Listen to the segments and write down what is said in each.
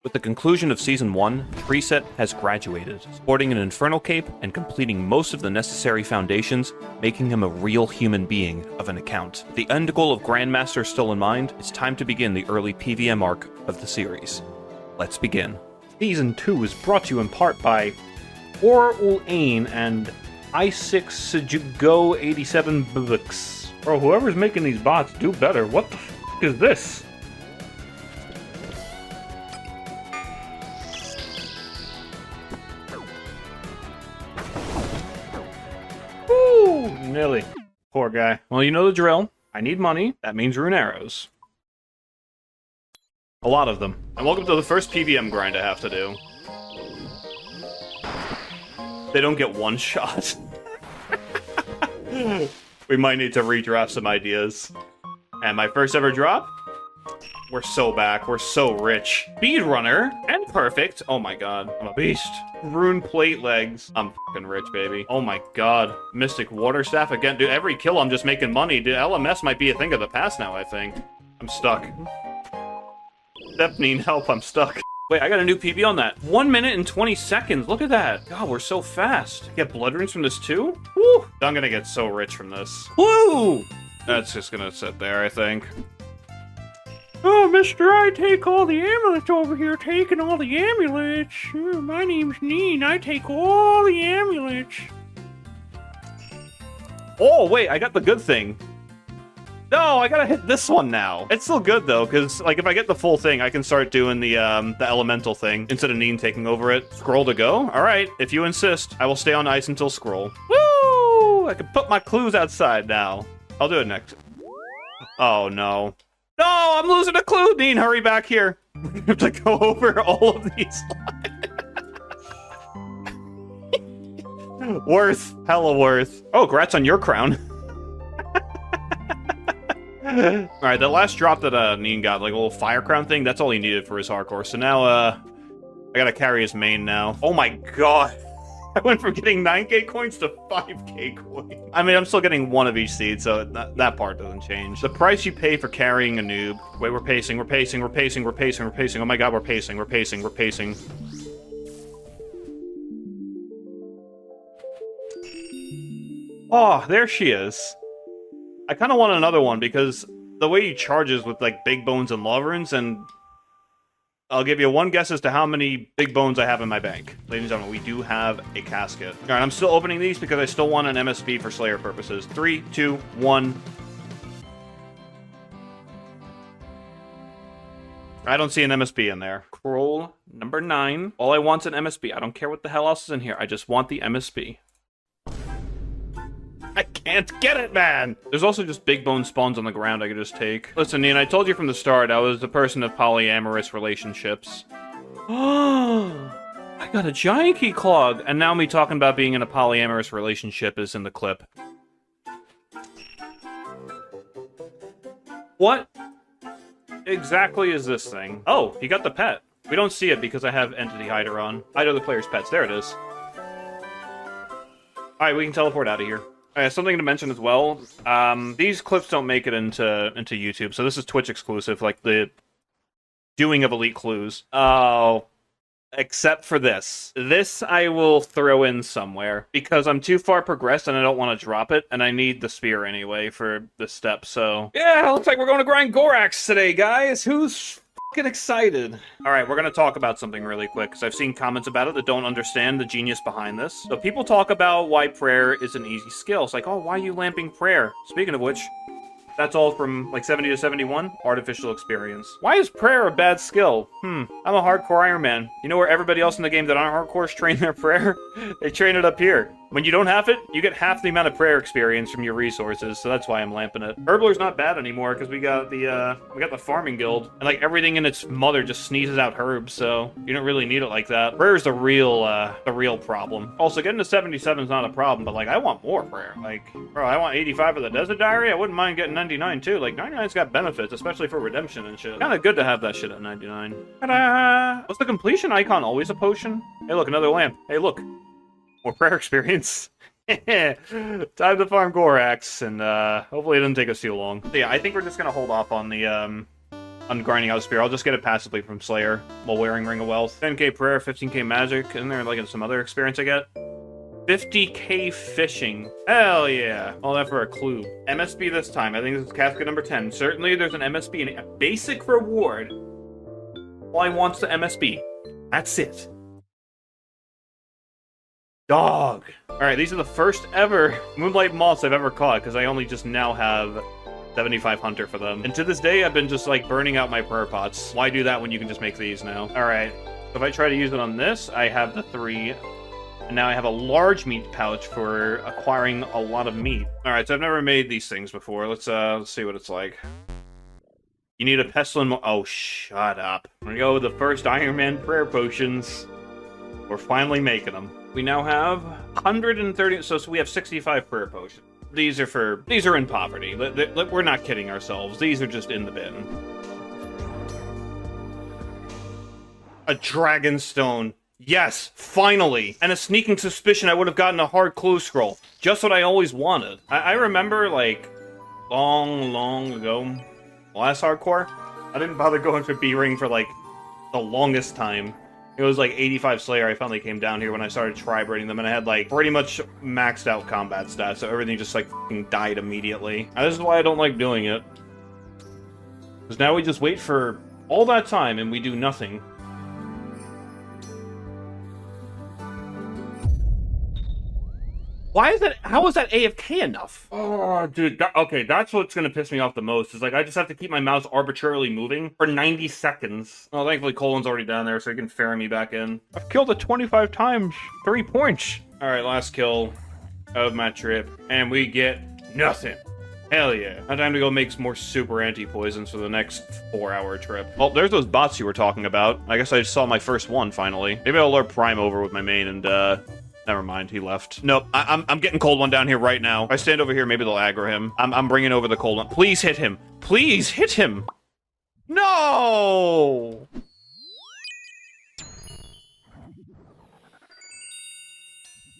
With the conclusion of Season 1, Preset has graduated, sporting an infernal cape and completing most of the necessary foundations, making him a real human being of an account. The end goal of Grandmaster still in mind, it's time to begin the early PVM arc of the series. Let's begin. Season 2 is brought to you in part by Or Ain and I6 Sejugo 87 Books. Bro, whoever's making these bots, do better. What the f is this? Woo! Nearly. Poor guy. Well, you know the drill. I need money. That means rune arrows. A lot of them. And welcome to the first PVM grind I have to do. They don't get one shot. We might need to redraft some ideas. And my first ever drop? We're so back. We're so rich. Speedrunner and perfect. Oh my god. I'm a beast. Rune plate legs. I'm fucking rich, baby. Oh my god. Mystic water staff again. Dude, every kill I'm just making money. Dude, LMS might be a thing of the past now, I think. I'm stuck. Stephanie, help. I'm stuck. Wait, I got a new PB on that. 1 minute and 20 seconds. Look at that. God, we're so fast. Get blood runes from this too? Woo! I'm gonna get so rich from this. Woo! That's just gonna sit there, I think. Oh, mister, I take all the amulets over here, taking all the amulets. My name's Neen, I take all the amulets. Oh, wait, I got the good thing. No, I gotta hit this one now. It's still good, though, because, like, if I get the full thing, I can start doing the elemental thing instead of Neen taking over it. Scroll to go? Alright, if you insist, I will stay on ice until scroll. Woo! I can put my clues outside now. I'll do it next. Oh, no. No, I'm losing a clue! Neen, hurry back here. We have to go over all of these lines. Worth. Hella worth. Oh, congrats on your crown. Alright, the last drop that Neen got, like a little fire crown thing, that's all he needed for his hardcore. So now, I gotta carry his main now. Oh my god. I went from getting 9k coins to 5k coins. I mean, I'm still getting one of each seed, so that part doesn't change. The price you pay for carrying a noob. Wait, we're pacing, we're pacing, we're pacing, we're pacing, we're pacing. Oh my god, we're pacing, we're pacing, we're pacing. Oh, there she is. I kind of want another one, because the way he charges with, like, big bones and law runes, and I'll give you one guess as to how many big bones I have in my bank. Ladies and gentlemen, we do have a casket. Alright, I'm still opening these because I still want an MSB for Slayer purposes. 3, 2, 1. I don't see an MSB in there. Scroll number 9. All I want's an MSB. I don't care what the hell else is in here. I just want the MSB. I can't get it, man! There's also just big bone spawns on the ground I could just take. Listen, Neen, I told you from the start I was the person of polyamorous relationships. Oh, I got a giant key clog, and now me talking about being in a polyamorous relationship is in the clip. What exactly is this thing? Oh, he got the pet. We don't see it because I have Entity Hider on. Hide other players' pets. There it is. Alright, we can teleport out of here. Something to mention as well, these clips don't make it into YouTube, so this is Twitch exclusive, like the doing of Elite Clues. Oh, except for this. This I will throw in somewhere, because I'm too far progressed and I don't want to drop it, and I need the spear anyway for this step, so... Yeah, looks like we're going to grind Gorax today, guys! Who's fucking excited? Alright, we're gonna talk about something really quick, because I've seen comments about it that don't understand the genius behind this. So people talk about why prayer is an easy skill. It's like, oh, why are you lamping prayer? Speaking of which, that's all from, like, 70 to 71, artificial experience. Why is prayer a bad skill? I'm a hardcore Iron Man. You know where everybody else in the game that aren't hardcores train their prayer? They train it up here. When you don't have it, you get half the amount of prayer experience from your resources, so that's why I'm lamping it. Herbler's not bad anymore, because we got the farming guild, and like everything in its mother just sneezes out herbs, so you don't really need it like that. Prayer's the real problem. Also, getting to 77 is not a problem, but like, I want more prayer. Like, bro, I want 85 of the Desert Diary, I wouldn't mind getting 99 too. Like, 99's got benefits, especially for redemption and shit. Kinda good to have that shit at 99. Ta-da! Was the completion icon always a potion? Hey look, another lamp. Hey look. More prayer experience. Time to farm Gorax, and hopefully it doesn't take us too long. So yeah, I think we're just gonna hold off on the on grinding out a spear. I'll just get it passively from Slayer while wearing Ring of Wealth. 10k prayer, 15k magic. Isn't there like some other experience I get? 50k fishing. Hell yeah. All that for a clue. MSB this time. I think this is casket number 10. Certainly there's an MSB and a basic reward. Why wants the MSB? That's it. Dog. Alright, these are the first ever Moonlight Moths I've ever caught, because I only just now have 75 Hunter for them. And to this day, I've been just, like, burning out my prayer pots. Why do that when you can just make these now? Alright, so if I try to use it on this, I have the 3. And now I have a large meat pouch for acquiring a lot of meat. Alright, so I've never made these things before. Let's see what it's like. You need a pestilent oh, shut up. I'm gonna go with the first Iron Man prayer potions. We're finally making them. We now have 130, so we have 65 prayer potions. These are in poverty. We're not kidding ourselves. These are just in the bin. A dragon stone. Yes, finally! And a sneaking suspicion I would have gotten a hard clue scroll. Just what I always wanted. I remember, like, long ago, last hardcore, I didn't bother going for B-Ring for, like, the longest time. It was like 85 Slayer. I finally came down here when I started tri-braiding them, and I had like pretty much maxed out combat stats, so everything just like fucking died immediately. And this is why I don't like doing it. Because now we just wait for all that time and we do nothing. Why is that? How is that AFK enough? Oh, dude. Okay, that's what's gonna piss me off the most. Is like I just have to keep my mouse arbitrarily moving for 90 seconds. Oh, thankfully Colin's already down there, so he can ferry me back in. I've killed it 25 times. 3 points. All right, last kill of my trip, and we get nothing. Hell yeah. Now time to go make some more super anti-poisons for the next 4-hour trip. Oh, there's those bots you were talking about. I guess I just saw my first one finally. Maybe I'll lure Prime over with my main and never mind, he left. Nope, I'm getting cold one down here right now. If I stand over here, maybe they'll aggro him. I'm bringing over the cold one. Please hit him. Please hit him. No!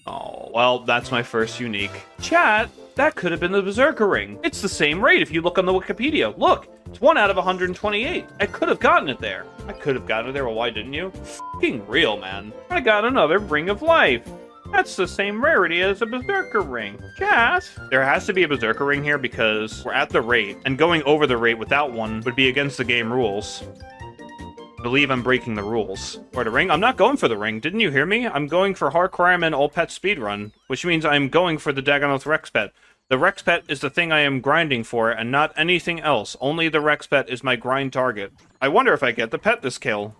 Oh, well, that's my first unique. Chat, that could have been the Berserker Ring. It's the same rate if you look on the Wikipedia. Look, it's 1 out of 128. I could have gotten it there. I could have gotten it there, well, why didn't you? Fucking real, man. I got another Ring of Life. That's the same rarity as a Berserker Ring. Chat! There has to be a Berserker Ring here because we're at the rate, and going over the rate without one would be against the game rules. I believe I'm breaking the rules. For the ring? I'm not going for the ring. Didn't you hear me? I'm going for Hardcore Grandmaster All Pet Speedrun, which means I'm going for the Dagonoth Rex Pet. The Rex Pet is the thing I am grinding for, and not anything else. Only the Rex Pet is my grind target. I wonder if I get the pet this kill.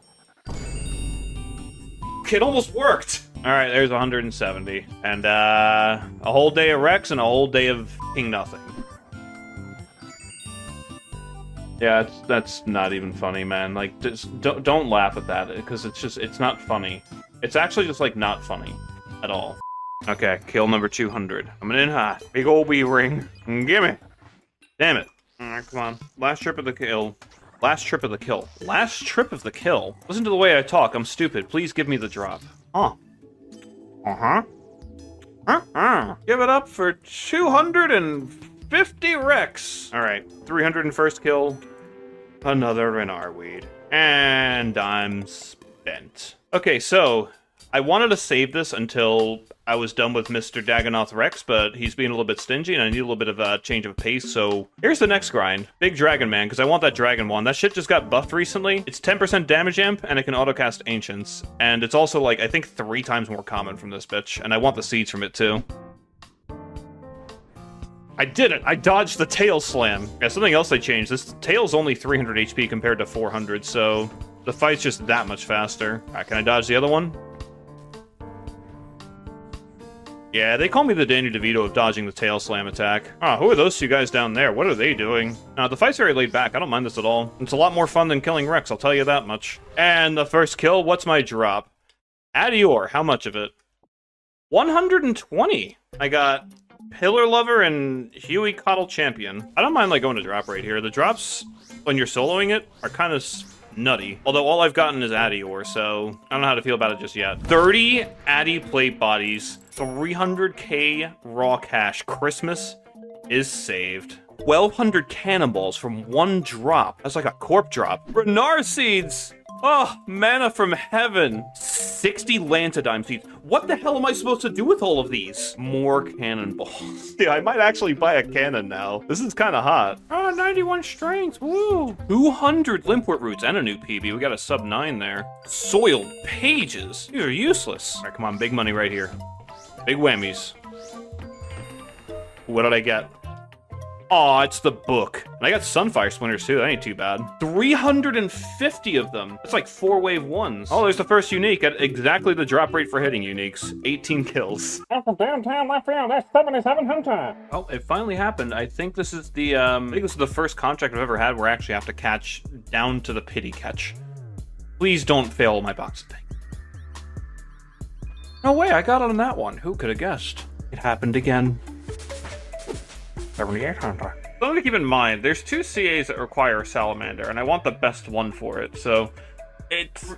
It almost worked! Alright, there's 170. And, a whole day of Rex and a whole day of f***ing nothing. Yeah, that's not even funny, man. Like, just don't laugh at that, because it's not funny. It's actually just, like, not funny. At all. Okay, kill number 200. Coming in hot. Big ol' B-ring. Gimme! Damn it. Alright, come on. Last trip of the kill. Last trip of the kill. Last trip of the kill? Listen to the way I talk. I'm stupid. Please give me the drop. Huh. Uh-huh. Give it up for 250 Rex. Alright, 301st kill. Another Renar weed. And I'm spent. Okay, so I wanted to save this until I was done with Mr. Dagonoth Rex, but he's being a little bit stingy, and I need a little bit of a change of pace, so here's the next grind. Big Dragon Man, because I want that Dragon one. That shit just got buffed recently. It's 10% damage amp, and it can autocast Ancients. And it's also, like, I think 3 times more common from this bitch, and I want the seeds from it, too. I did it! I dodged the Tail Slam! Yeah, something else they changed. This Tail's only 300 HP compared to 400, so the fight's just that much faster. Alright, can I dodge the other one? Yeah, they call me the Danny DeVito of dodging the Tail Slam attack. Ah, who are those 2 guys down there? What are they doing? The fight's very laid back. I don't mind this at all. It's a lot more fun than killing Rex, I'll tell you that much. And the first kill, what's my drop? Adior, how much of it? 120! I got Pillar Lover and Huey Coddle Champion. I don't mind, like, going to drop right here. The drops, when you're soloing it, are kind of nutty. Although all I've gotten is Adior, so I don't know how to feel about it just yet. 30 Addy plate bodies, 300k raw cash. Christmas is saved. 1,200 cannonballs from one drop. That's like a corp drop. Renar seeds! Oh, mana from heaven. 60 Lantidime seeds. What the hell am I supposed to do with all of these? More cannonballs. Yeah, I might actually buy a cannon now. This is kind of hot. Oh, 91 strength. Woo. 200 Limpwort roots and a new PB. We got a sub 9 there. Soiled pages. These are useless. All right, come on. Big money right here. Big whammies. What did I get? Aw, it's the book. And I got Sunfire Splinters too, that ain't too bad. 350 of them. That's like 4 wave 1s. Oh, there's the first unique at exactly the drop rate for hitting uniques. 18 kills. That's from downtown left field, that's 7700. Oh, it finally happened. I think this is the first contract I've ever had where I actually have to catch down to the pity catch. Please don't fail my boxing thing. No way, I got on that one. Who could have guessed? It happened again. 7800. Something to keep in mind, there's 2 CAs that require a Salamander, and I want the best one for it, so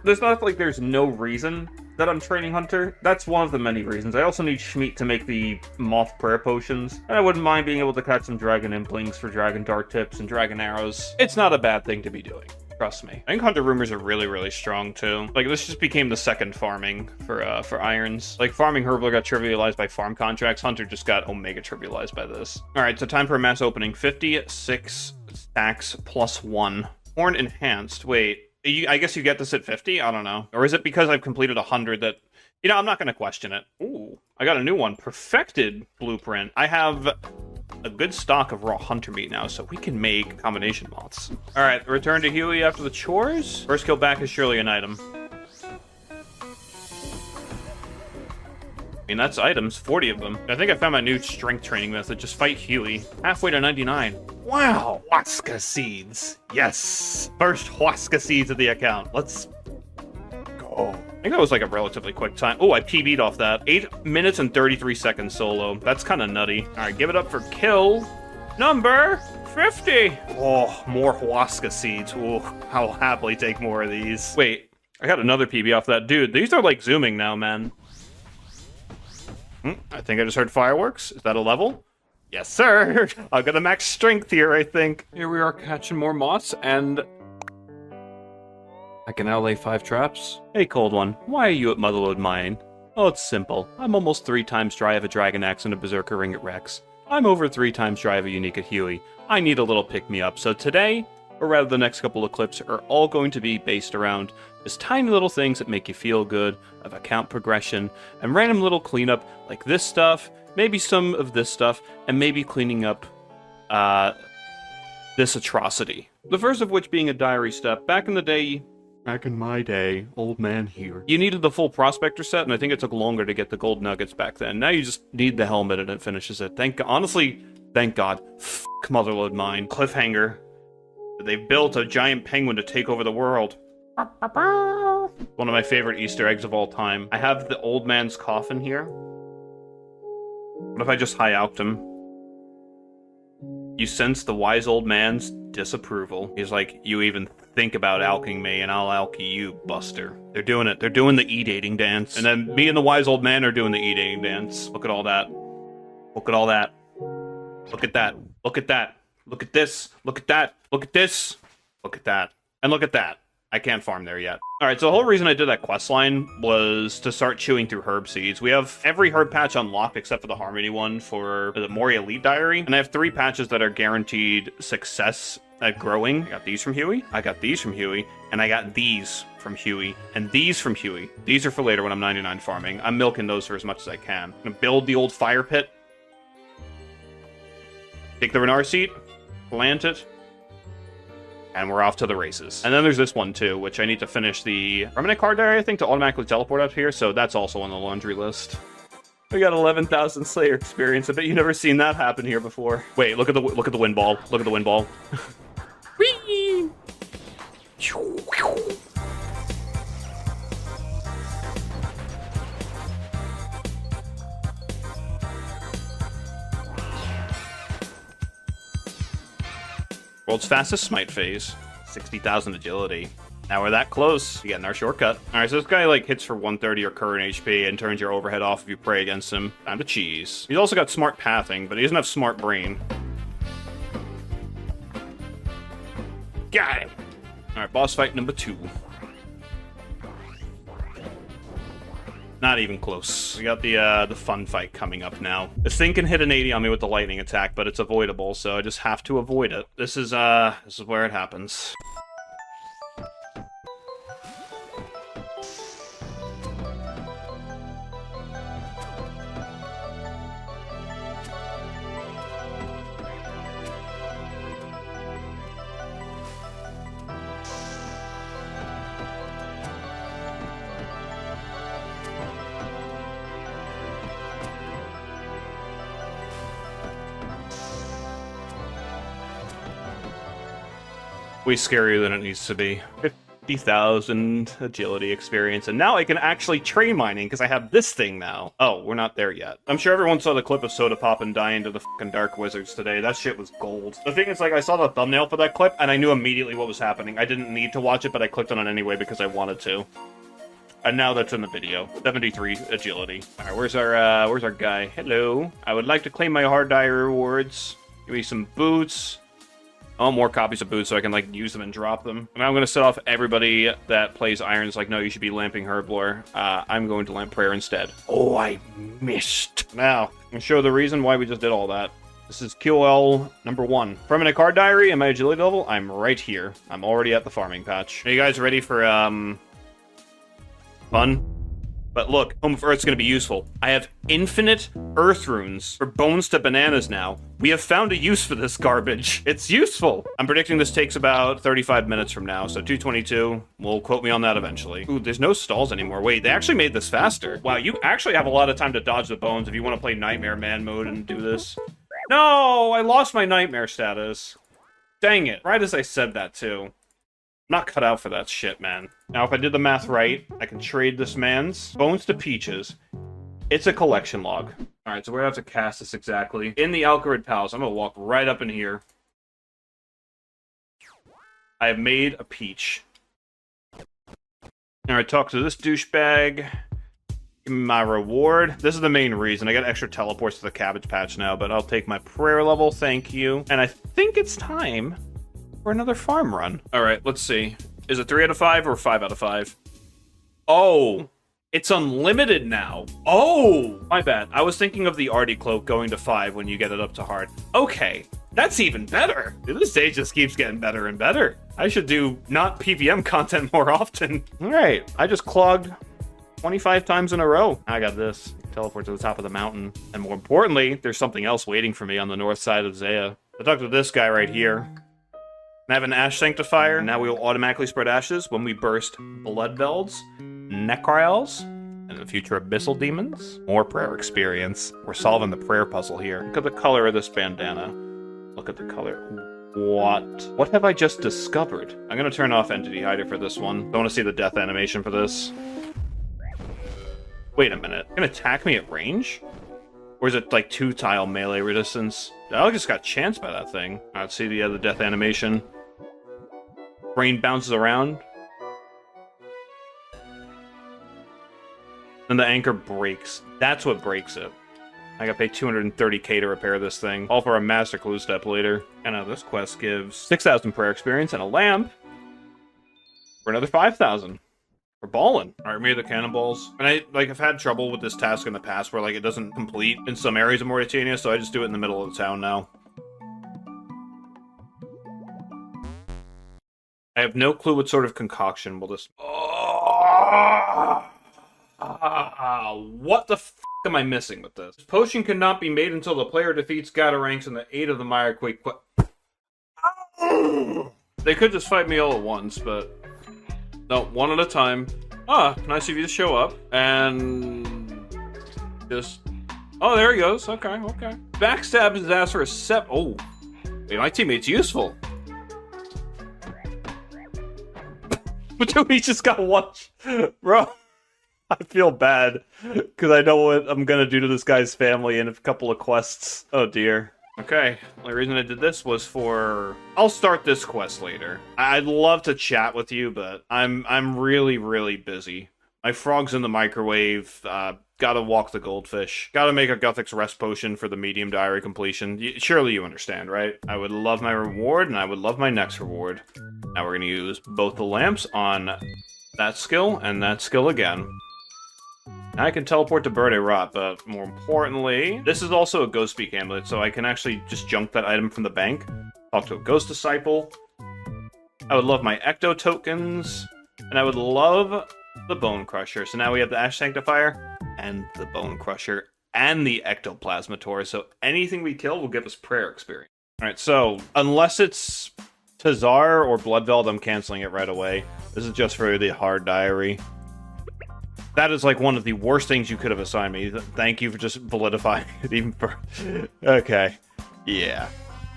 there's not like there's no reason that I'm training Hunter. That's one of the many reasons. I also need Schmeat to make the Moth Prayer Potions, and I wouldn't mind being able to catch some Dragon Implings for Dragon Dart Tips and Dragon Arrows. It's not a bad thing to be doing. Trust me. I think Hunter Rumors are really, really strong, too. Like, this just became the second farming for irons. Like, farming Herbler got trivialized by farm contracts. Hunter just got Omega trivialized by this. Alright, so time for a mass opening. 56 stacks plus 1. Horn Enhanced. Wait, I guess you get this at 50? I don't know. Or is it because I've completed 100 that... You know, I'm not going to question it. Ooh, I got a new one. Perfected Blueprint. I have a good stock of raw hunter meat now, so we can make combination moths. All right, return to Huey after the chores. First kill back is surely an item. I mean, that's items, 40 of them. I think I found my new strength training method. Just fight Huey. Halfway to 99. Wow, Huasca seeds. Yes, first Huasca seeds of the account. Let's go. I think that was like a relatively quick time. Oh, I PB'd off that. 8 minutes and 33 seconds solo. That's kind of nutty. All right, give it up for kill number 50. Oh, more Huasca seeds. Ooh, I'll happily take more of these. Wait, I got another PB off that. Dude, these are like zooming now, man. I think I just heard fireworks. Is that a level? Yes, sir. I'll get a max strength here, I think. Here we are catching more moths, and I can now lay 5 traps. Hey, Cold One, why are you at Motherlode Mine? Oh, it's simple. I'm almost 3 times dry of a Dragon Axe and a Berserker Ring at Rex. I'm over 3 times dry of a Unique at Huey. I need a little pick-me-up, so today, or rather the next couple of clips, are all going to be based around just tiny little things that make you feel good, of account progression, and random little cleanup, like this stuff, maybe some of this stuff, and maybe cleaning up, this atrocity. The first of which being a diary step. Back in the day, back in my day, old man here, you needed the full Prospector set, and I think it took longer to get the gold nuggets back then. Now you just need the helmet and it finishes it. Honestly, thank God. F*** Motherlode Mine. Cliffhanger. They've built a giant penguin to take over the world. One of my favorite Easter eggs of all time. I have the old man's coffin here. What if I just high-alked him? You sense the wise old man's disapproval. He's like, you even think about alking me and I'll alk you, Buster. They're doing it. They're doing the e-dating dance. And then me and the wise old man are doing the e-dating dance. Look at all that. Look at all that. Look at that. Look at that. Look at this. Look at that. Look at this. Look at that. And look at that. I can't farm there yet. Alright, so the whole reason I did that quest line was to start chewing through herb seeds. We have every herb patch unlocked except for the Harmony one for the Mori Elite Diary. And I have 3 patches that are guaranteed success at growing. I got these from Huey. I got these from Huey. And I got these from Huey. And these from Huey. These are for later when I'm 99 farming. I'm milking those for as much as I can. I'm gonna build the old fire pit. Take the Renar seat. Plant it. And we're off to the races. And then there's this one too, which I need to finish the permanent card diary, I think, to automatically teleport up here, so that's also on the laundry list. We got 11,000 Slayer experience. I bet you've never seen that happen here before. Wait, look at the wind ball. Look at the wind ball. Whee! World's fastest smite phase. 60,000 agility. Now we're that close to getting our shortcut. Alright, so this guy like hits for 130 or current HP and turns your overhead off if you pray against him. Time to cheese. He's also got smart pathing, but he doesn't have smart brain. Got it. Alright, boss fight number 2. Not even close. We got the fun fight coming up now. This thing can hit an 80 on me with the lightning attack, but it's avoidable, so I just have to avoid it. This is where it happens. Way scarier than it needs to be. 50,000 agility experience, and now I can actually train mining because I have this thing now. Oh, we're not there yet. I'm sure everyone saw the clip of Soda Poppin' dying to the fucking Dark Wizards today. That shit was gold. The thing is, like, I saw the thumbnail for that clip, and I knew immediately what was happening. I didn't need to watch it, but I clicked on it anyway because I wanted to. And now that's in the video. 73 agility. Alright, where's our guy? Hello. I would like to claim my hard diary rewards. Give me some boots. Oh, more copies of boots so I can, like, use them and drop them. And I'm going to set off everybody that plays Irons like, no, you should be lamping Herblore. I'm going to lamp Prayer instead. Oh, I missed. Now, I'm going to show the reason why we just did all that. This is QL number 1. Permanent card diary and my agility level, I'm right here. I'm already at the farming patch. Are you guys ready for, fun? But look, Home of Earth's gonna be useful. I have infinite Earth runes for bones to bananas now. We have found a use for this garbage. It's useful. I'm predicting this takes about 35 minutes from now, so 222. Will quote me on that eventually. Ooh, there's no stalls anymore. Wait, they actually made this faster. Wow, you actually have a lot of time to dodge the bones if you want to play Nightmare Man mode and do this. No, I lost my Nightmare status. Dang it. Right as I said that, too. I'm not cut out for that shit, man. Now, if I did the math right, I can trade this man's bones to Peaches. It's a collection log. Alright, so where do I have to cast this exactly? In the Alcarid Palace. I'm gonna walk right up in here. I have made a Peach. Alright, talk to this douchebag. Give me my reward. This is the main reason. I got extra teleports to the Cabbage Patch now, but I'll take my prayer level, thank you. And I think it's time for another farm run. Alright, let's see. Is it 3 out of 5 or 5 out of 5? Oh, it's unlimited now. Oh, my bad. I was thinking of the Artie Cloak going to 5 when you get it up to hard. Okay, that's even better. Dude, this stage just keeps getting better and better. I should do not PVM content more often. Alright, I just clogged 25 times in a row. I got this. Teleport to the top of the mountain. And more importantly, there's something else waiting for me on the north side of Zaya. I talked to this guy right here. I have an Ash Sanctifier. Now we will automatically spread ashes when we burst Bloodvelds, Necryls, and in the future Abyssal Demons. More prayer experience. We're solving the prayer puzzle here. Look at the color of this bandana. Look at the color. What have I just discovered? I'm gonna turn off Entity Hider for this one. Don't want to see the death animation for this. Wait a minute. Gonna attack me at range? Or is it like 2-tile melee resistance? I just got chanced by that thing. Let's see the other death animation. Brain bounces around. And the anchor breaks. That's what breaks it. I gotta pay 230k to repair this thing. All for a master clue step later. And now this quest gives 6,000 prayer experience and a lamp for another 5,000. We're ballin'. Alright, we have the cannonballs. And I've had trouble with this task in the past where, like, it doesn't complete in some areas of Mauritania, so I just do it in the middle of the town now. I have no clue what sort of concoction will this... what the f*** am I missing with this? This potion cannot be made until the player defeats Gataranks in the 8 of the Mirequake They could just fight me all at once, but... No, one at a time. Ah, nice of you to show up. And... just... Oh, there he goes. Okay, okay. Backstab his ass for a sep... Oh. Wait, my teammate's useful. But dude, he just got one... Bro, I feel bad. Because I know what I'm gonna do to this guy's family in a couple of quests. Oh dear. Okay, the only reason I did this was for... I'll start this quest later. I'd love to chat with you, but I'm really, really busy. My frog's in the microwave. Gotta walk the goldfish. Gotta make a Guthix rest potion for the medium diary completion. Surely you understand, right? I would love my reward, and I would love my next reward. Now we're gonna use both the lamps on that skill and that skill again. Now I can teleport to Bird Rot, but more importantly, this is also a Ghost Speak amulet, so I can actually just junk that item from the bank, talk to a Ghost Disciple. I would love my Ecto tokens, and I would love the Bone Crusher. So now we have the Ash Sanctifier, and the Bone Crusher, and the Ectoplasmator, so anything we kill will give us prayer experience. Alright, so, unless it's Tazar or Bloodveld, I'm canceling it right away. This is just for the hard diary. That is like one of the worst things you could have assigned me. Thank you for just validifying it even further. Okay. Yeah.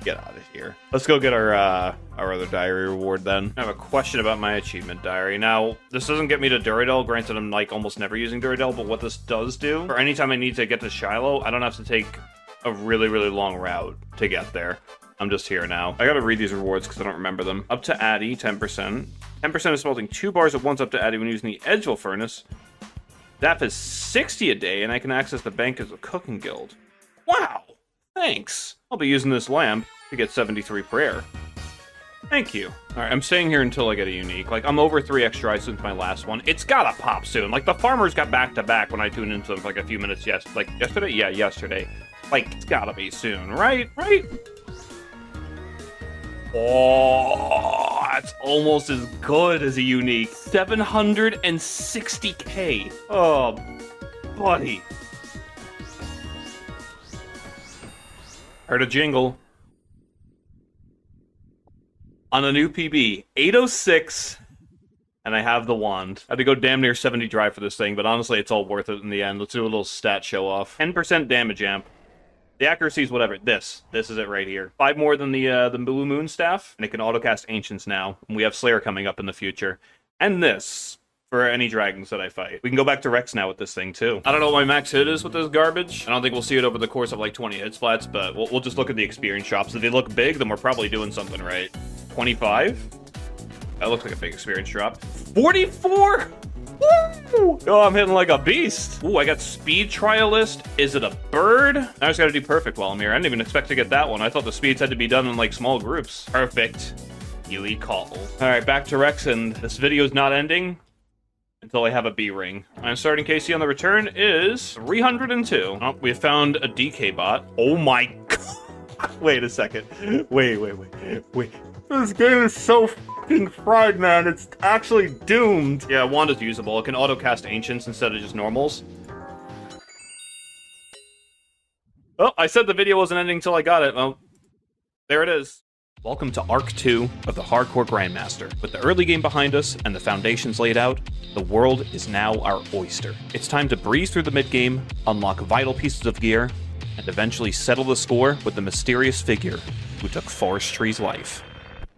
Get out of here. Let's go get our other diary reward then. I have a question about my achievement diary. Now, this doesn't get me to Duradel. Granted, I'm like almost never using Duradel, but what this does do, for any time I need to get to Shiloh, I don't have to take a really, really long route to get there. I'm just here now. I gotta read these rewards because I don't remember them. Up to Addy, 10%. 10% of smelting 2 bars at once up to Addy when using the Edgeville Furnace. That is 60 a day, and I can access the bank as a cooking guild. Wow! Thanks! I'll be using this lamp to get 73 prayer. Thank you. Alright, I'm staying here until I get a unique. Like, I'm over 3 extra eyes since my last one. It's gotta pop soon. Like, the farmers got back-to-back when I tuned into them for like a few minutes yesterday? Yeah, yesterday. Like, it's gotta be soon, right? Right? Oh, that's almost as good as a unique. 760k. Oh, buddy. Heard a jingle. On a new PB, 806, and I have the wand. I had to go damn near 70 drive for this thing, but honestly, it's all worth it in the end. Let's do a little stat show off. 10% damage amp. The accuracy is whatever. This is it right here. 5 more than the Blue Moon Staff, and it can autocast Ancients now. And we have Slayer coming up in the future. And this, for any dragons that I fight. We can go back to Rex now with this thing, too. I don't know what my max hit is with this garbage. I don't think we'll see it over the course of, like, 20 hit flats, but we'll just look at the experience drops. If they look big, then we're probably doing something right. 25? That looks like a big experience drop. 44?! Woo! Oh, I'm hitting like a beast. Ooh, I got Speed Trialist. Is it a bird? I just gotta do perfect while I'm here. I didn't even expect to get that one. I thought the speeds had to be done in like small groups. Perfect. Healy Call. Alright, back to Rex, and this video is not ending until I have a B ring. I'm starting KC on the return is 302. Oh, we have found a DK bot. Oh my god. Wait a second. Wait. This game is so fucking fried, man. It's actually doomed. Yeah, wand is usable. It can auto-cast Ancients instead of just normals. Oh, I said the video wasn't ending until I got it. Well, there it is. Welcome to Arc 2 of the Hardcore Grandmaster. With the early game behind us and the foundations laid out, the world is now our oyster. It's time to breeze through the mid-game, unlock vital pieces of gear, and eventually settle the score with the mysterious figure who took Forestry's life.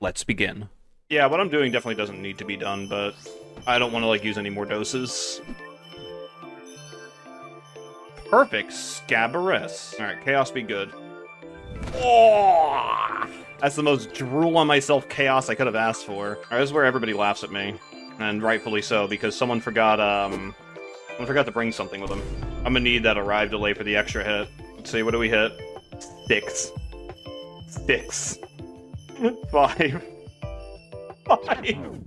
Let's begin. Yeah, what I'm doing definitely doesn't need to be done, but I don't want to, like, use any more doses. Perfect. Scabaress. Alright, Chaos be good. Oh! That's the most drool on myself chaos I could have asked for. Alright, this is where everybody laughs at me. And rightfully so, because someone forgot to bring something with them. I'm gonna need that arrive delay for the extra hit. Let's see, what do we hit? 6. 6. 5. 5.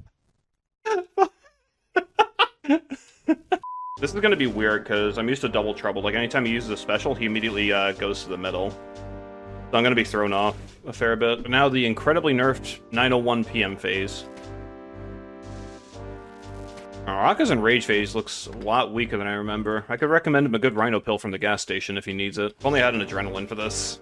This is gonna be weird, because I'm used to Double Trouble. Like, anytime he uses a special, he immediately goes to the middle. So I'm gonna be thrown off a fair bit. But now the incredibly nerfed 9:01 PM phase. Araka's in Rage phase looks a lot weaker than I remember. I could recommend him a good Rhino pill from the gas station if he needs it. If only I had an adrenaline for this.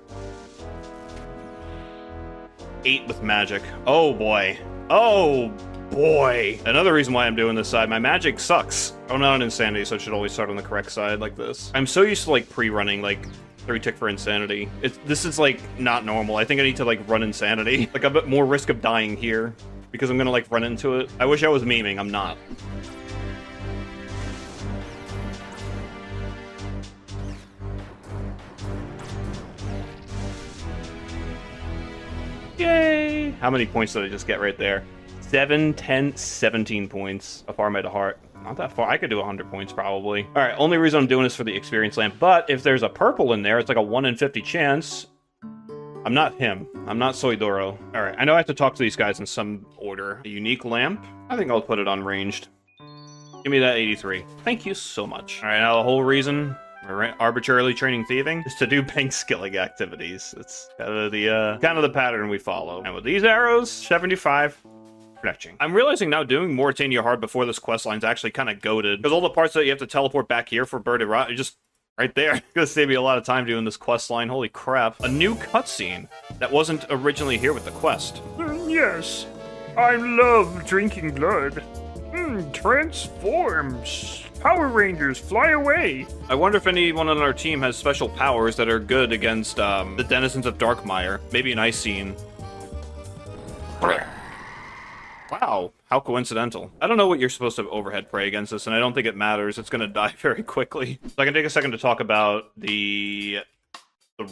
8 with magic. Oh boy. Oh boy. Another reason why I'm doing this side, my magic sucks. I'm not on Insanity, so it should always start on the correct side like this. I'm so used to like pre-running like 3 tick for Insanity. This is like not normal. I think I need to like run Insanity. Like a bit more risk of dying here because I'm gonna like run into it. I wish I was memeing, I'm not. Yay! How many points did I just get right there? 7, 10, 17 points of Armada Heart. Not that far. I could do 100 points probably. All right, only reason I'm doing this for the experience lamp, but if there's a purple in there, it's like a 1 in 50 chance. I'm not him. I'm not Soidoro. All right, I know I have to talk to these guys in some order. A unique lamp? I think I'll put it on ranged. Give me that 83. Thank you so much. All right, now the whole reason we're arbitrarily training thieving is to do bank skilling activities. It's kind of the pattern we follow. And with these arrows, 75. Fletching. I'm realizing now doing Mauritania hard before this quest line's actually kind of goated. Because all the parts that you have to teleport back here for Birded Rot are just right there. It's gonna save me a lot of time doing this quest line. Holy crap. A new cutscene that wasn't originally here with the quest. Yes, I love drinking blood. Transforms. Power Rangers, fly away. I wonder if anyone on our team has special powers that are good against the denizens of Darkmire. Maybe an ice scene. Wow, how coincidental. I don't know what you're supposed to overhead pray against this, and I don't think it matters. It's gonna die very quickly. So I can take a second to talk about the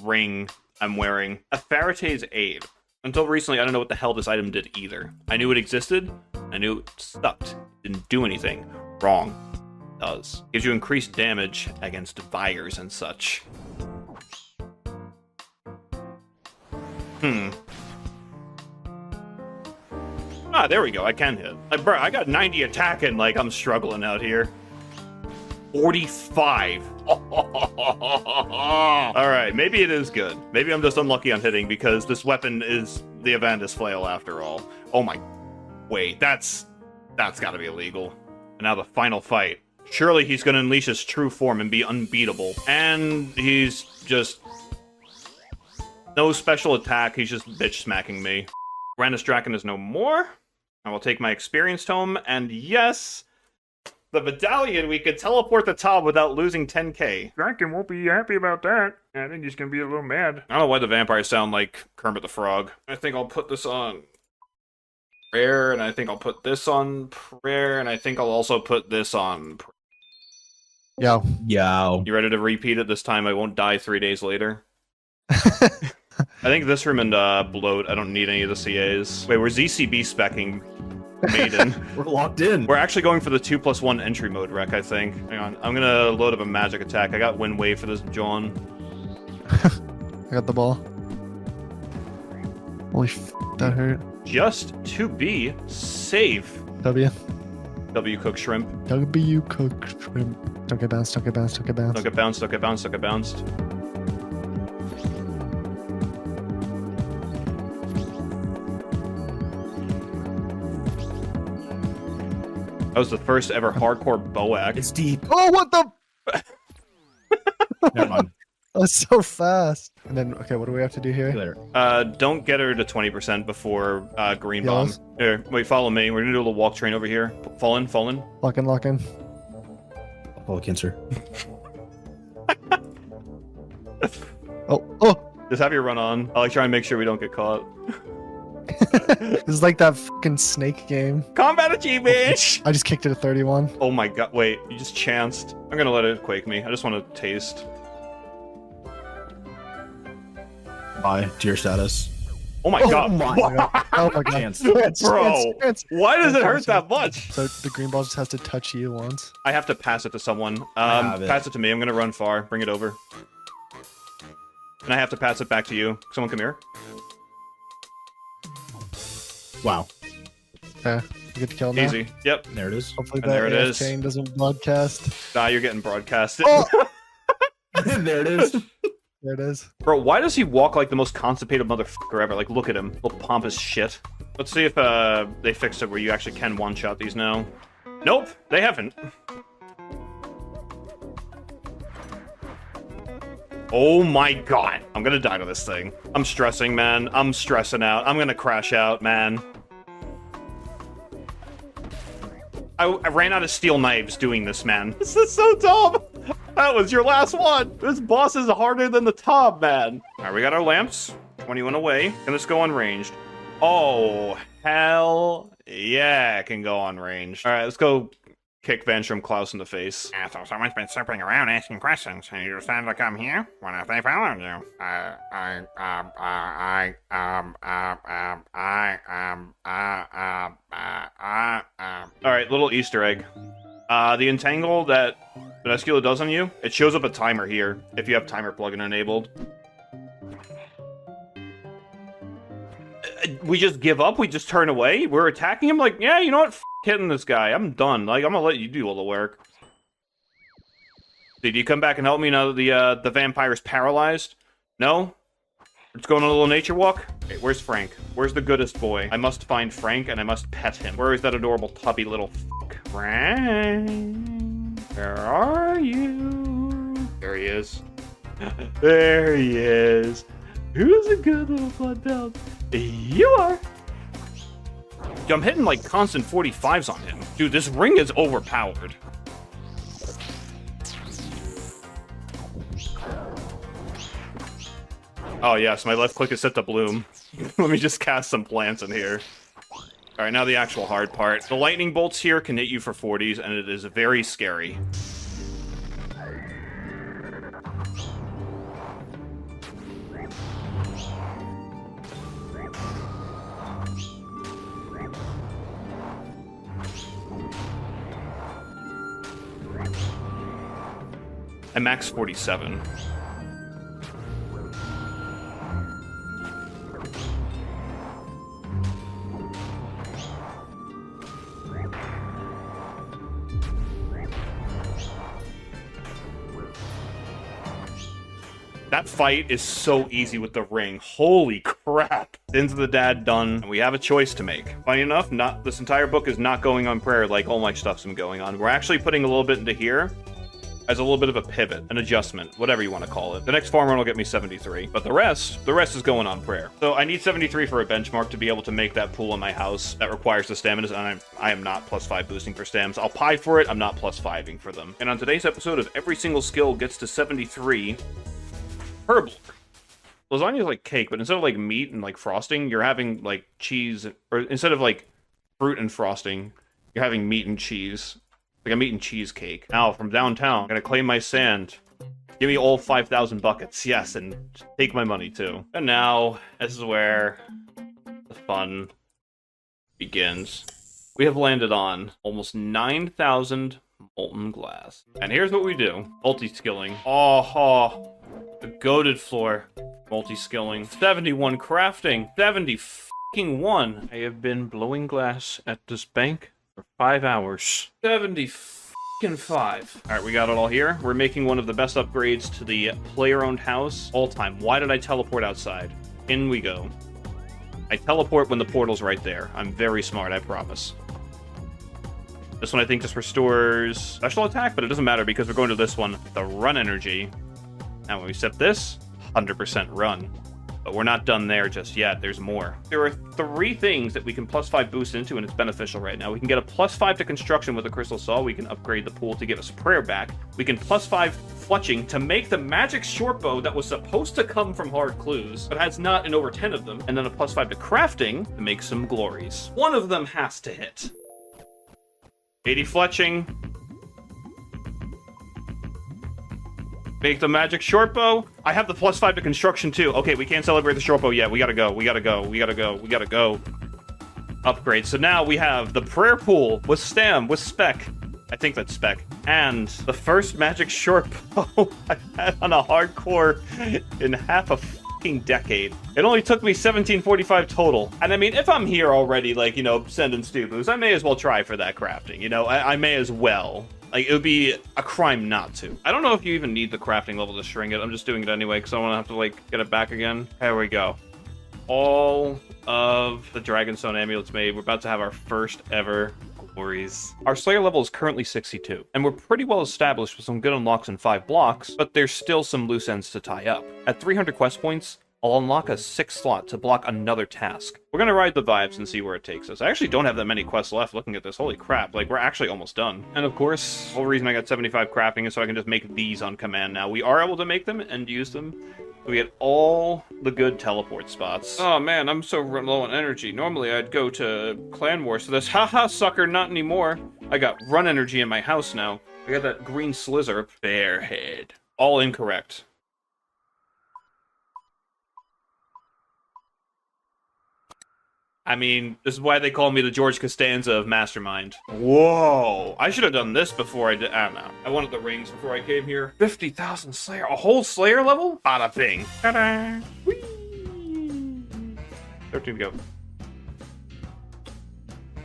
ring I'm wearing. A Faratay's Aid. Until recently, I don't know what the hell this item did either. I knew it existed, I knew it sucked. It didn't do anything. Wrong. It does. Gives you increased damage against fires and such. Ah, there we go. I can hit. Bro, I got 90 attack and, like, I'm struggling out here. 45. Alright, maybe it is good. Maybe I'm just unlucky on hitting because this weapon is the Avandis flail after all. Oh my... Wait, that's gotta be illegal. And now the final fight. Surely he's gonna unleash his true form and be unbeatable. And he's just... No special attack, he's just bitch smacking me. Brandis Draken is no more. I will take my experience tome, and yes, the medallion, we could teleport the top without losing 10k. Draken won't be happy about that. I think he's gonna be a little mad. I don't know why the vampires sound like Kermit the Frog. I think I'll put this on prayer, and I think I'll put this on prayer, and I think I'll also put this on prayer. Yo. You ready to repeat it this time? I won't die 3 days later. I think this room and bloat, I don't need any of the CAs. Wait, we're ZCB specking Maiden. We're locked in. We're actually going for the 2+1 entry mode wreck, I think. Hang on, I'm gonna load up a magic attack. I got Wind Wave for this John. I got the ball. Holy f, that hurt. Just to be safe. W. W cook shrimp. W cook shrimp. Don't get bounced, don't get bounced, don't get bounced. Don't get bounced, don't get bounced, don't get bounced. That was the first ever hardcore Boac. It's deep. Oh, what the? Never mind. That's so fast. And then, okay, what do we have to do See you here? later. Don't get her to 20% before green bomb. Yes. Here, wait, follow me. We're gonna do a little walk train over here. Fall in, fall in. Lock in, lock in. Oh, cancer. Oh. Just have your run on. I like trying to make sure we don't get caught. This is like that fucking snake game. Combat achievement! I just kicked it at 31. Oh my god, wait, you just chanced. I'm gonna let it quake me. I just want to taste. Bye to your status. Oh my god. my God. Oh my god. Chance. Bro, why does it hurt that much? So the green ball just has to touch you once. I have to pass it to someone. have it. Pass it to me. I'm gonna run far. Bring it over. And I have to pass it back to you. Someone come here. Wow. Okay, you get to kill now. Easy. Yep. There it is. Hopefully And there it that is. chain doesn't broadcast. Nah, you're getting broadcasted. Oh! There it is. There it is. Bro, why does he walk like the most constipated motherfucker ever? Like, look at him. Little pompous shit. Let's see if they fixed it where you actually can one-shot these now. Nope, they haven't. Oh my god. I'm gonna die to this thing. I'm stressing, man. I'm stressing out. I'm gonna crash out, man. I ran out of steel knives doing this, man. This is so dumb. That was your last one. This boss is harder than the top, man. All right, we got our lamps. 21 away. Can this go unranged? Oh, hell yeah, it can go unranged. All right, let's go kick Van Klaus in the face. So someone's been circling around asking questions, and you decided to come here? What if they followed you? All right, little Easter egg. The entangle that Escula does on you, it shows up a timer here, if you have timer plugin enabled. We just give up? We just turn away? We're attacking him? Like, yeah, you know what? F hitting this guy. I'm done. Like, I'm gonna let you do all the work. Did you come back and help me now that the vampire's paralyzed? No? Let's go on a little nature walk? Okay, where's Frank? Where's the goodest boy? I must find Frank, and I must pet him. Where is that adorable tubby little fuck? Frank, where are you? There he is. There he is. Who's a good little blood belt? You are. Dude, I'm hitting like constant 45s on him. Dude, this ring is overpowered. Oh yes, my left click is set to bloom. Let me just cast some plants in here. Alright, now the actual hard part. The lightning bolts here can hit you for 40s, and it is very scary. I max 47. That fight is so easy with the ring. Holy crap. Sins of the Dad done. And we have a choice to make. Funny enough, this entire book is not going on prayer like all my stuff's been going on. We're actually putting a little bit into here as a little bit of a pivot, an adjustment, whatever you want to call it. The next farm run will get me 73, but the rest is going on prayer. So I need 73 for a benchmark to be able to make that pool in my house that requires the stamina, and I am not +5 boosting for stams. I'll pie for it, I'm not +5ing for them. And on today's episode of every single skill gets to 73, Herb. Lasagna is like cake, but instead of like meat and like frosting, you're having like cheese, or instead of like fruit and frosting, you're having meat and cheese. Like a meat and cheese cake. Now, from downtown, I'm gonna claim my sand. Give me all 5,000 buckets, yes, and take my money too. And now, this is where the fun begins. We have landed on almost 9,000 molten glass. And here's what we do. Multi-skilling. Oh, the goated floor. Multi-skilling. 71 crafting. 71. I have been blowing glass at this bank for 5 hours. 75. Alright, we got it all here. We're making one of the best upgrades to the player-owned house all time. Why did I teleport outside? In we go. I teleport when the portal's right there. I'm very smart, I promise. This one I think just restores special attack, but it doesn't matter because we're going to this one, the run energy. Now when we set this, 100% run. But we're not done there just yet. There's more. There are 3 things that we can +5 boost into, and it's beneficial right now. We can get a +5 to construction with a crystal saw. We can upgrade the pool to give us prayer back. We can +5 fletching to make the magic short bow that was supposed to come from hard clues, but has not in over 10 of them. And then a +5 to crafting to make some glories. One of them has to hit. 80 fletching. Make the magic short bow. I have the +5 to construction too. Okay, we can't celebrate the short bow yet. We gotta go. We gotta go. We gotta go. We gotta go. Upgrade. So now we have the prayer pool with stam, with spec. I think that's spec. And the first magic short bow I've had on a hardcore in half a fucking decade. It only took me 1745 total. And I mean, if I'm here already, like, you know, sending Stubus, I may as well try for that crafting. You know, I may as well. Like, it would be a crime not to. I don't know if you even need the crafting level to string it. I'm just doing it anyway, because I want to have to, like, get it back again. There we go. All of the Dragonstone amulets made. We're about to have our first ever glories. Our Slayer level is currently 62, and we're pretty well established with some good unlocks in 5 blocks, but there's still some loose ends to tie up. At 300 quest points, I'll unlock a 6th slot to block another task. We're gonna ride the vibes and see where it takes us. I actually don't have that many quests left looking at this. Holy crap, like, we're actually almost done. And of course, the whole reason I got 75 crafting is so I can just make these on command now. We are able to make them and use them. We get all the good teleport spots. Oh man, I'm so low on energy. Normally I'd go to Clan Wars for this. Haha, sucker, not anymore. I got run energy in my house now. I got that green slither. Bearhead. All incorrect. I mean, this is why they call me the George Costanza of Mastermind. Whoa. I should have done this before I did. I don't know. I wanted the rings before I came here. 50,000 Slayer. A whole Slayer level? Bada bing. Ta-da. Whee. 13 to go.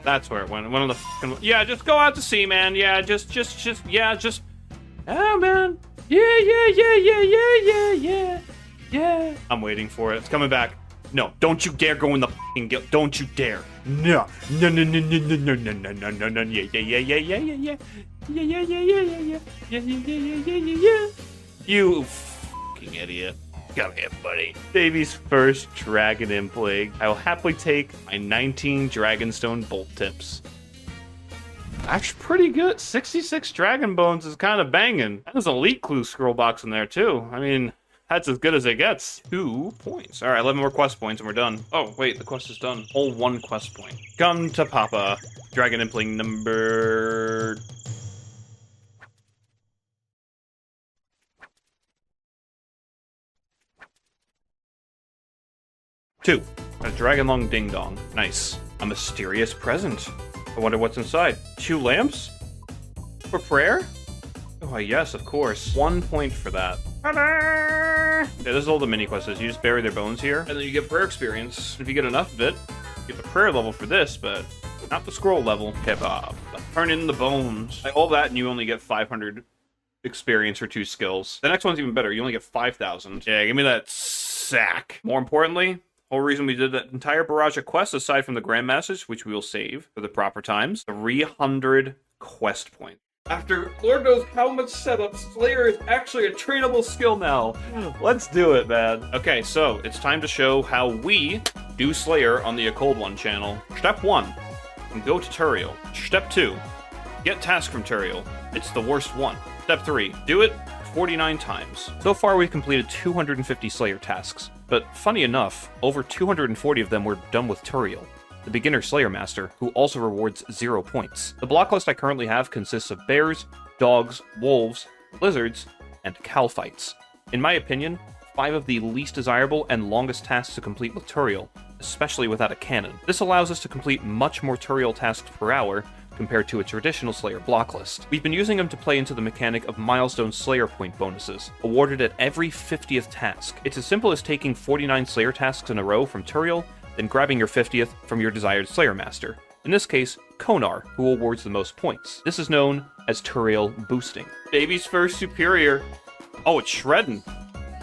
That's where it went. One of the fucking... Yeah, just go out to sea, man. Yeah, just... Oh, man. Yeah. I'm waiting for it. It's coming back. No, don't you dare go in the fucking guild. Don't you dare. No. Yeah. You fucking idiot. Come here, buddy. Baby's first Dragon Implague. I will happily take my 19 Dragonstone Bolt Tips. Actually, pretty good. 66 Dragon Bones is kind of banging. There's an Elite Clue scroll box in there, too. I mean, that's as good as it gets. 2 points. All right, 11 more quest points and we're done. Oh, wait, the quest is done. Whole 1 quest point. Come to Papa. Dragon Implague number... 2. A Dragonlong Ding Dong. Nice. A mysterious present. I wonder what's inside. 2 lamps? For prayer? Oh, yes, of course. 1 point for that. Ta-da! Yeah, this is all the mini quests. You just bury their bones here, and then you get prayer experience. If you get enough of it, you get the prayer level for this, but not the scroll level. Kebab. Turn in the bones. Like, all that, and you only get 500 experience for 2 skills. The next one's even better. You only get 5,000. Yeah, give me that sack. More importantly, whole reason we did that entire barrage of quests, aside from the Grandmasters, which we will save for the proper times, 300 quest points. After Lord knows how much setup, Slayer is actually a trainable skill now. Let's do it, man. Okay, so it's time to show how we do Slayer on the A Cold One channel. Step 1, go to Turiel. Step 2, get task from Turiel. It's the worst one. Step 3, do it 49 times. So far, we've completed 250 Slayer tasks, but funny enough, over 240 of them were done with Turiel, the beginner Slayer Master, who also rewards 0 points. The block list I currently have consists of bears, dogs, wolves, lizards, and cow fights. In my opinion, 5 of the least desirable and longest tasks to complete with Turiel, especially without a cannon. This allows us to complete much more Turiel tasks per hour compared to a traditional Slayer block list. We've been using them to play into the mechanic of milestone Slayer point bonuses, awarded at every 50th task. It's as simple as taking 49 Slayer tasks in a row from Turiel, then grabbing your 50th from your desired Slayer Master. In this case, Konar, who awards the most points. This is known as Turiel boosting. Baby's first superior. Oh, it's shredding.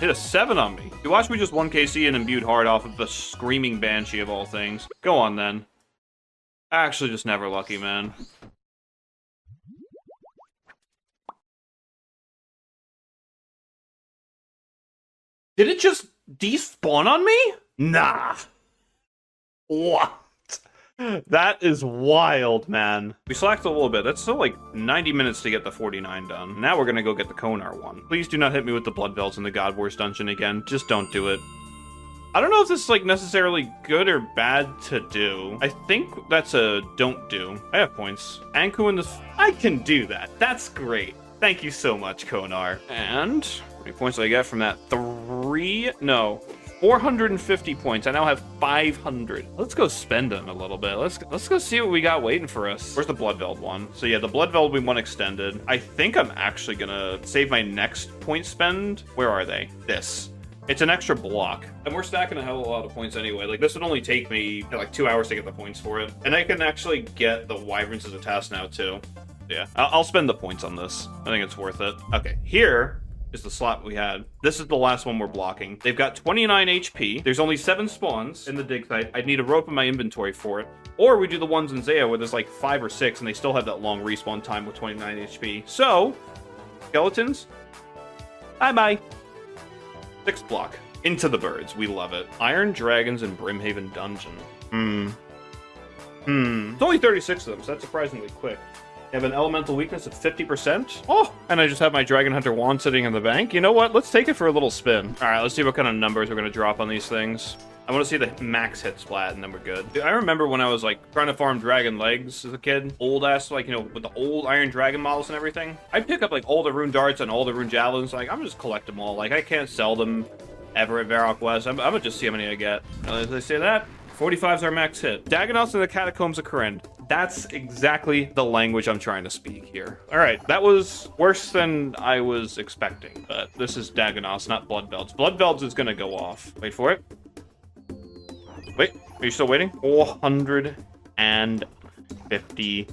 Hit a 7 on me. You watch me just 1KC and imbued hard off of the Screaming Banshee of all things. Go on then. Actually, just never lucky, man. Did it just despawn on me? Nah. What? That is wild, man. We slacked a little bit. That's still like 90 minutes to get the 49 done. Now we're gonna go get the Konar one. Please do not hit me with the Blood Velds in the God Wars dungeon again. Just don't do it. I don't know if this is like necessarily good or bad to do. I think that's a don't do. I have points. Anku in this. I can do that. That's great. Thank you so much, Konar. And how many points did I get from that? 450 points. I now have 500. Let's go spend them a little bit. Let's go see what we got waiting for us. Where's the Bloodveld one? So yeah, the Bloodveld we want extended. I think I'm actually gonna save my next point spend. Where are they? This. It's an extra block. And we're stacking a hell of a lot of points anyway. Like, this would only take me like 2 hours to get the points for it. And I can actually get the Wyverns as a task now, too. Yeah, I'll spend the points on this. I think it's worth it. Okay, here is the slot we had. This is the last one we're blocking. They've got 29 HP. There's only 7 spawns in the dig site. I'd need a rope in my inventory for it. Or we do the ones in Zaya where there's like 5 or 6 and they still have that long respawn time with 29 HP. So, skeletons, bye-bye. 6 block. Into the birds. We love it. Iron Dragons in Brimhaven Dungeon. It's only 36 of them, so that's surprisingly quick. They have an elemental weakness of 50%. Oh, and I just have my Dragon Hunter wand sitting in the bank. You know what? Let's take it for a little spin. All right, let's see what kind of numbers we're going to drop on these things. I want to see the max hit splat, and then we're good. Dude, I remember when I was, like, trying to farm dragon legs as a kid. Old-ass, like, you know, with the old Iron Dragon models and everything. I'd pick up, like, all the rune darts and all the rune javelins. Like, I'm just collect them all. Like, I can't sell them ever at Varrock West. I'm gonna just see how many I get. And as I say that, 45 is our max hit. Dagonos in the Catacombs of Corinne. That's exactly the language I'm trying to speak here. All right, that was worse than I was expecting, but this is Dagonos, not Bloodvelds. Bloodvelds is gonna go off. Wait for it. Wait, are you still waiting? 450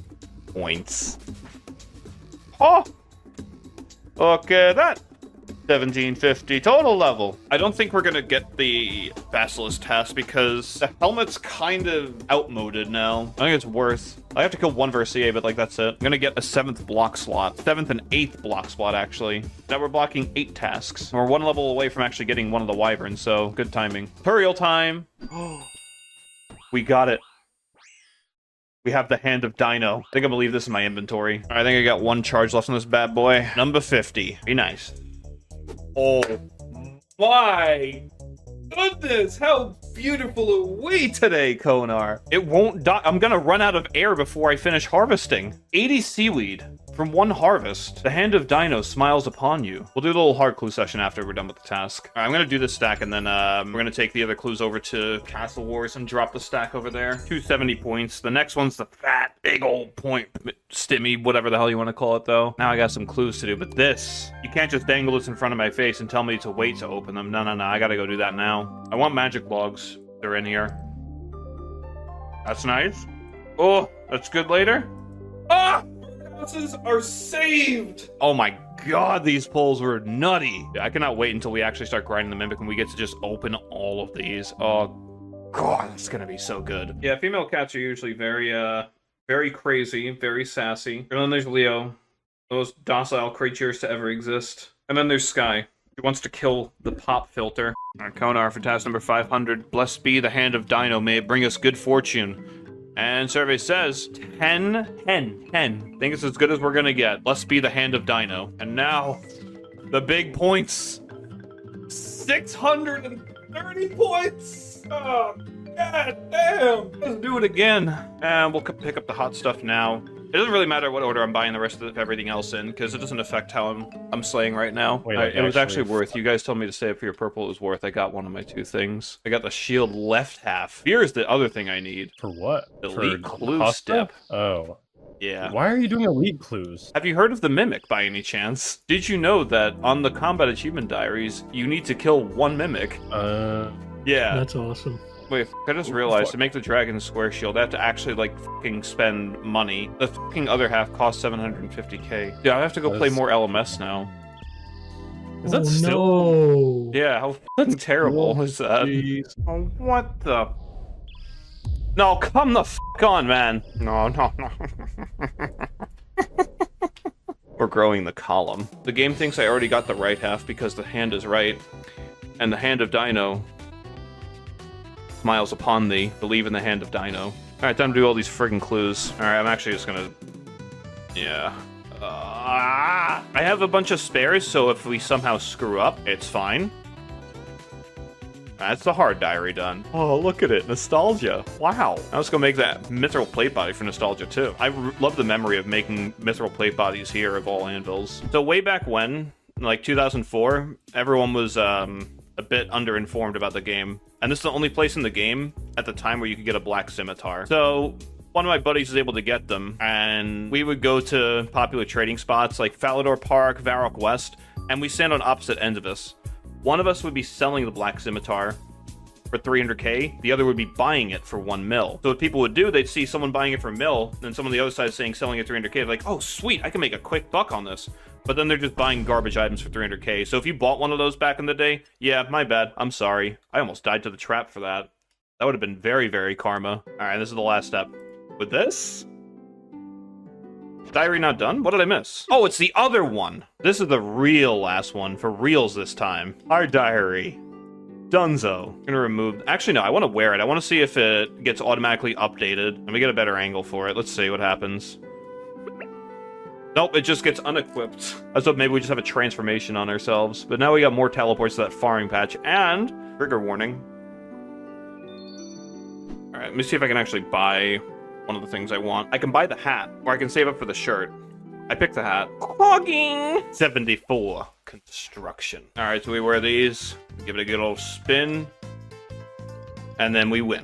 points. Oh! Look at that. 1750 total level. I don't think we're gonna get the Basilisk test because the helmet's kind of outmoded now. I think it's worth. I have to kill one Versier, but like that's it. I'm gonna get a 7th block slot. 7th and 8th block slot, actually. Now we're blocking 8 tasks. We're 1 level away from actually getting one of the Wyverns, so good timing. Tutorial time. We got it. We have the Hand of Dino. I think I'm gonna leave this in my inventory. I think I got 1 charge left on this bad boy. Number 50. Be nice. Oh my goodness, how beautiful are we today, Konar? It won't die. I'm gonna run out of air before I finish harvesting. 80 seaweed from 1 harvest. The Hand of Dino smiles upon you. We'll do the little hard clue session after we're done with the task. All right, I'm gonna do this stack and then we're gonna take the other clues over to Castle Wars and drop the stack over there. 270 points. The next one's the fat, big old point stimmy, whatever the hell you want to call it though. Now I got some clues to do, but this, you can't just dangle this in front of my face and tell me to wait to open them. No, I gotta go do that now. I want magic logs. They're in here. That's nice. Oh, that's good later. Ah! Houses are saved! Oh my god, these pulls were nutty. I cannot wait until we actually start grinding the Mimic and we get to just open all of these. Oh god, it's gonna be so good. Yeah, female cats are usually very crazy, very sassy. And then there's Leo, the most docile creatures to ever exist. And then there's Sky. He wants to kill the pop filter. Alright, Konar for task number 500. Blessed be the Hand of Dino, may it bring us good fortune. And survey says 10. Think it's as good as we're gonna get. Blessed be the Hand of Dino. And now, the big points. 630 points! Oh, god damn! Let's do it again. And we'll pick up the hot stuff now. It doesn't really matter what order I'm buying the rest of everything else in, because it doesn't affect how I'm slaying right now. Wait, like it was actually worth. You guys told me to save up for your purple. It was worth. I got one of my 2 things. I got the shield left half. Fear is the other thing I need. For what? Elite For clue Costa? step. Oh. Yeah. Why are you doing elite clues? Have you heard of the Mimic by any chance? Did you know that on the Combat Achievement Diaries, you need to kill 1 Mimic? Yeah. That's awesome. Wait, I just realized, to make the Dragon Square Shield, I have to actually, like, fucking spend money. The fucking other half costs 750k. Yeah, I have to go play more LMS now. Is that Oh, still? no. Yeah, how fucking terrible is that? Jeez. Oh, what the... No, come the fuck on, man. No. We're growing the column. The game thinks I already got the right half because the hand is right. And the Hand of Dino smiles upon thee. Believe in the Hand of Dino. Alright, time to do all these friggin' clues. Alright, I'm actually just gonna... Yeah. I have a bunch of spares, so if we somehow screw up, it's fine. That's the hard diary done. Oh, look at it. Nostalgia. Wow. Now let's go make that mithril plate body for nostalgia, too. I love the memory of making mithril plate bodies here of all anvils. So way back when, like 2004, everyone was a bit underinformed about the game. And this is the only place in the game at the time where you could get a black scimitar. So one of my buddies was able to get them, and we would go to popular trading spots like Falador Park, Varrock West, and we stand on opposite ends of us. One of us would be selling the black scimitar for 300k, the other would be buying it for 1 mil. So what people would do, they'd see someone buying it for 1 mil, and someone on the other side saying selling it 300k, they're like, oh sweet, I can make a quick buck on this. But then they're just buying garbage items for 300k. So if you bought one of those back in the day, yeah, my bad, I'm sorry. I almost died to the trap for that. That would have been very, very karma. Alright, this is the last step. With this? Diary not done? What did I miss? Oh, it's the other one. This is the real last one, for reals this time. Our diary. Dunzo. I'm gonna remove... Actually, no, I want to wear it. I want to see if it gets automatically updated. Let me get a better angle for it. Let's see what happens. Nope, it just gets unequipped. I thought maybe we just have a transformation on ourselves. But now we got more teleports to that farming patch. And... trigger warning. Alright, let me see if I can actually buy one of the things I want. I can buy the hat, or I can save up for the shirt. I picked the hat. Clogging! 74. Construction. Alright, so we wear these. Give it a good old spin. And then we win.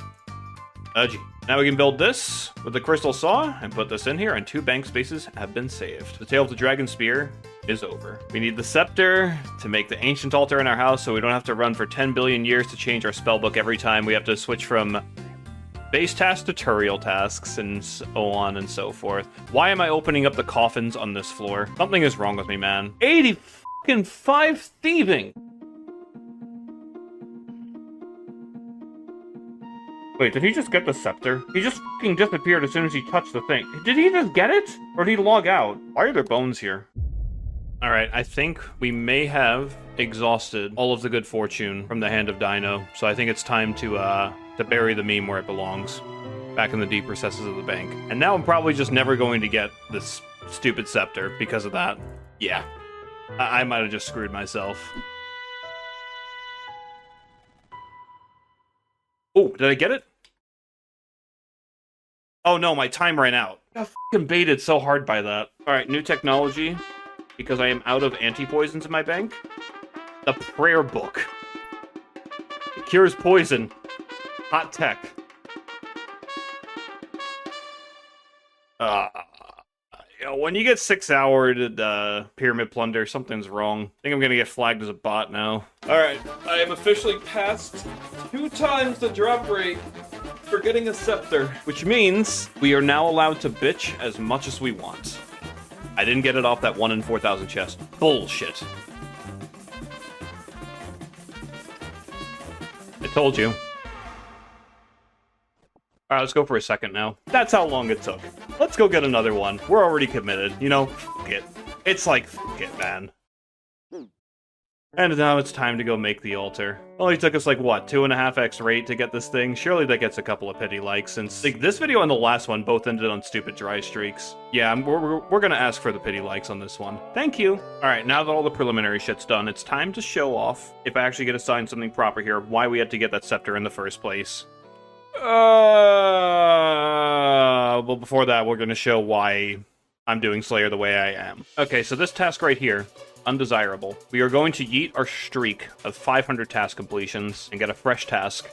Gee. Now we can build this with the crystal saw and put this in here, and 2 bank spaces have been saved. The Tale of the Dragon Spear is over. We need the scepter to make the ancient altar in our house so we don't have to run for 10 billion years to change our spellbook every time we have to switch from base tasks to tutorial tasks and so on and so forth. Why am I opening up the coffins on this floor? Something is wrong with me, man. 85 thieving! Wait, did he just get the scepter? He just fucking disappeared as soon as he touched the thing. Did he just get it? Or did he log out? Why are there bones here? Alright, I think we may have exhausted all of the good fortune from the hand of Dino, so I think it's time to bury the meme where it belongs. Back in the deep recesses of the bank. And now I'm probably just never going to get this stupid scepter because of that. Yeah. I might have just screwed myself. Oh, did I get it? Oh no, my time ran out. I got fucking baited so hard by that. Alright, new technology. Because I am out of anti-poisons in my bank. The prayer book. It cures poison. Hot tech. When you get 6-houred pyramid plunder, something's wrong. I think I'm gonna get flagged as a bot now. Alright, I am officially past 2 times the drop rate for getting a scepter. Which means we are now allowed to bitch as much as we want. I didn't get it off that 1 in 4,000 chest. Bullshit. I told you. Alright, let's go for a second now. That's how long it took. Let's go get another one. We're already committed. You know, fuck it. It's like, fuck it, man. And now it's time to go make the altar. Only took us like, what, 2.5x rate to get this thing? Surely that gets a couple of pity likes, since like, this video and the last one both ended on stupid dry streaks. Yeah, we're gonna ask for the pity likes on this one. Thank you! Alright, now that all the preliminary shit's done, it's time to show off, if I actually get assigned something proper here, why we had to get that scepter in the first place. Well, before that, we're gonna show why I'm doing Slayer the way I am. Okay, so this task right here, undesirable. We are going to yeet our streak of 500 task completions and get a fresh task.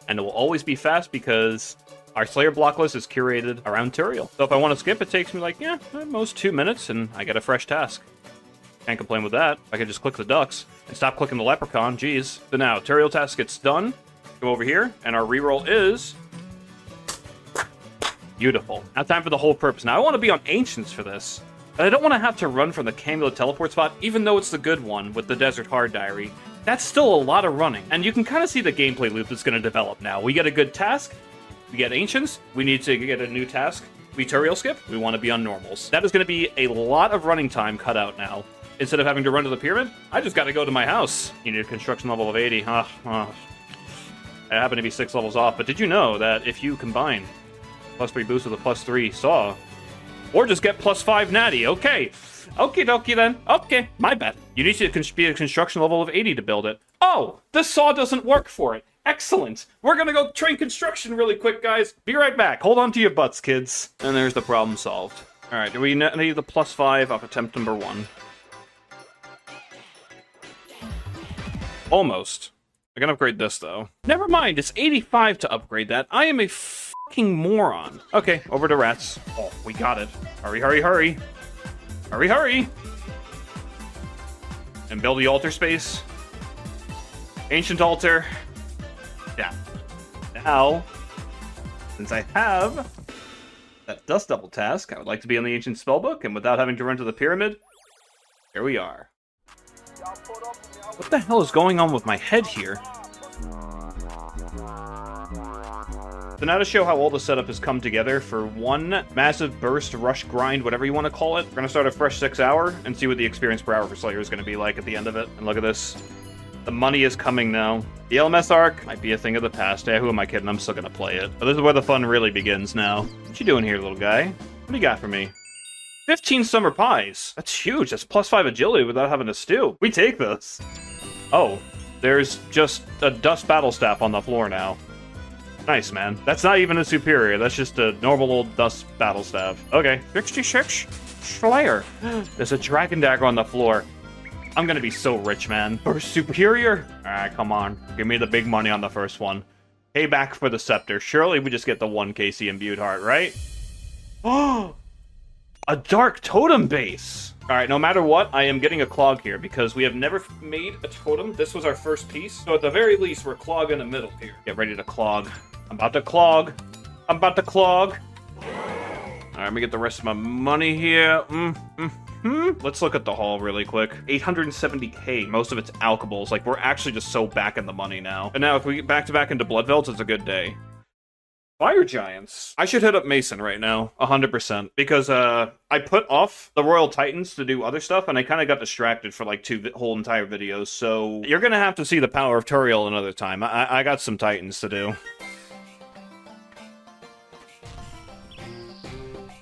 And it will always be fast because our Slayer block list is curated around Turiel. So if I want to skip, it takes me like, yeah, at most 2 minutes and I get a fresh task. Can't complain with that. I can just click the ducks and stop clicking the leprechaun, jeez. So now, Turiel task gets done. Go over here, and our reroll is... beautiful. Now time for the whole purpose. Now I want to be on Ancients for this. But I don't want to have to run from the Camulet teleport spot, even though it's the good one with the Desert Hard Diary. That's still a lot of running. And you can kind of see the gameplay loop that's going to develop now. We get a good task, we get Ancients, we need to get a new task, we Turiel skip, we want to be on Normals. That is going to be a lot of running time cut out now. Instead of having to run to the pyramid, I just got to go to my house. You need a construction level of 80. I happen to be 6 levels off, but did you know that if you combine +3 boost with a +3 saw, or just get +5 natty, okay. Okie dokie then. Okay, my bad. You need to be a construction level of 80 to build it. Oh, the saw doesn't work for it. Excellent. We're gonna go train construction really quick, guys. Be right back. Hold on to your butts, kids. And there's the problem solved. Alright, do we need the +5 off attempt number 1? Almost. I can upgrade this, though. Never mind, it's 85 to upgrade that. I am a fucking moron. Okay, over to rats. Oh, we got it. Hurry, hurry, hurry. Hurry, hurry. And build the altar space. Ancient altar. Yeah. Now, since I have that dust double task, I would like to be on the ancient spellbook, and without having to run to the pyramid, here we are. What the hell is going on with my head here? So now to show how all the setup has come together for one massive burst, rush, grind, whatever you want to call it, we're going to start a fresh 6 hour and see what the experience per hour for Slayer is going to be like at the end of it. And look at this. The money is coming now. The LMS arc might be a thing of the past. Yeah, who am I kidding? I'm still going to play it. But this is where the fun really begins now. What you doing here, little guy? What do you got for me? 15 summer pies. That's huge. That's +5 agility without having to stew. We take this. Oh, there's just a dust battle staff on the floor now. Nice, man. That's not even a superior. That's just a normal old dust battle staff. Okay. 66 Slayer. There's a dragon dagger on the floor. I'm gonna be so rich, man. First superior? Alright, come on. Give me the big money on the first one. Payback for the scepter. Surely we just get the 1 KC imbued heart, right? Oh, a dark totem base. All right, no matter what, I am getting a clog here because we have never made a totem. This was our first piece. So at the very least, we're clog in the middle here. Get ready to clog. I'm about to clog. I'm about to clog. All right, let me get the rest of my money here. Let's look at the haul really quick. 870k. Most of it's alkables. Like, we're actually just so back in the money now. And now if we get back into Bloodvelds, it's a good day. Fire Giants. I should hit up Mason right now, 100%, because I put off the Royal Titans to do other stuff, and I kind of got distracted for like 2 whole entire videos, so you're gonna have to see the power of Turiel another time. I got some Titans to do.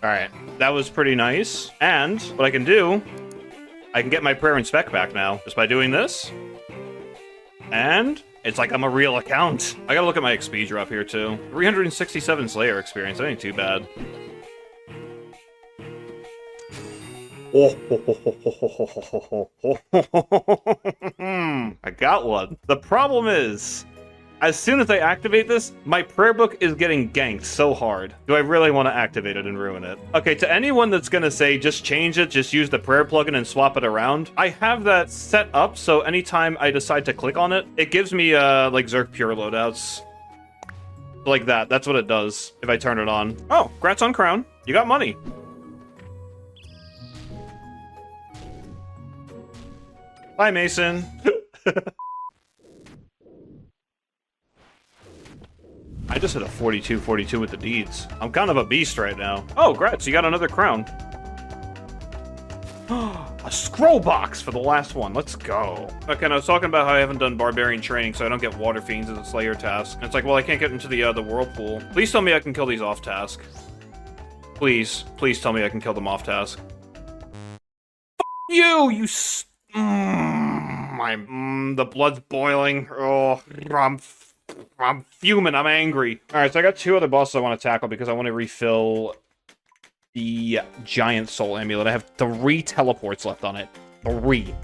Alright, that was pretty nice, and what I can do, I can get my prayer and spec back now, just by doing this, and it's like I'm a real account. I gotta look at my XP drop here, too. 367 Slayer experience. That ain't too bad. I got one. The problem is, as soon as I activate this, my prayer book is getting ganked so hard. Do I really want to activate it and ruin it? Okay, to anyone that's gonna say, just change it, just use the prayer plugin and swap it around, I have that set up, so anytime I decide to click on it, it gives me, like, Zerk Pure loadouts. Like that. That's what it does, if I turn it on. Oh, grats on Crown. You got money. Bye, Mason. I just hit a 42-42 with the deeds. I'm kind of a beast right now. Oh, grats, you got another crown. A scroll box for the last one. Let's go. Okay, and I was talking about how I haven't done barbarian training, so I don't get water fiends as a slayer task. And it's like, well, I can't get into the whirlpool. Please tell me I can kill these off task. Please, please tell me I can kill them off task. You the blood's boiling. Oh, I'm fuming. I'm angry. All right, so I got 2 other bosses I want to tackle because I want to refill the giant soul amulet. I have 3 teleports left on it. 3.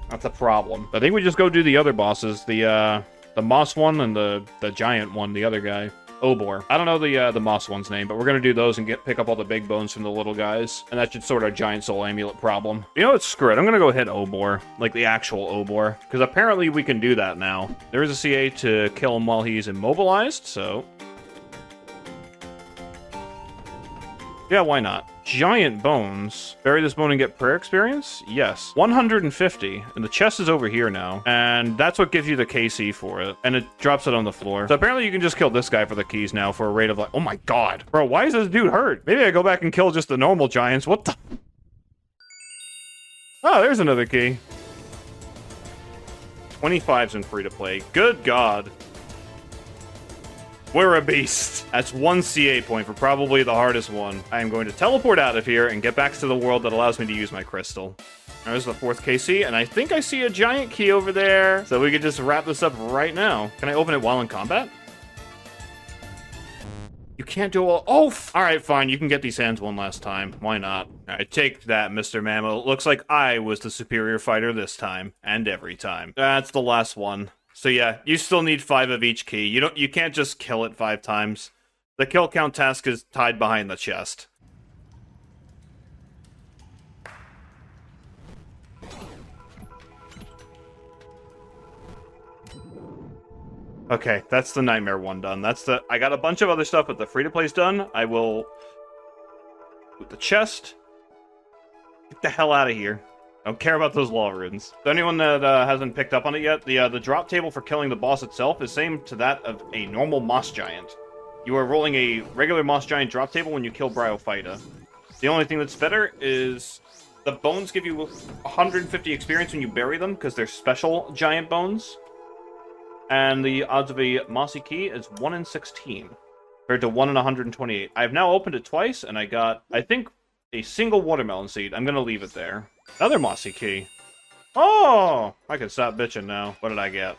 That's a problem. I think we just go do the other bosses. The moss one and the giant one, the other guy. Obor. I don't know the moss one's name, but we're gonna do those and pick up all the big bones from the little guys, and that should sort our giant soul amulet problem. You know what? Screw it. I'm gonna go hit Obor, like the actual Obor, because apparently we can do that now. There is a CA to kill him while he's immobilized, so yeah, why not? Giant bones. Bury this bone and get prayer experience? Yes. 150. And the chest is over here now. And that's what gives you the KC for it. And it drops it on the floor. So apparently you can just kill this guy for the keys now for a rate of like... Oh my god. Bro, why is this dude hurt? Maybe I go back and kill just the normal giants. What the... Oh, there's another key. 25's in free-to-play. Good god. We're a beast. That's 1 CA point for probably the hardest one. I am going to teleport out of here and get back to the world that allows me to use my crystal. There's the 4th KC, and I think I see a giant key over there. So we could just wrap this up right now. Can I open it while in combat? You can't do all... Oh! Alright, fine. You can get these hands one last time. Why not? Alright, take that, Mr. Mammo. Looks like I was the superior fighter this time. And every time. That's the last one. So yeah, you still need 5 of each key. You can't just kill it 5 times. The kill count task is tied behind the chest. Okay, that's the nightmare one done. I got a bunch of other stuff, but the free-to-play's done. I will... With the chest... Get the hell out of here. I don't care about those law runes. So anyone that hasn't picked up on it yet, the drop table for killing the boss itself is same to that of a normal moss giant. You are rolling a regular moss giant drop table when you kill Bryophyta. The only thing that's better is the bones give you 150 experience when you bury them, because they're special giant bones. And the odds of a mossy key is 1 in 16, compared to 1 in 128. I've now opened it twice, and I got, I think, a single watermelon seed. I'm gonna leave it there. Another mossy key. Oh! I can stop bitching now. What did I get?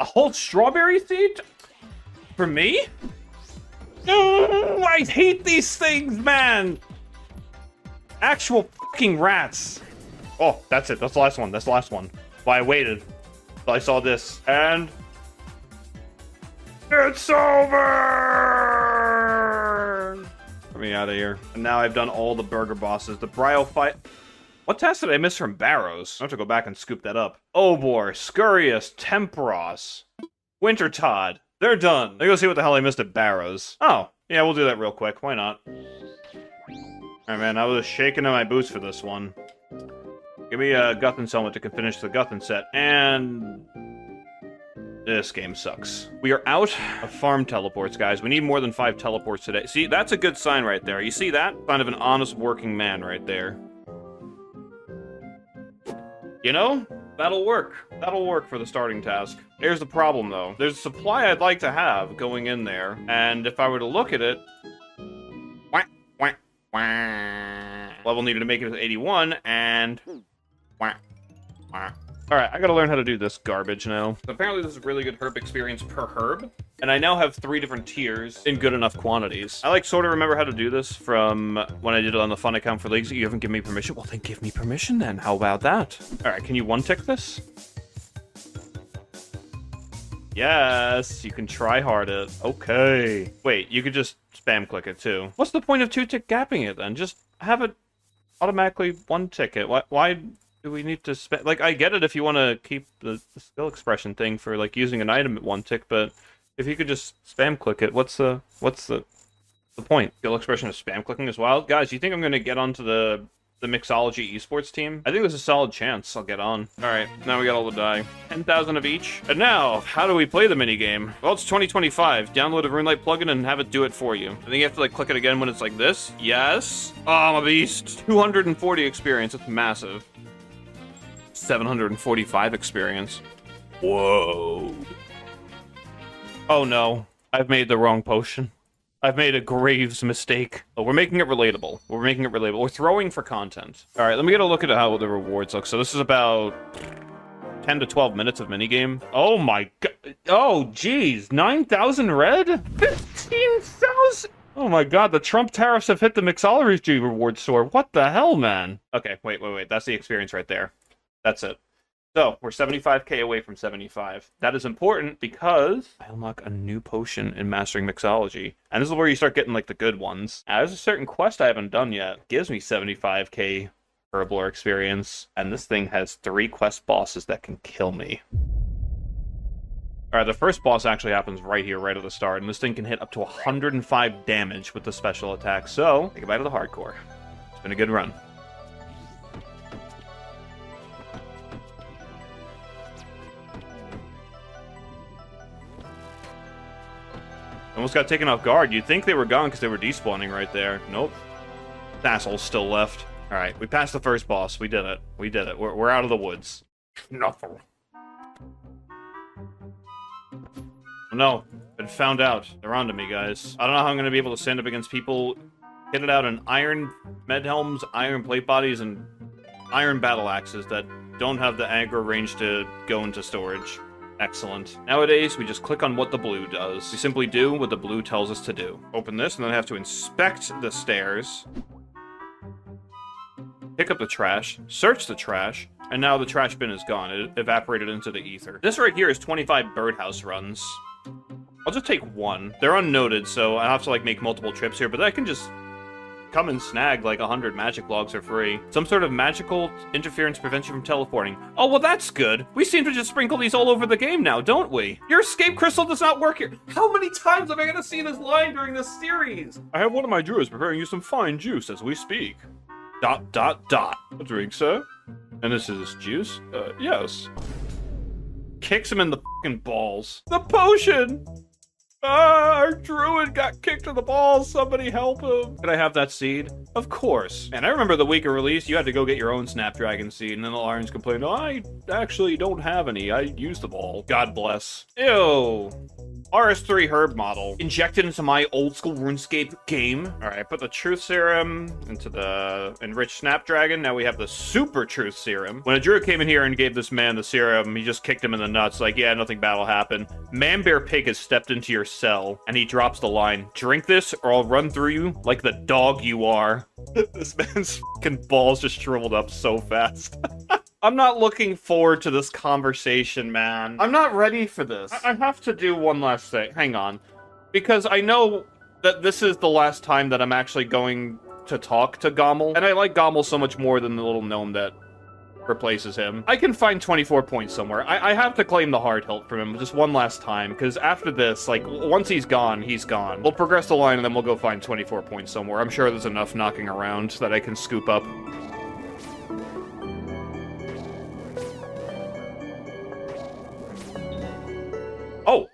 A whole strawberry seed? For me? No! I hate these things, man! Actual fucking rats. Oh, that's it. That's the last one. That's the last one. Well, I waited until I saw this. And... It's over! Get me out of here. And now I've done all the burger bosses. The Brio fight. What task did I miss from Barrows? I have to go back and scoop that up. Obor, Scurious, Tempros, Wintertodd. They're done. Let me go see what the hell I missed at Barrows. Oh, yeah, we'll do that real quick. Why not? Alright, man, I was shaking in my boots for this one. Give me a Guthin helmet to finish the Guthin set. And this game sucks. We are out of farm teleports, guys. We need more than 5 teleports today. See, that's a good sign right there. You see that? Sign of an honest working man right there. You know, that'll work. That'll work for the starting task. Here's the problem, though. There's a supply I'd like to have going in there, and if I were to look at it... Level needed to make it to 81, and... Alright, I gotta learn how to do this garbage now. Apparently this is really good herb experience per herb, and I now have 3 different tiers in good enough quantities. I sort of remember how to do this from when I did it on the fun account for leagues. You haven't given me permission? Well, then give me permission then. How about that? Alright, can you one-tick this? Yes, you can try hard it. Okay. Wait, you could just spam click it too. What's the point of 2-tick gapping it then? Just have it automatically one-tick it. Why do we need to spend... Like, I get it if you want to keep the skill expression thing for, like, using an item at 1-tick, but if you could just spam click it, what's the point? Skill expression of spam clicking as well? Guys, you think I'm going to get onto the Mixology esports team? I think there's a solid chance I'll get on. Alright, now we got all the die. 10,000 of each. And now, how do we play the minigame? Well, it's 2025. Download a RuneLight plugin and have it do it for you. I think you have to, like, click it again when it's like this. Yes. Oh, I'm a beast. 240 experience. It's massive. 745 experience. Whoa. Oh no, I've made the wrong potion. I've made a Graves mistake. Oh, we're making it relatable. We're making it relatable. We're throwing for content. Alright, let me get a look at how the rewards look. So this is about 10 to 12 minutes of minigame. Oh my god. Oh, geez. 9,000 red? 15,000? Oh my god, the Trump tariffs have hit the Mixology reward store. What the hell, man? Okay, wait. That's the experience right there. That's it. So, we're 75k away from 75. That is important because I unlock a new potion in Mastering Mixology. And this is where you start getting, like, the good ones. There's a certain quest I haven't done yet. It gives me 75k Herblore experience. And this thing has 3 quest bosses that can kill me. Alright, the first boss actually happens right here, right at the start. And this thing can hit up to 105 damage with the special attack. So, say goodbye to the hardcore. It's been a good run. Almost got taken off guard. You'd think they were gone because they were despawning right there. Nope. Assholes still left. Alright, we passed the first boss. We did it. We did it. We're out of the woods. Nothing. No. Been found out. They're onto me, guys. I don't know how I'm going to be able to stand up against people. Hit it out in iron med helms, iron plate bodies, and iron battle axes that don't have the aggro range to go into storage. Excellent. Nowadays, we just click on what the blue does. We simply do what the blue tells us to do. Open this, and then I have to inspect the stairs. Pick up the trash. Search the trash. And now the trash bin is gone. It evaporated into the ether. This right here is 25 birdhouse runs. I'll just take 1. They're unnoted, so I have to, like, make multiple trips here, but I can just come and snag like 100 magic logs for free. Some sort of magical interference prevents you from teleporting. Oh, well, that's good. We seem to just sprinkle these all over the game now, don't we? Your escape crystal does not work here. How many times am I going to see this line during this series? I have one of my druids preparing you some fine juice as we speak. ... A drink, sir? And this is juice? Yes. Kicks him in the fucking balls. The potion! Our druid got kicked in the balls. Somebody help him. Could I have that seed? Of course. And I remember the week of release, you had to go get your own Snapdragon seed, and then the Lions complained, oh, I actually don't have any. I used them all. God bless. Ew. RS3 herb model injected into my old school RuneScape game. All right, I put the truth serum into the enriched Snapdragon. Now we have the super truth serum. When a druid came in here and gave this man the serum, he just kicked him in the nuts. Like, yeah, nothing bad will happen. Man Bear Pig has stepped into your cell, and he drops the line, drink this or I'll run through you like the dog you are. This man's fucking balls just shriveled up so fast. I'm not looking forward to this conversation, man. I'm not ready for this. I have to do one last thing. Hang on. Because I know that this is the last time that I'm actually going to talk to Gommel. And I like Gommel so much more than the little gnome that replaces him. I can find 24 points somewhere. I have to claim the hard hilt from him just one last time, because after this, like, once he's gone, he's gone. We'll progress the line and then we'll go find 24 points somewhere. I'm sure there's enough knocking around that I can scoop up. Oh!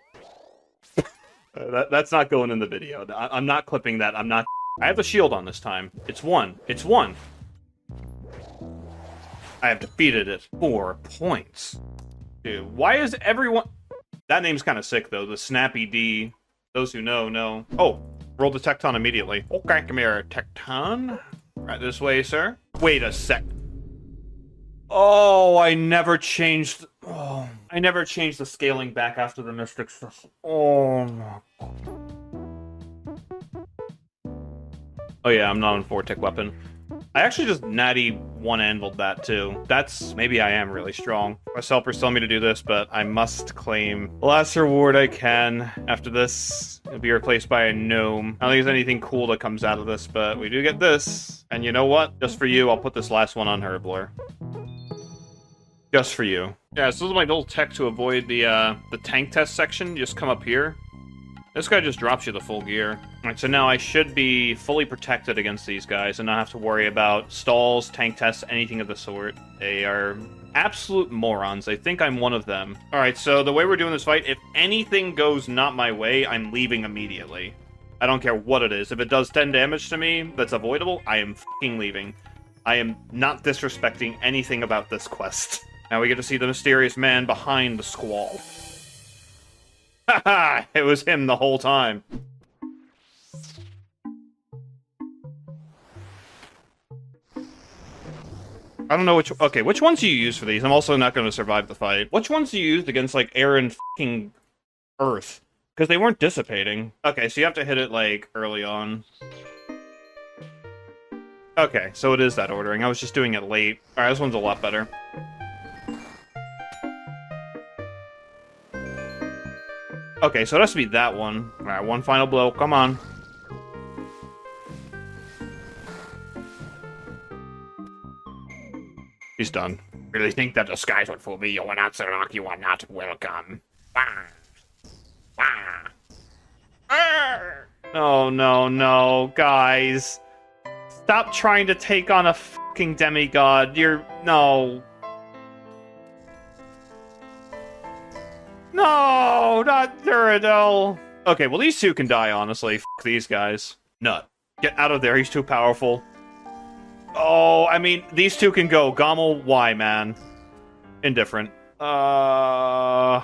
That's not going in the video. I'm not clipping that. I'm not... I have a shield on this time. It's one. It's one. I have defeated it. 4 points. Dude, why is everyone... That name's kind of sick, though. The Snappy D. Those who know. Oh, roll the Tecton immediately. Okay, come here, Tecton. Right this way, sir. Wait a sec. Oh, I never changed... Oh, I never changed the scaling back after the Mystic stuff. Oh, my God. Oh yeah, I'm not on 4-tick weapon. I actually just natty one-anviled that, too. That's... Maybe I am really strong. My helper's telling me to do this, but I must claim the last reward I can. After this, it'll be replaced by a gnome. I don't think there's anything cool that comes out of this, but we do get this. And you know what? Just for you, I'll put this last one on Herbler. Just for you. Yeah, so this is my little tech to avoid the tank test section. You just come up here. This guy just drops you the full gear. Alright, so now I should be fully protected against these guys and not have to worry about stalls, tank tests, anything of the sort. They are absolute morons. I think I'm one of them. Alright, so the way we're doing this fight, if anything goes not my way, I'm leaving immediately. I don't care what it is. If it does 10 damage to me that's avoidable, I am fucking leaving. I am not disrespecting anything about this quest. Now we get to see the mysterious man behind the squall. Haha! It was him the whole time. I don't know which... Okay, which ones do you use for these? I'm also not going to survive the fight. Which ones do you use against, like, air and fucking earth? Because they weren't dissipating. Okay, so you have to hit it, like, early on. Okay, so it is that ordering. I was just doing it late. Alright, this one's a lot better. Okay, so it has to be that one. Alright, one final blow. Come on. He's done. Really think that disguise would fool me? You are not Sirach, you are not welcome. Bah. Bah. No, guys. Stop trying to take on a fucking demigod. No, not Duradel. Okay, well, these two can die, honestly. F these guys. Nut. Get out of there, he's too powerful. Oh, I mean, these two can go. Gommel, why, man? Indifferent. Why'd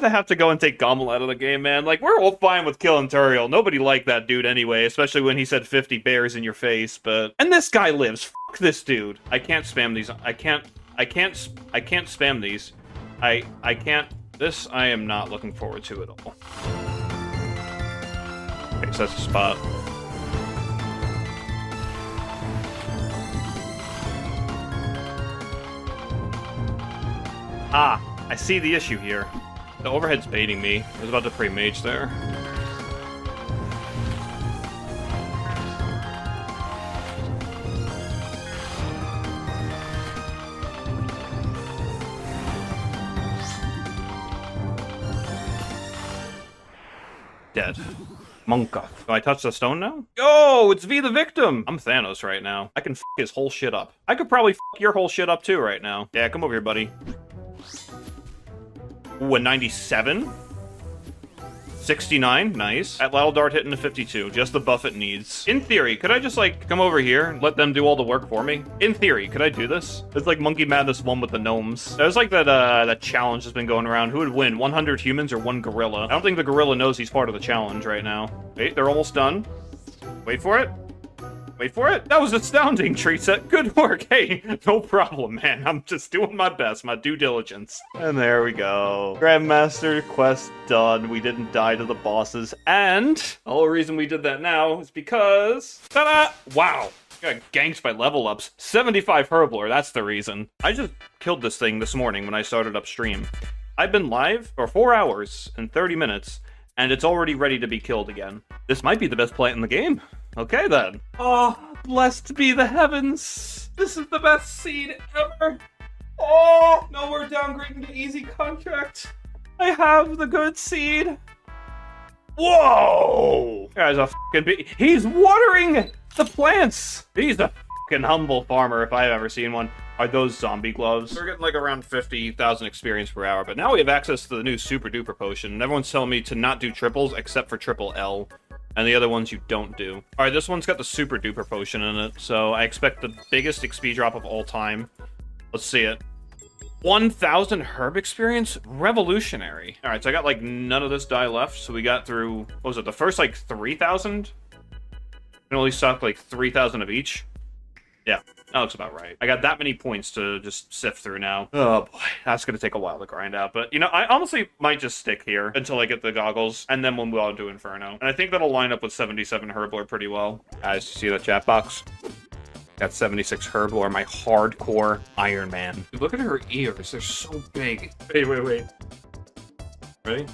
they have to go and take Gommel out of the game, man? Like, we're all fine with killing Turiel. Nobody liked that dude anyway, especially when he said 50 bears in your face, but... And this guy lives. F this dude. I can't spam these. I can't spam these. I can't... This I am not looking forward to at all. Okay, so that's a spot. Ah, I see the issue here. The overhead's baiting me. I was about to pre-mage there. Dead. Monka. Do I touch the stone now? Yo, it's V the victim! I'm Thanos right now. I can f his whole shit up. I could probably f your whole shit up too right now. Yeah, come over here, buddy. Ooh, a 97? 69, nice. At Ladle Dart hitting a 52, just the buff it needs. In theory, could I just, like, come over here and let them do all the work for me? In theory, could I do this? It's like Monkey Madness 1 with the gnomes. There's like that challenge that's been going around. Who would win, 100 humans or 1 gorilla? I don't think the gorilla knows he's part of the challenge right now. Wait, they're almost done. Wait for it. Wait for it. That was astounding, Treat Set. Good work. Hey, no problem, man. I'm just doing my best, my due diligence. And there we go. Grandmaster quest done. We didn't die to the bosses. And the whole reason we did that now is because... Ta-da! Wow. Got ganked by level ups. 75 Herblore, that's the reason. I just killed this thing this morning when I started up stream. I've been live for 4 hours and 30 minutes, and it's already ready to be killed again. This might be the best plant in the game. Okay then. Oh, blessed be the heavens. This is the best seed ever. Oh, no, we're downgrading to easy contract. I have the good seed. Whoa! Guy's a fucking he's watering the plants. He's a fucking humble farmer if I've ever seen one. Are those zombie gloves? We're getting like around 50,000 experience per hour, but now we have access to the new super duper potion, and everyone's telling me to not do triples except for triple L. And the other ones you don't do. Alright, this one's got the super duper potion in it, so I expect the biggest XP drop of all time. Let's see it. 1,000 herb experience? Revolutionary. Alright, so I got like none of this die left, so we got through, what was it, the first like 3,000? Can only stock like 3,000 of each? Yeah, that looks about right. I got that many points to just sift through now. Oh boy, that's gonna take a while to grind out. But, you know, I honestly might just stick here until I get the goggles, and then we'll move on to Inferno. And I think that'll line up with 77 Herblore pretty well. Guys, you see that chat box? Got 76 Herblore, my hardcore Iron Man. Dude, look at her ears, they're so big. Wait. Ready?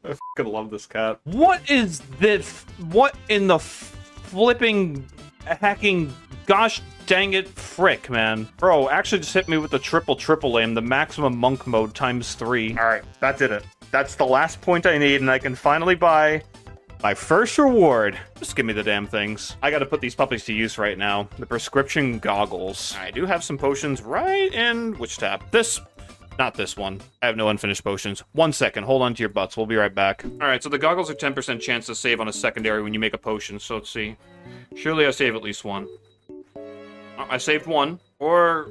I fucking love this cat. What is this? What in the flipping hacking gosh dang it frick, man? Bro, actually just hit me with the triple aim, the maximum monk mode ×3. Alright, that did it. That's the last point I need, and I can finally buy my first reward. Just give me the damn things. I gotta put these puppies to use right now. The prescription goggles. I do have some potions right in which tab? This. Not this one. I have no unfinished potions. 1 second. Hold on to your butts. We'll be right back. Alright, so the goggles are 10% chance to save on a secondary when you make a potion. So let's see. Surely I save at least one. I saved one. Or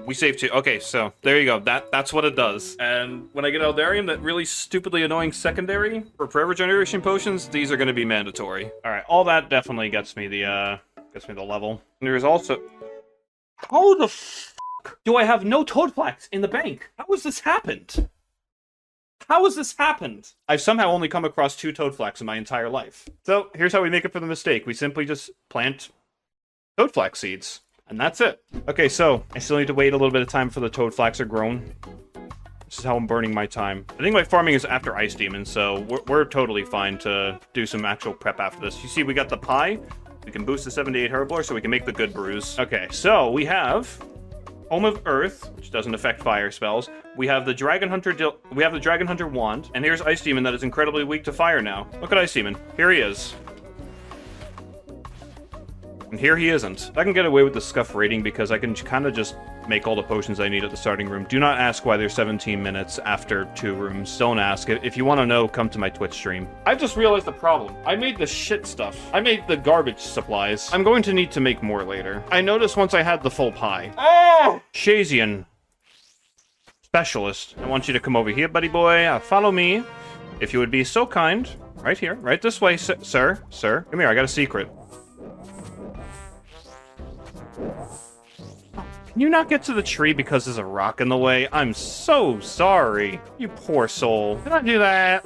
we saved two. Okay, so there you go. That's what it does. And when I get Eldarium, that really stupidly annoying secondary for prayer regeneration potions, these are going to be mandatory. Alright, all that definitely gets me the level. And there's also... How the do I have no Toadflax in the bank? How has this happened? How has this happened? I've somehow only come across 2 Toadflax in my entire life. So, here's how we make it for the mistake. We simply just plant Toadflax seeds. And that's it. Okay, so, I still need to wait a little bit of time for the Toadflax are grown. This is how I'm burning my time. I think my farming is after Ice Demon, so we're totally fine to do some actual prep after this. You see, we got the pie. We can boost the 78 Herblore so we can make the good brews. Okay, so we have Home of Earth, which doesn't affect fire spells. We have the Dragon Hunter wand, and here's Ice Demon that is incredibly weak to fire now. Look at Ice Demon. Here he is. And here he isn't. I can get away with the scuff rating because I can kind of just make all the potions I need at the starting room. Do not ask why there's 17 minutes after 2 rooms. Don't ask it. If you want to know, come to my Twitch stream. I've just realized the problem. I made the shit stuff. I made the garbage supplies. I'm going to need to make more later. I noticed once I had the full pie. Oh! Shazian. Specialist. I want you to come over here, buddy boy. Follow me. If you would be so kind. Right here. Right this way, sir. Sir. Come here. I got a secret. Can you not get to the tree because there's a rock in the way? I'm so sorry. You poor soul. Did I do that?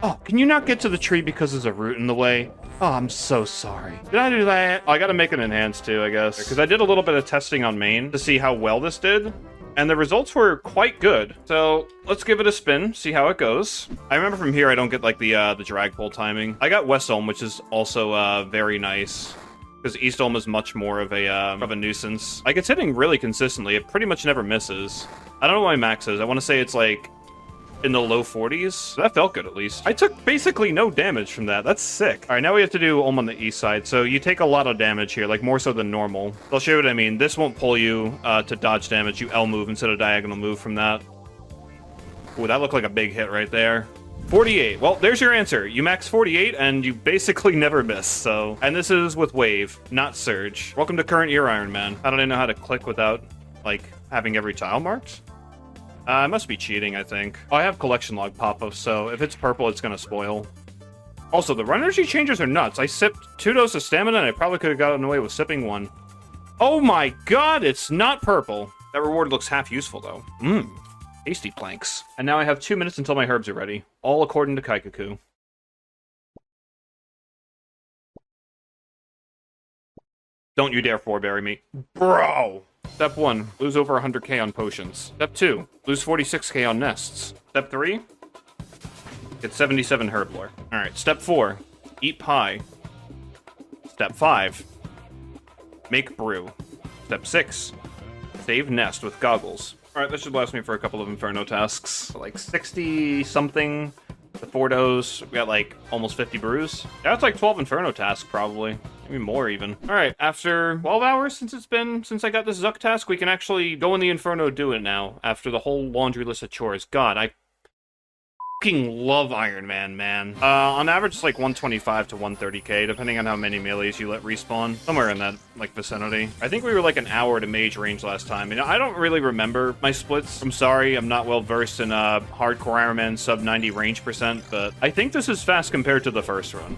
Oh, can you not get to the tree because there's a root in the way? Oh, I'm so sorry. Did I do that? Oh, I gotta make it enhanced too, I guess. Because I did a little bit of testing on main to see how well this did. And the results were quite good. So let's give it a spin, see how it goes. I remember from here I don't get like the drag pull timing. I got West Ulm, which is also very nice. Because East Ulm is much more of a nuisance. Like, it's hitting really consistently. It pretty much never misses. I don't know what my max is. I want to say it's like in the low 40s. That felt good, at least. I took basically no damage from that. That's sick. All right, now we have to do Ulm on the east side. So you take a lot of damage here, like more so than normal. I'll show you what I mean. This won't pull you to dodge damage. You L move instead of diagonal move from that. Ooh, that looked like a big hit right there. 48. Well, there's your answer. You max 48, and you basically never miss, so... And this is with Wave, not Surge. Welcome to Current Year Iron Man. How did I know how to click without, like, having every tile marked? I must be cheating, I think. Oh, I have collection log pop-ups, so if it's purple, it's gonna spoil. Also, the run energy changes are nuts. I sipped 2 doses of stamina, and I probably could have gotten away with sipping 1. Oh my god, it's not purple. That reward looks half useful, though. Mmm, tasty planks. And now I have 2 minutes until my herbs are ready. All according to Kaikaku. Don't you dare foreberry me. Bro! Step 1, lose over 100k on potions. Step 2, lose 46k on nests. Step 3, get 77 herb lore. Alright, step 4, eat pie. Step 5, make brew. Step 6, save nest with goggles. Alright, that should last me for a couple of Inferno tasks. Like 60 something. The 4 doughs, we got like almost 50 brews. Yeah, that's like 12 Inferno tasks probably. Maybe more even. Alright, after 12 hours since I got this Zuck task, we can actually go in the Inferno do it now. After the whole laundry list of chores. God, I fucking love Iron Man. On average, it's like 125 to 130k, depending on how many melees you let respawn. Somewhere in that, like, vicinity. I think we were like an hour to mage range last time. And I don't really remember my splits. I'm sorry, I'm not well versed in Hardcore Iron Man sub 90 range percent, but I think this is fast compared to the first run.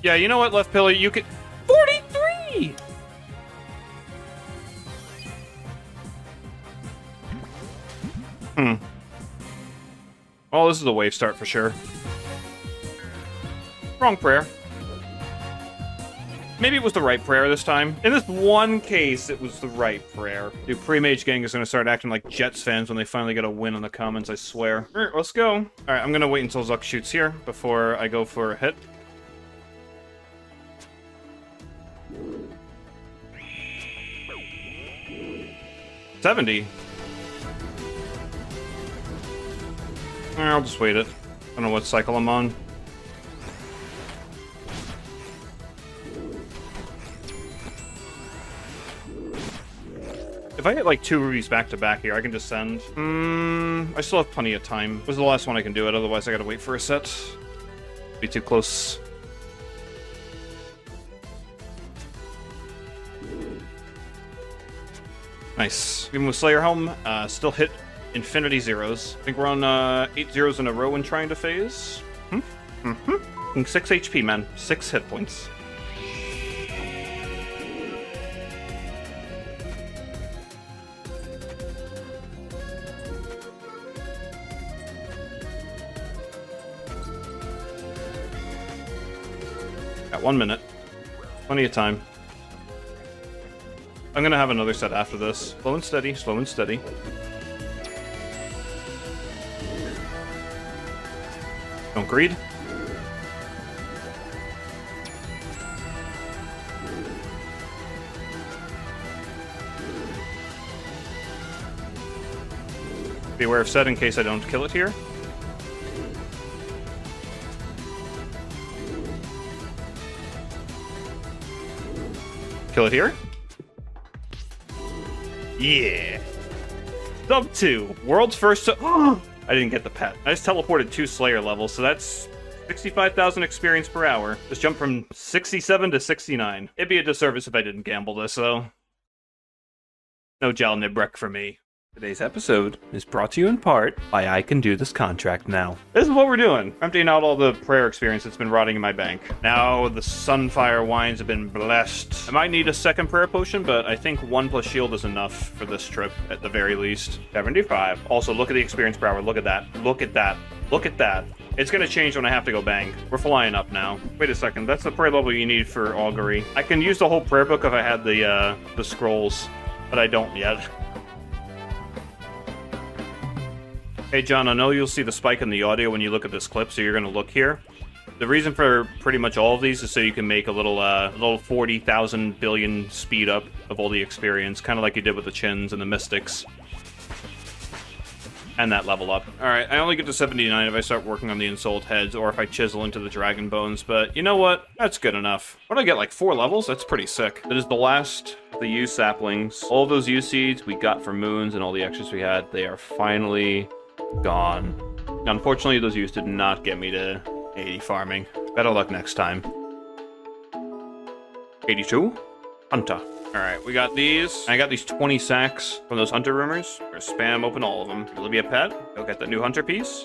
Yeah, you know what, Left Pillar, you could... 43! Well, this is a wave start for sure. Wrong prayer. Maybe it was the right prayer this time. In this one case, it was the right prayer. Dude, Pre-Mage Gang is going to start acting like Jets fans when they finally get a win on the commons, I swear. Alright, let's go. Alright, I'm going to wait until Zuck shoots here before I go for a hit. $70. I'll just wait it. I don't know what cycle I'm on. If I hit like 2 rubies back to back here, I can just send. I still have plenty of time. This is the last one I can do it, otherwise I gotta wait for a set. Be too close. Nice. Even with Slayer Helm, still hit infinity zeros. I think we're on 8 zeros in a row in trying to phase. 6 HP, man. 6 hit points. Got 1 minute. Plenty of time. I'm gonna have another set after this. Slow and steady, slow and steady. Don't greed. Be aware of set in case I don't kill it here. Kill it here. Yeah. Sub 2. World's first... I didn't get the pet. I just teleported 2 Slayer levels, so that's 65,000 experience per hour. Just jumped from 67 to 69. It'd be a disservice if I didn't gamble this, though. No Jal Nibrek for me. Today's episode is brought to you in part by I Can Do This Contract Now. This is what we're doing. Emptying out all the prayer experience that's been rotting in my bank. Now the Sunfire wines have been blessed. I might need a second prayer potion, but I think 1 plus shield is enough for this trip, at the very least. 75. Also, look at the experience per hour. Look at that. Look at that. Look at that. It's gonna change when I have to go bang. We're flying up now. Wait a second. That's the prayer level you need for Augury. I can use the whole prayer book if I had the scrolls, but I don't yet. Hey John, I know you'll see the spike in the audio when you look at this clip, so you're going to look here. The reason for pretty much all of these is so you can make a little 40,000 billion speed up of all the experience, kind of like you did with the Chins and the Mystics. And that level up. Alright, I only get to 79 if I start working on the Ensouled Heads, or if I chisel into the Dragon Bones, but you know what? That's good enough. What did I get, like 4 levels? That's pretty sick. That is the last of the U saplings. All those U seeds we got from Moons and all the extras we had, they are finally... gone. Unfortunately, those U's did not get me to 80 farming. Better luck next time. 82? Hunter. Alright, we got these. I got these 20 sacks from those Hunter rumors. We're gonna spam open all of them. Will it be a pet? Go get that new Hunter piece.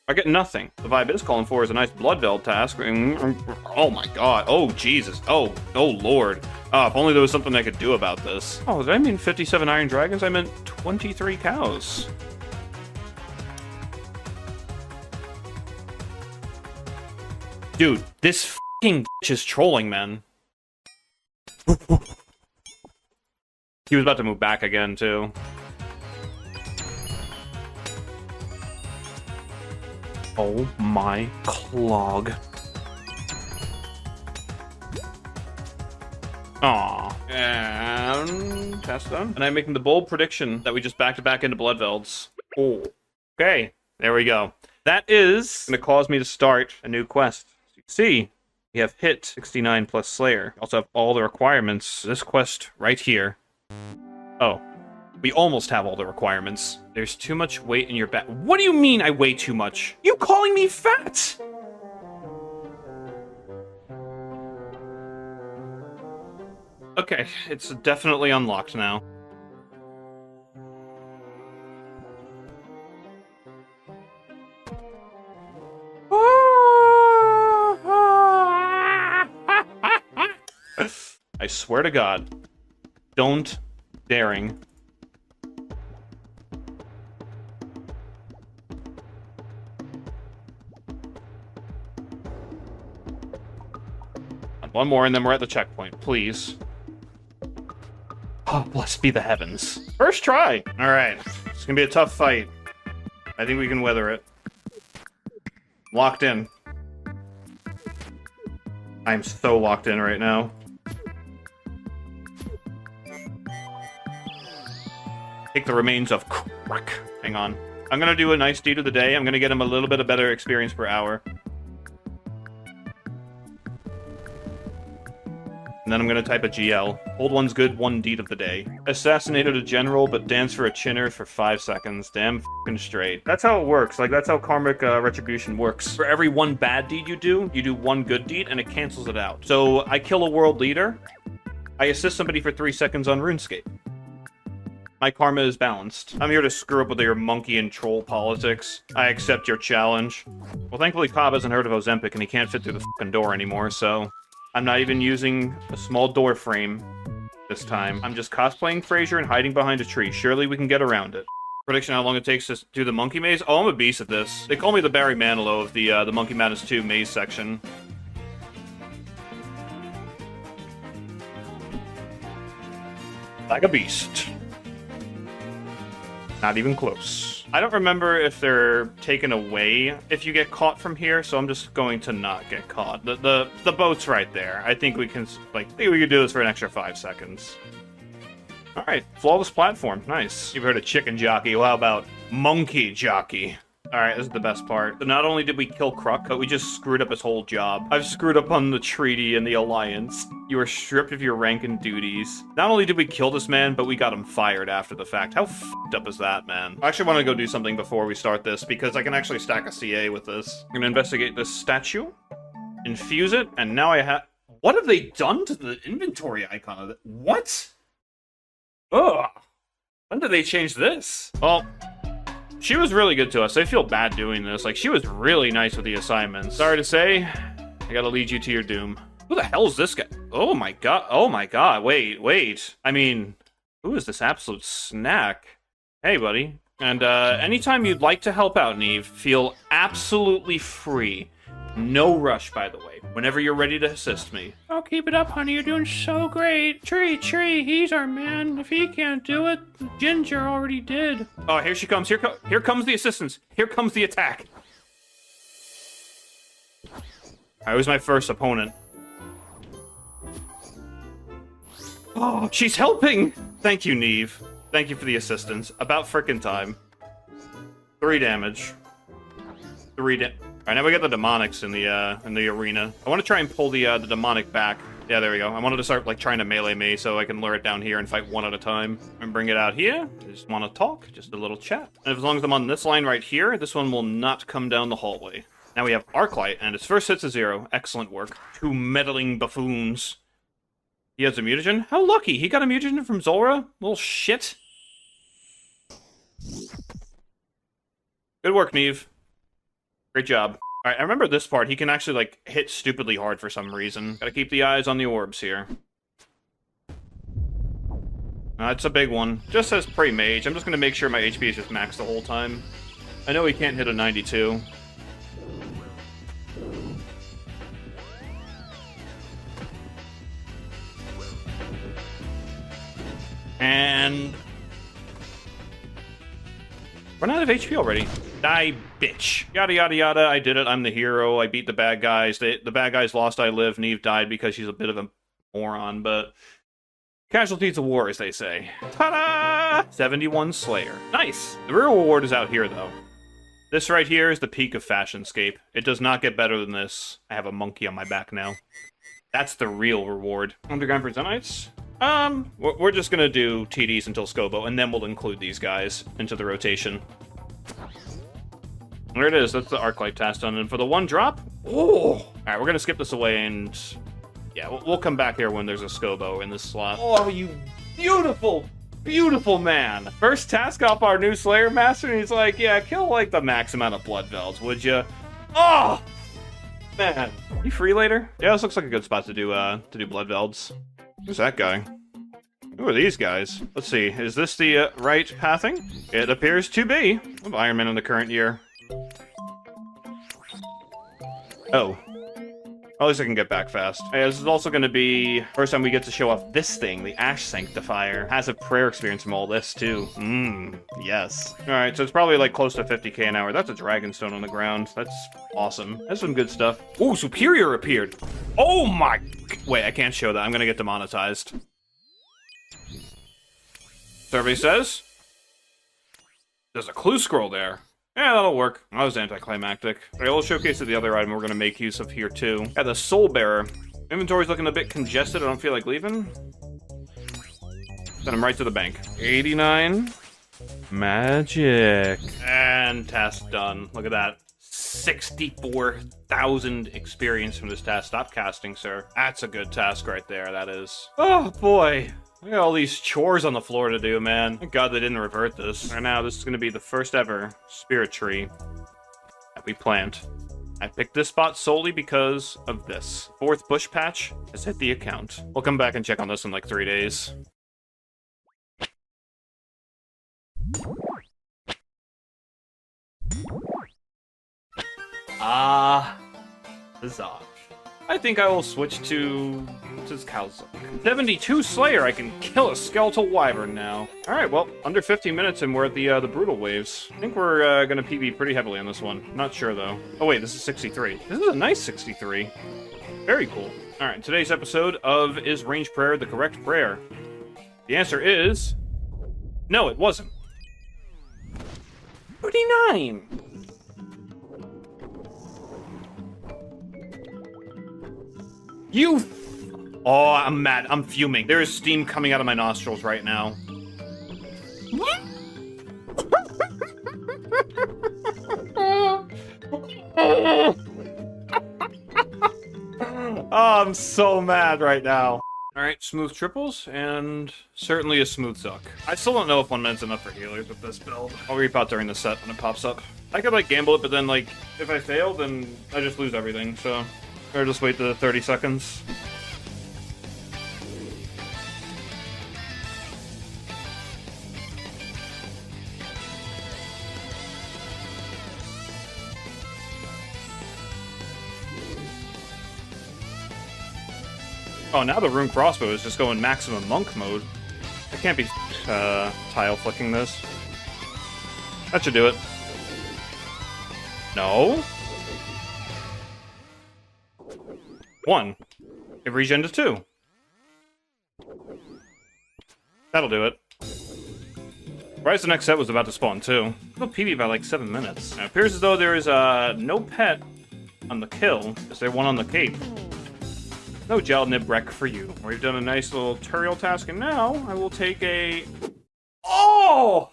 I get nothing. The vibe is calling for is a nice blood belt task. Oh my god. Oh Jesus. Oh lord. If only there was something I could do about this. Oh, did I mean 57 iron dragons? I meant 23 cows. Dude, this f***ing bitch is trolling, man. He was about to move back again, too. Oh my clog. Aw. And test done. And I'm making the bold prediction that we just back-to-back into Bloodvelds. Oh. Okay, there we go. That is going to cause me to start a new quest. As you can see, we have hit 69 plus Slayer. We also have all the requirements. This quest right here. Oh. We almost have all the requirements. There's too much weight in your back. What do you mean I weigh too much? You calling me fat? Okay, it's definitely unlocked now. I swear to God, don't daring. One more, and then we're at the checkpoint. Please. Oh, blessed be the heavens. First try! Alright. It's gonna be a tough fight. I think we can weather it. Locked in. I'm so locked in right now. Take the remains of crack. Hang on. I'm gonna do a nice deed of the day. I'm gonna get him a little bit of better experience per hour. And then I'm gonna type a GL. Old one's good, one deed of the day. Assassinated a general, but danced for a chinner for 5 seconds. Damn f***ing straight. That's how it works. Like, that's how karmic retribution works. For every one bad deed you do one good deed, and it cancels it out. So, I kill a world leader. I assist somebody for 3 seconds on RuneScape. My karma is balanced. I'm here to screw up with your monkey and troll politics. I accept your challenge. Well, thankfully Cobb hasn't heard of Ozempic, and he can't fit through the f***ing door anymore, so... I'm not even using a small door frame this time. I'm just cosplaying Fraser and hiding behind a tree. Surely we can get around it. Prediction how long it takes to do the monkey maze? Oh, I'm a beast at this. They call me the Barry Manilow of the Monkey Madness 2 maze section. Like a beast. Not even close. I don't remember if they're taken away if you get caught from here, so I'm just going to not get caught. The boat's right there. I think we can, like, I think we could do this for an extra 5 seconds. Alright, flawless platform. Nice. You've heard of chicken jockey. Well, how about monkey jockey? Alright, this is the best part. So not only did we kill Kruk, but we just screwed up his whole job. I've screwed up on the treaty and the alliance. You were stripped of your rank and duties. Not only did we kill this man, but we got him fired after the fact. How f***ed up is that, man? I actually want to go do something before we start this, because I can actually stack a CA with this. I'm gonna investigate this statue, infuse it, and now I have... What have they done to the inventory icon of it? What? Ugh. When did they change this? Well... She was really good to us. I feel bad doing this. Like, she was really nice with the assignments. Sorry to say, I gotta lead you to your doom. Who the hell is this guy? Oh my god. Oh my god. Wait. I mean, who is this absolute snack? Hey, buddy. And, anytime you'd like to help out, Neve, feel absolutely free. No rush, by the way. Whenever you're ready to assist me. Oh, keep it up, honey. You're doing so great. Tree, he's our man. If he can't do it, Ginger already did. Oh, here she comes. Here comes the assistance. Here comes the attack. I was my first opponent. Oh, she's helping! Thank you, Neve. Thank you for the assistance. About frickin' time. 3 damage. 3 damage. Alright, now we got the demonics in the arena. I want to try and pull the demonic back. Yeah, there we go. I wanted to start, like, trying to melee me so I can lure it down here and fight one at a time. And bring it out here. I just want to talk. Just a little chat. And as long as I'm on this line right here, this one will not come down the hallway. Now we have Arclight, and his first hit's a 0. Excellent work. 2 meddling buffoons. He has a mutagen? How lucky! He got a mutagen from Zulrah? Little shit. Good work, Neve. Great job. Alright, I remember this part. He can actually, like, hit stupidly hard for some reason. Gotta keep the eyes on the orbs here. It's a big one. Just says Pray Mage. I'm just gonna make sure my HP is just maxed the whole time. I know he can't hit a 92. And... run out of HP already. Die, bitch. Yada, yada, yada. I did it. I'm the hero. I beat the bad guys. The bad guys lost. I live. Neve died because she's a bit of a moron, but... casualties of war, as they say. Ta-da! 71 Slayer. Nice! The real reward is out here, though. This right here is the peak of Fashionscape. It does not get better than this. I have a monkey on my back now. That's the real reward. Underground Presentites? We're just gonna do TDs until Scobo, and then we'll include these guys into the rotation. There it is. That's the Arclight task done. And for the one drop... oh! Alright, we're gonna skip this away, and... yeah, we'll come back here when there's a Scobo in this slot. Oh, you beautiful, beautiful man. First task off our new Slayer Master, and he's like, yeah, kill, like, the max amount of Blood Velds, would you? Oh! Man. You free later? Yeah, this looks like a good spot to do Blood Velds. Who's that guy? Who are these guys? Let's see, is this the right pathing? It appears to be. Of Iron Man in the current year. Oh. At least I can get back fast. Yeah, this is also going to be first time we get to show off this thing, the Ash Sanctifier. Has a prayer experience from all this, too. Yes. Alright, so it's probably like close to 50k an hour. That's a Dragonstone on the ground. That's awesome. That's some good stuff. Ooh, Superior appeared. Oh my... wait, I can't show that. I'm going to get demonetized. Survey says... there's a clue scroll there. Yeah, that'll work. That was anticlimactic. Okay, we'll showcase the other item we're going to make use of here, too. Yeah, the Soul Bearer. Inventory's looking a bit congested. I don't feel like leaving. Send him right to the bank. 89. Magic. And task done. Look at that. 64,000 experience from this task. Stop casting, sir. That's a good task right there, that is. Oh, boy. I got all these chores on the floor to do, man. Thank God they didn't revert this. Right now, this is going to be the first ever spirit tree that we plant. I picked this spot solely because of this. 4th bush patch has hit the account. We'll come back and check on this in like 3 days. Huzzah. I think I will switch to Kalzuk. 72 Slayer, I can kill a skeletal wyvern now. Alright, well, under 15 minutes and we're at the Brutal Waves. I think we're gonna PB pretty heavily on this one. Not sure, though. Oh wait, this is 63. This is a nice 63. Very cool. Alright, today's episode of Is Range Prayer the Correct Prayer? The answer is... no, it wasn't. 39! You... oh, I'm mad. I'm fuming. There is steam coming out of my nostrils right now. Oh, I'm so mad right now. Alright, smooth triples, and certainly a smooth suck. I still don't know if 1 minute's enough for healers with this build. I'll reap out during the set when it pops up. I could, like, gamble it, but then, like, if I fail, then I just lose everything, so... or just wait the 30 seconds. Oh, now the rune crossbow is just going maximum monk mode. I can't be tile flicking this. That should do it. No? 1. It regen to 2. That'll do it. Rise the next set was about to spawn too. It'll PB by like 7 minutes. Now, it appears as though there is no pet on the kill. Is there one on the cape? No gel nib wreck for you. We've done a nice little tutorial task, and now I will take a... oh!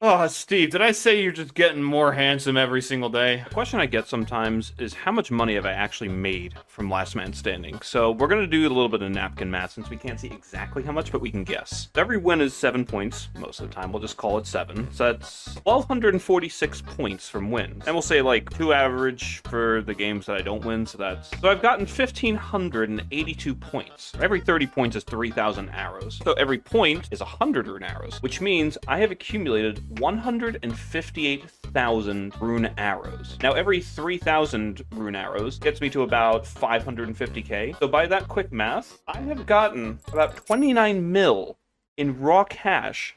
Oh, Steve, did I say you're just getting more handsome every single day? The question I get sometimes is how much money have I actually made from Last Man Standing? So we're going to do a little bit of napkin math since we can't see exactly how much, but we can guess. So every win is 7 points. Most of the time, we'll just call it 7. So that's 1,246 points from wins. And we'll say like 2 average for the games that I don't win. So I've gotten 1,582 points. Every 30 points is 3,000 arrows. So every point is 100 rune arrows, which means I have accumulated 158,000 rune arrows. Now, every 3,000 rune arrows gets me to about 550k. So by that quick math, I have gotten about 29 mil in raw cash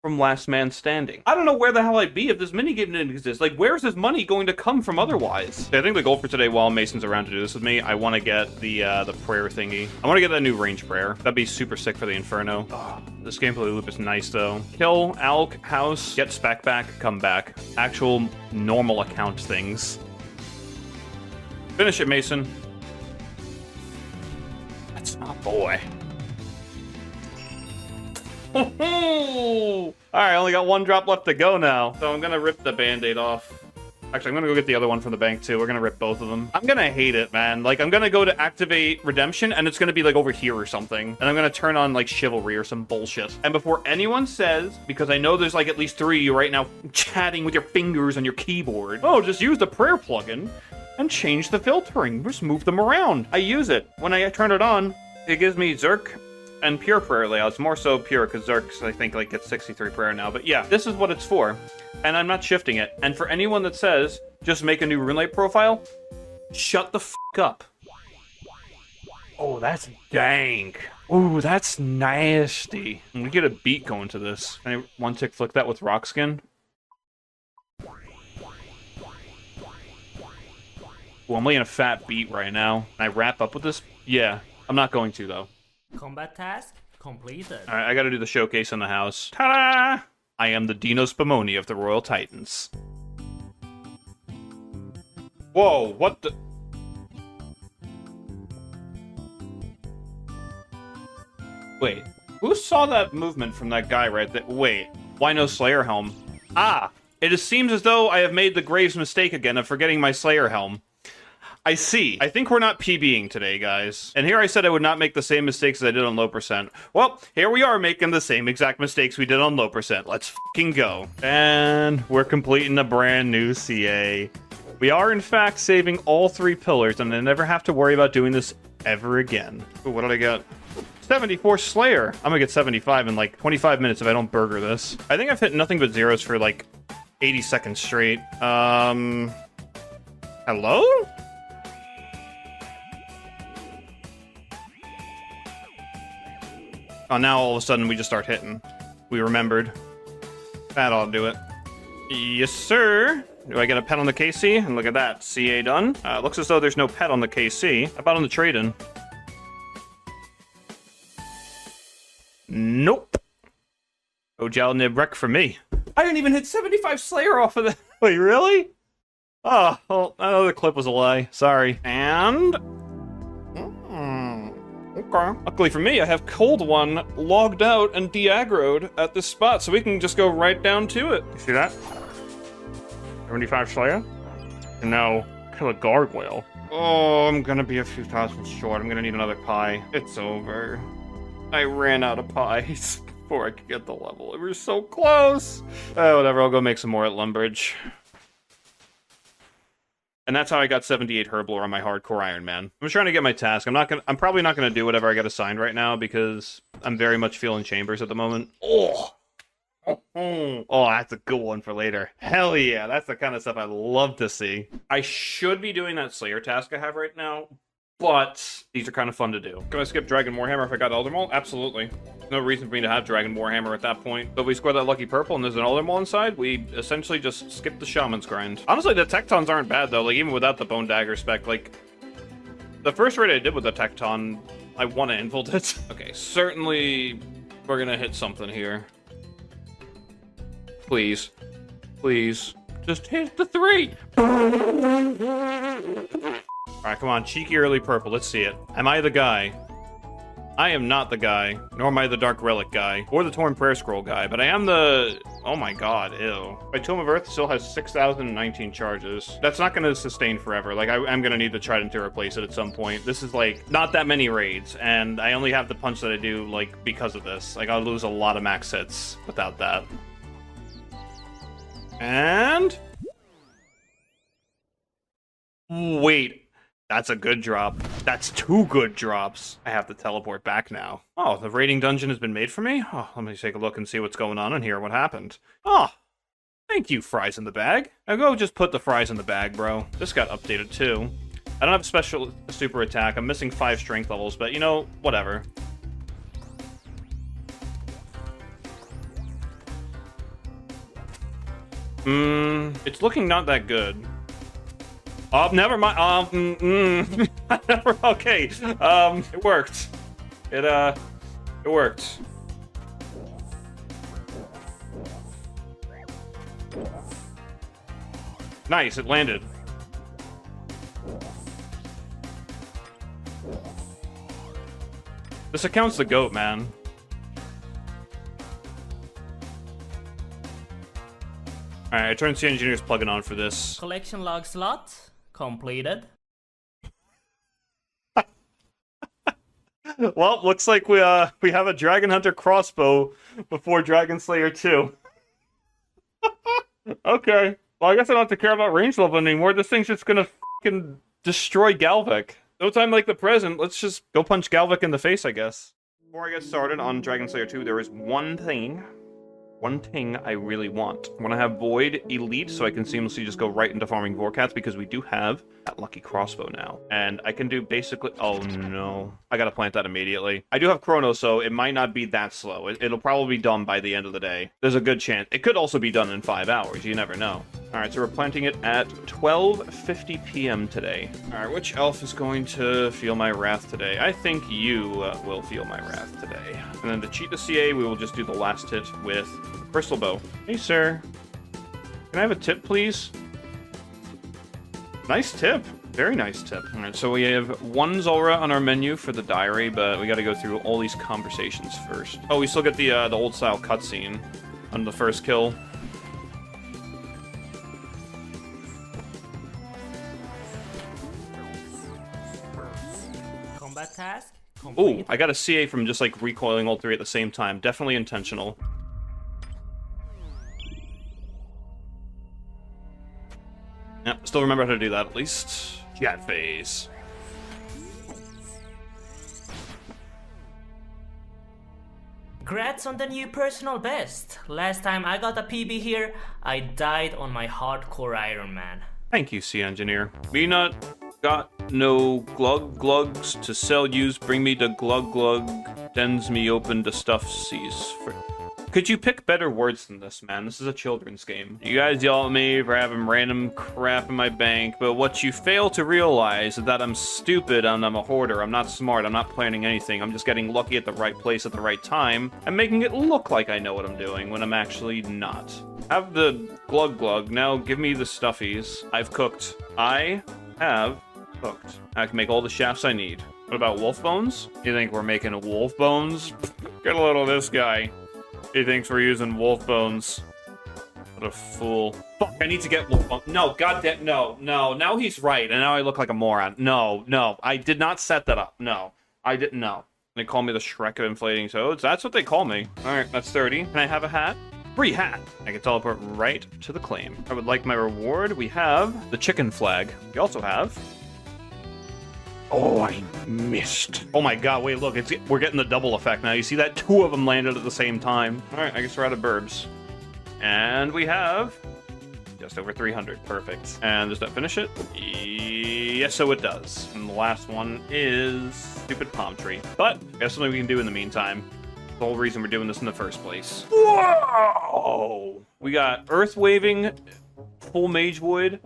from Last Man Standing. I don't know where the hell I'd be if this minigame didn't exist. Like, where's this money going to come from otherwise? I think the goal for today, while Mason's around to do this with me, I want to get the prayer thingy. I want to get that new range prayer. That'd be super sick for the Inferno. Oh, this gameplay loop is nice, though. Kill, Alk, house, get spec back, come back. Actual normal account things. Finish it, Mason. That's my boy. All right, I only got 1 drop left to go now. So I'm gonna rip the band-aid off. Actually, I'm gonna go get the other one from the bank too. We're gonna rip both of them. I'm gonna hate it, man. Like, I'm gonna go to activate redemption and it's gonna be like over here or something. And I'm gonna turn on like chivalry or some bullshit. And before anyone says, because I know there's like at least 3 of you right now chatting with your fingers on your keyboard. Oh, just use the prayer plugin and change the filtering. Just move them around. I use it. When I turn it on, it gives me Zerk and pure prayer layouts. More so pure because Zerk's, I think, like gets 63 prayer now. But yeah, this is what it's for. And I'm not shifting it. And for anyone that says, just make a new RuneLite profile, shut the f*** up. Oh, that's dank. Ooh, that's nasty. And we get a beat going to this. Can I one tick flick that with rock skin? Ooh, I'm laying a fat beat right now. Can I wrap up with this? Yeah, I'm not going to, though. Combat task completed. Alright, I gotta do the showcase in the house. Ta-da! I am the Dino Spumoni of the Royal Titans. Whoa, what the... Wait, who saw that movement from that guy right there? Wait, why no Slayer helm? Ah, it seems as though I have made the Graves mistake again of forgetting my Slayer helm. I see. I think we're not PBing today, guys. And here I said I would not make the same mistakes as I did on low percent. Well, here we are making the same exact mistakes we did on low percent. Let's fucking go. And we're completing a brand new CA. We are, in fact, saving all 3 pillars, and I never have to worry about doing this ever again. Ooh, what did I get? 74 Slayer. I'm gonna get 75 in like 25 minutes if I don't burger this. I think I've hit nothing but zeros for like 80 seconds straight. Hello? Oh, now all of a sudden we just start hitting. We remembered. That ought to do it. Yes, sir. Do I get a pet on the KC? And look at that. CA done. Looks as though there's no pet on the KC. How about on the trade-in? Nope. Ojal Nib wreck for me. I didn't even hit 75 Slayer off of that. Wait, really? Oh, well, another clip was a lie. Sorry. And... okay. Luckily for me, I have Cold One logged out and de-aggroed at this spot, so we can just go right down to it. You see that? 75 Slayer? No. Kill a gargoyle. Oh, I'm gonna be a few thousand short. I'm gonna need another pie. It's over. I ran out of pies before I could get the level. We were so close. Whatever, I'll go make some more at Lumbridge. And that's how I got 78 Herblore on my Hardcore Iron Man. I'm just trying to get my task. I'm probably not gonna do whatever I got assigned right now because I'm very much feeling Chambers at the moment. Oh, that's a good one for later. Hell yeah, that's the kind of stuff I love to see. I should be doing that Slayer task I have right now, but these are kind of fun to do. Can I skip Dragon Warhammer if I got Elder Maul? Absolutely. No reason for me to have Dragon Warhammer at that point. But we score that lucky purple and there's an Elder Maul inside, we essentially just skip the Shaman's grind. Honestly, the Tectons aren't bad though, like even without the Bone Dagger spec, like... The first raid I did with the Tecton, I want to invult it. Okay, certainly we're gonna hit something here. Please. Please. Just hit the 3! Alright, come on. Cheeky early purple. Let's see it. Am I the guy? I am not the guy. Nor am I the Dark Relic guy. Or the Torn Prayer Scroll guy. But I am the Oh my god, ew. My Tomb of Earth still has 6,019 charges. That's not gonna sustain forever. Like, I'm gonna need the Trident to replace it at some point. This is, like, not that many raids, and I only have the punch that I do, like, because of this. Like, I'll lose a lot of max hits without that. And... wait. That's a good drop. That's 2 good drops. I have to teleport back now. Oh, the raiding dungeon has been made for me? Oh, let me take a look and see what's going on in here. What happened? Oh, thank you, fries in the bag. Now go just put the fries in the bag, bro. This got updated too. I don't have special super attack. I'm missing 5 strength levels, but you know, whatever. It's looking not that good. Oh, never mind. Okay. It worked. It worked. Nice, it landed. This account's the GOAT, man. Alright, I turned the engineer's plugin on for this. Collection log slot completed. Well, looks like we have a Dragon Hunter crossbow before Dragon Slayer 2. Okay. Well, I guess I don't have to care about range level anymore. This thing's just gonna fucking destroy Galvik. No time like the present. Let's just go punch Galvik in the face, I guess. Before I get started on Dragon Slayer 2, there is one thing I really want. I want to have Void Elite so I can seamlessly just go right into farming Vorcats because we do have that lucky crossbow now. And I can do basically... oh no. I gotta plant that immediately. I do have Chronos, so it might not be that slow. It'll probably be done by the end of the day. There's a good chance. It could also be done in 5 hours. You never know. Alright, so we're planting it at 12:50 p.m. today. Alright, which elf is going to feel my wrath today? I think you will feel my wrath today. And then to cheat the CA, we will just do the last hit with Crystal Bow. Hey, sir. Can I have a tip, please? Nice tip. Very nice tip. Alright, so we have 1 Zulrah on our menu for the diary, but we gotta go through all these conversations first. Oh, we still get the old-style cutscene on the first kill. Combat task Ooh, complete. I got a CA from just like recoiling all 3 at the same time. Definitely intentional. Yep, still remember how to do that at least. Jet phase. Congrats on the new personal best. Last time I got a PB here, I died on my hardcore Iron Man. Thank you, Sea Engineer. Me not got no glug glugs to sell use. Bring me the glug glug. Dens me open to stuff seas. Could you pick better words than this, man? This is a children's game. You guys yell at me for having random crap in my bank, but what you fail to realize is that I'm stupid and I'm a hoarder. I'm not smart. I'm not planning anything. I'm just getting lucky at the right place at the right time and making it look like I know what I'm doing when I'm actually not. Have the glug glug. Now give me the stuffies. I've cooked. I have cooked. I can make all the shafts I need. What about wolf bones? You think we're making wolf bones? Get a load of this guy. He thinks we're using wolf bones. What a fool. Fuck, I need to get wolf bones. No, goddamn, no. Now he's right, and now I look like a moron. No, I did not set that up. No, I didn't know. They call me the Shrek of inflating toads. That's what they call me. Alright, that's 30. Can I have a hat? Free hat. I can teleport right to the claim. I would like my reward. We have the chicken flag. We also have... oh, I missed. Oh my god, wait, look, we're getting the double effect now. You see that? 2 of them landed at the same time. Alright, I guess we're out of burbs. And we have just over 300. Perfect. And does that finish it? Yes, so it does. And the last one is stupid palm tree. But there's something we can do in the meantime. The whole reason we're doing this in the first place. Whoa! We got Earth Waving, Full Mage Wood,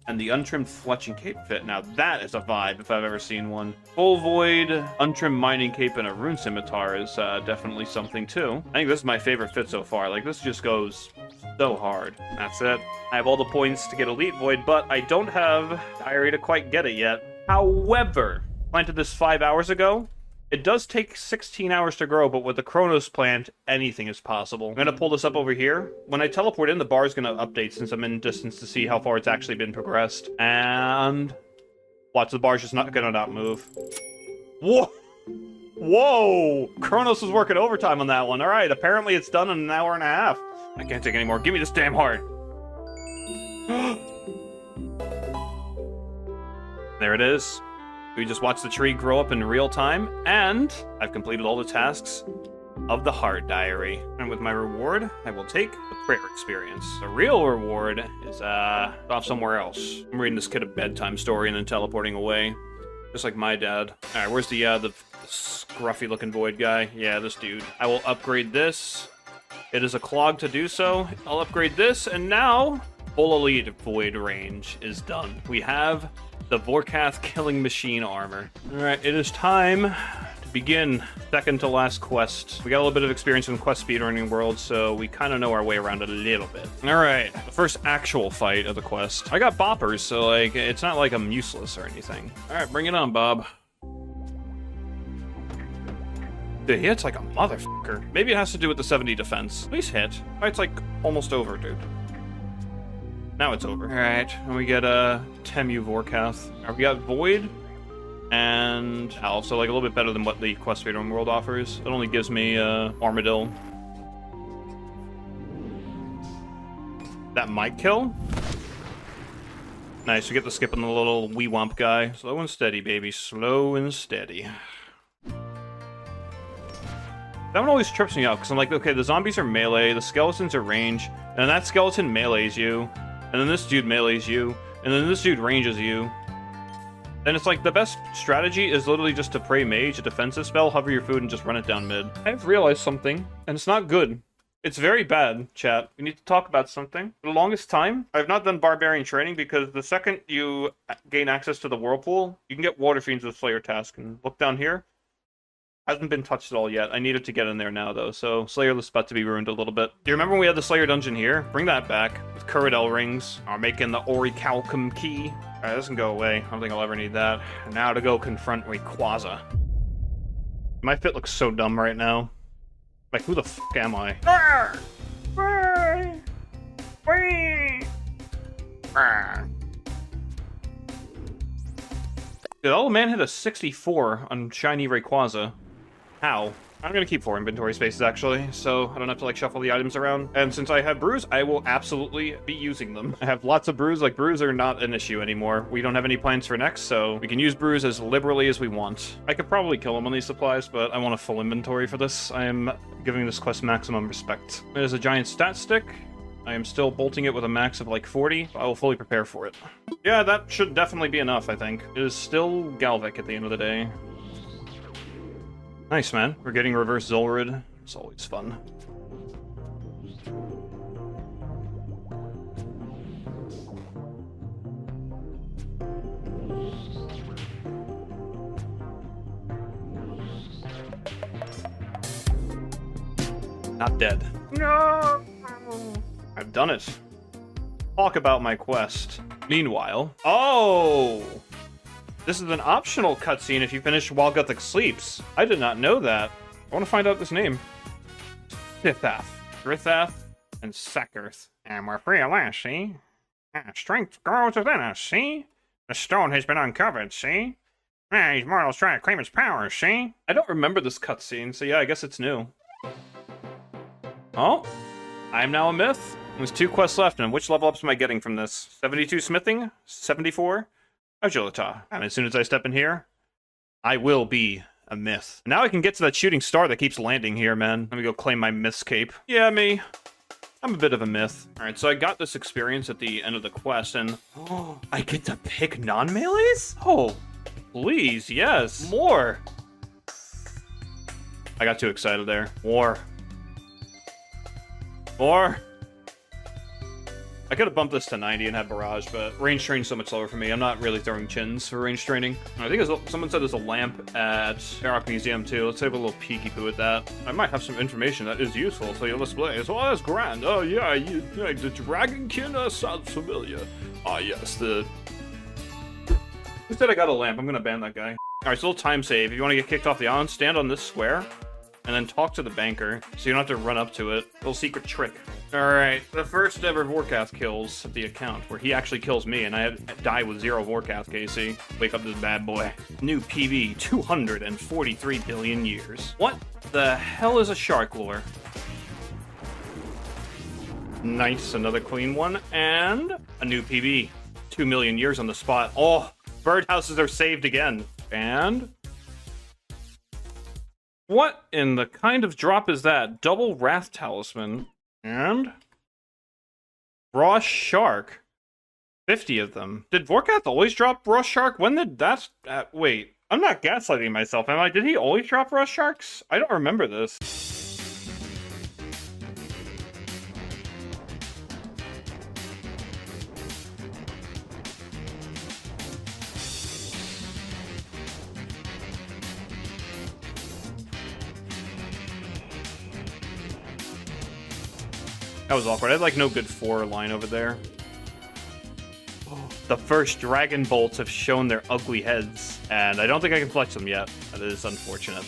and the Untrimmed Fletching Cape fit. Now that is a vibe if I've ever seen one. Full Void, Untrimmed Mining Cape, and a Rune Scimitar is definitely something too. I think this is my favorite fit so far. Like, this just goes so hard. That's it. I have all the points to get Elite Void, but I don't have Diary to quite get it yet. However, planted this 5 hours ago. It does take 16 hours to grow, but with the Chronos plant, anything is possible. I'm gonna pull this up over here. When I teleport in, the bar is gonna update since I'm in distance to see how far it's actually been progressed. And watch, the bar's just gonna not move. Whoa! Whoa! Chronos was working overtime on that one. All right, apparently it's done in an hour and a half. I can't take any more. Give me this damn heart. There it is. We just watched the tree grow up in real time, and I've completed all the tasks of the Heart Diary. And with my reward, I will take the prayer experience. The real reward is off somewhere else. I'm reading this kid a bedtime story and then teleporting away, just like my dad. All right, where's the scruffy-looking void guy? Yeah, this dude. I will upgrade this. It is a clog to do so. I'll upgrade this, and now full elite void range is done. We have the Vorkath Killing Machine armor. Alright, it is time to begin second to last quest. We got a little bit of experience in quest speedrunning world, so we kind of know our way around it a little bit. Alright, the first actual fight of the quest. I got boppers, so like, it's not like I'm useless or anything. Alright, bring it on, Bob. Dude, he hits like a motherfucker. Maybe it has to do with the 70 defense. Please hit. Fight's like almost over, dude. Now it's over. Alright, and we get Temu Vorkath. We got Void and Owl, so like a little bit better than what the Quest Speedrun World offers. It only gives me Armadillo. That might kill. Nice, we get to skip on the little wee womp guy. Slow and steady, baby. Slow and steady. That one always trips me out, because I'm like, okay, the zombies are melee, the skeletons are range, and that skeleton melees you. And then this dude melees you, and then this dude ranges you. And it's like, the best strategy is literally just to pray mage, a defensive spell, hover your food, and just run it down mid. I've realized something, and it's not good. It's very bad, chat. We need to talk about something. For the longest time, I've not done barbarian training, because the second you gain access to the whirlpool, you can get water fiends with Slayer task. And look down here. Hasn't been touched at all yet. I needed to get in there now, though, so Slayer is about to be ruined a little bit. Do you remember when we had the Slayer dungeon here? Bring that back, with Kuradel rings, or making the Orichalcum key. Alright, this can go away. I don't think I'll ever need that. And now to go confront Rayquaza. My fit looks so dumb right now. Like, who the f*** am I? Did old man hit a 64 on shiny Rayquaza? How? I'm gonna keep 4 inventory spaces, actually, so I don't have to, like, shuffle the items around. And since I have brews, I will absolutely be using them. I have lots of brews. Like, brews are not an issue anymore. We don't have any plans for next, so we can use brews as liberally as we want. I could probably kill them on these supplies, but I want a full inventory for this. I am giving this quest maximum respect. There's a giant stat stick. I am still bolting it with a max of, like, 40. I will fully prepare for it. Yeah, that should definitely be enough, I think. It is still Galvic at the end of the day. Nice, man. We're getting reverse Zolrid. It's always fun. Not dead. No! I've done it. Talk about my quest. Meanwhile... Oh! This is an optional cutscene if you finish while Guthix sleeps. I did not know that. I want to find out this name. Sithath, Grithath, and Sakurth. And we're free at last, see? Strength grows within us, see? The stone has been uncovered, see? These mortals try to claim its powers, see? I don't remember this cutscene, so yeah, I guess it's new. Oh, I'm now a myth. There's 2 quests left, and which level ups am I getting from this? 72 smithing? 74? Agilita. And as soon as I step in here, I will be a myth. Now I can get to that shooting star that keeps landing here, man. Let me go claim my myth's cape. Yeah, me. I'm a bit of a myth. Alright, so I got this experience at the end of the quest, and I get to pick non-melees? Oh, please, yes. More. I got too excited there. More. More. I could have bumped this to 90 and had Barrage, but range training's so much slower for me. I'm not really throwing chins for range training. I think someone said there's a lamp at Airlock Museum too. Let's have a little peeky poo at that. I might have some information that is useful, so you'll display. So, oh, that's grand. Oh, yeah, the Dragonkin sounds familiar. Ah, yes, the... Who said I got a lamp? I'm gonna ban that guy. Alright, so a little time save. If you want to get kicked off the island, stand on this square, and then talk to the banker, so you don't have to run up to it. Little secret trick. Alright, the first ever Vorkath kills at the account, where he actually kills me, and I die with 0 Vorkath, Casey. Wake up this bad boy. New PB, 243 billion years. What the hell is a shark lure? Nice, another clean one, and a new PB. 2 million years on the spot. Oh, birdhouses are saved again. And what in the kind of drop is that? Double Wrath Talisman and Raw Shark. 50 of them. Did Vorkath always drop Raw Shark? When did that... wait, I'm not gaslighting myself, am I? Did he always drop Raw Sharks? I don't remember this. That was awkward. I had like no good 4 line over there. The first Dragon Bolts have shown their ugly heads, and I don't think I can flex them yet. That is unfortunate.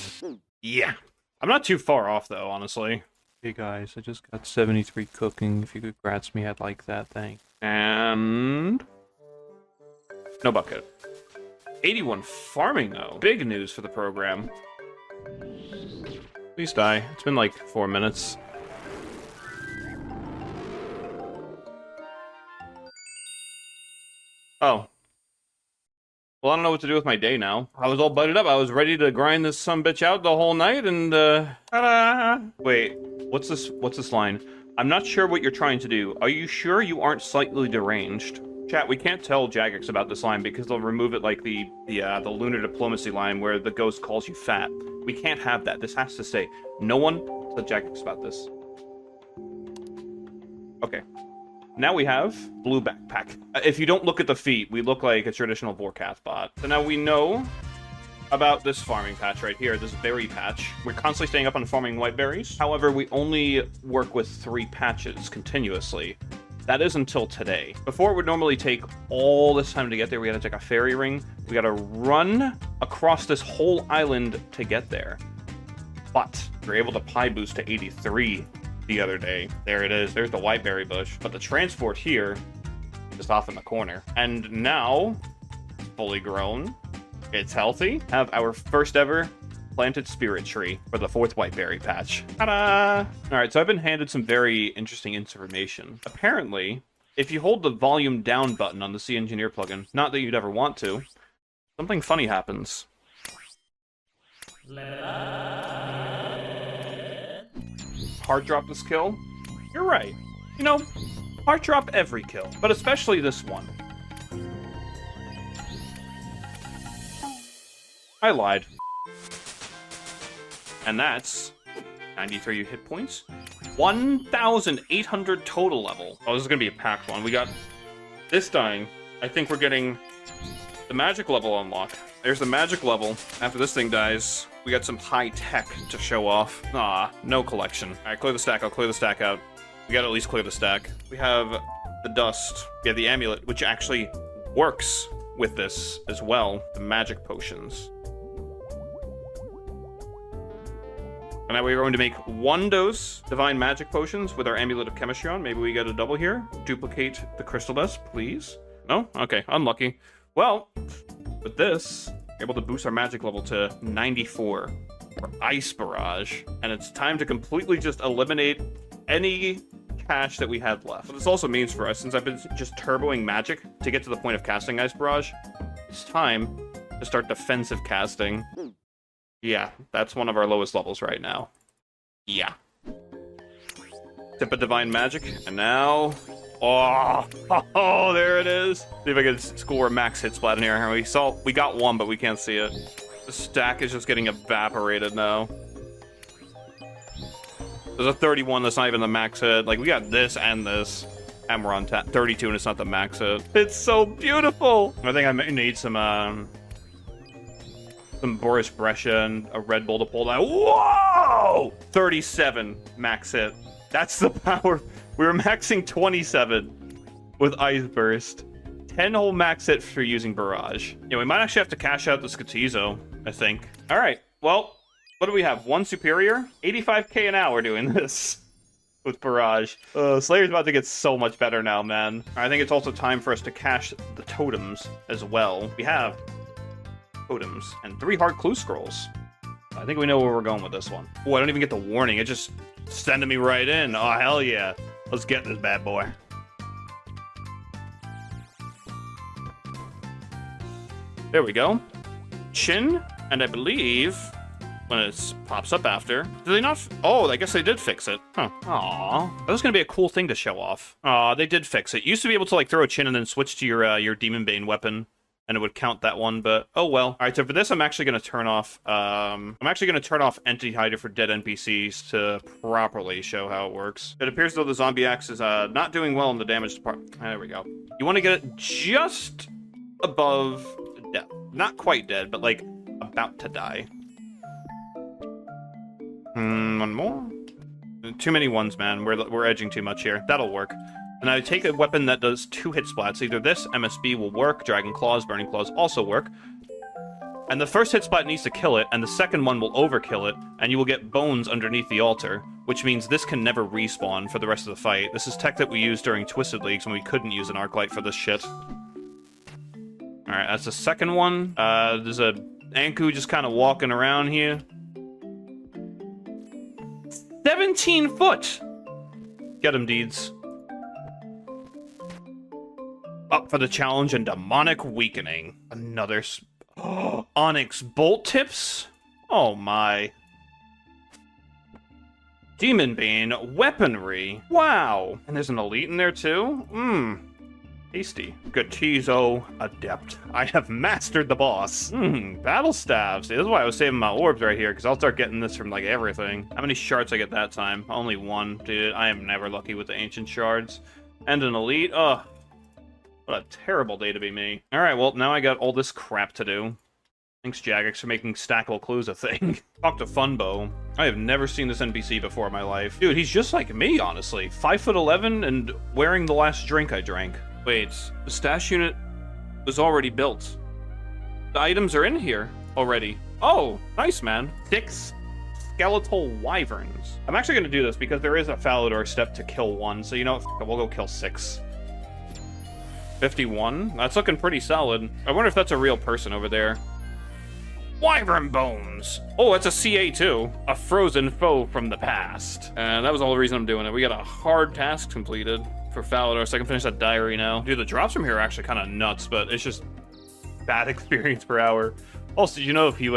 Yeah. I'm not too far off, though, honestly. Hey guys, I just got 73 cooking. If you could grats me, I'd like that, thanks. And... no bucket. 81 farming, though. Big news for the program. Please die. It's been like 4 minutes. Oh. Well, I don't know what to do with my day now. I was all butted up. I was ready to grind this sumbitch out the whole night, and, ta-da! Wait, what's this line? I'm not sure what you're trying to do. Are you sure you aren't slightly deranged? Chat, we can't tell Jagex about this line because they'll remove it like the lunar diplomacy line where the ghost calls you fat. We can't have that. This has to stay. No one tell Jagex about this. Okay. Now we have blue backpack. If you don't look at the feet, we look like a traditional Vorkath bot. So now we know about this farming patch right here, this berry patch. We're constantly staying up on farming white berries. However, we only work with 3 patches continuously. That is until today. Before, it would normally take all this time to get there. We gotta take a fairy ring. We gotta run across this whole island to get there. But we're able to pie boost to 83. The other day. There it is. There's the whiteberry bush. But the transport here is off in the corner. And now, it's fully grown. It's healthy. Have our first ever planted spirit tree for the 4th whiteberry patch. Ta-da! Alright, so I've been handed some very interesting information. Apparently, if you hold the volume down button on the C Engineer plugin, not that you'd ever want to, something funny happens. Hard drop this kill? You're right. You know, hard drop every kill, but especially this one. I lied. And that's 93 hit points. 1,800 total level. Oh, this is gonna be a packed one. We got this dying. I think we're getting the magic level unlocked. There's the magic level. After this thing dies, we got some high tech to show off. Ah, no collection. All right, clear the stack. I'll clear the stack out. We gotta at least clear the stack. We have the dust. We have the amulet, which actually works with this as well. The magic potions. And now we're going to make 1 dose divine magic potions with our amulet of chemistry on. Maybe we get a double here. Duplicate the crystal dust, please. No? Okay, unlucky. Well, with this, we're able to boost our magic level to 94 for Ice Barrage. And it's time to completely just eliminate any cash that we had left. What this also means for us, since I've been just turboing magic to get to the point of casting Ice Barrage, it's time to start defensive casting. Yeah, that's one of our lowest levels right now. Yeah. Tip of Divine Magic, and now... Oh, there it is. See if I can score a max hit splat in here. We got 1, but we can't see it. The stack is just getting evaporated now. There's a 31 that's not even the max hit. Like, we got this, and we're on 32, and it's not the max hit. It's so beautiful! I think I may need some Boris Brescia and a Red Bull to pull that. Whoa! 37 max hit. That's the power. We were maxing 27 with Ice Burst. 10 whole max hit for using Barrage. Yeah, we might actually have to cash out the Skatizo, I think. Alright, well, what do we have? One Superior? 85k an hour doing this with Barrage. Slayer's about to get so much better now, man. I think it's also time for us to cash the totems as well. We have totems and 3 hard clue scrolls. I think we know where we're going with this one. Oh, I don't even get the warning. It just sending me right in. Oh, hell yeah. Let's get this bad boy. There we go. Chin, and I believe when it pops up after. Did they not? Oh, I guess they did fix it. Huh. Aw. That was going to be a cool thing to show off. Aw, they did fix it. You used to be able to, like, throw a chin and then switch to your Demon Bane weapon, and it would count that one, but oh well. All right, so for this, I'm actually going to turn off, Entity Hider for dead NPCs to properly show how it works. It appears though the Zombie Axe is not doing well in the damage department. There we go. You want to get it just above death. Not quite dead, but like about to die. One more? Too many ones, man. We're edging too much here. That'll work. And I take a weapon that does 2 hit splats. Either this, MSB will work, Dragon Claws, Burning Claws also work. And the first hit splat needs to kill it, and the second one will overkill it, and you will get bones underneath the altar, which means this can never respawn for the rest of the fight. This is tech that we used during Twisted Leagues when we couldn't use an Arc Light for this shit. Alright, that's the second one. There's a Anku just kind of walking around here. 17 foot! Get him, Deeds. Up for the challenge and Demonic Weakening. Another Onyx Bolt Tips? Oh my. Demon Bane Weaponry. Wow. And there's an elite in there too? Tasty. Gatizo Adept. I have mastered the boss. Battle Staves. This is why I was saving my orbs right here, because I'll start getting this from like everything. How many shards I get that time? Only 1. Dude, I am never lucky with the ancient shards. And an elite? Ugh. What a terrible day to be me. Alright, well, now I got all this crap to do. Thanks, Jagex, for making stackable clues a thing. Talk to Funbo. I have never seen this NPC before in my life. Dude, he's just like me, honestly. 5'11" and wearing the last drink I drank. Wait, the stash unit was already built. The items are in here already. Oh, nice, man. 6 skeletal wyverns. I'm actually going to do this because there is a Falador step to kill 1, so you know what? We'll go kill 6. 51. That's looking pretty solid. I wonder if that's a real person over there. Wyvern bones. Oh, that's a CA too. A frozen foe from the past. And that was all the reason I'm doing it. We got a hard task completed for Falador, so I can finish that diary now. Dude, the drops from here are actually kind of nuts, but it's just bad experience per hour. Also, did you know if you're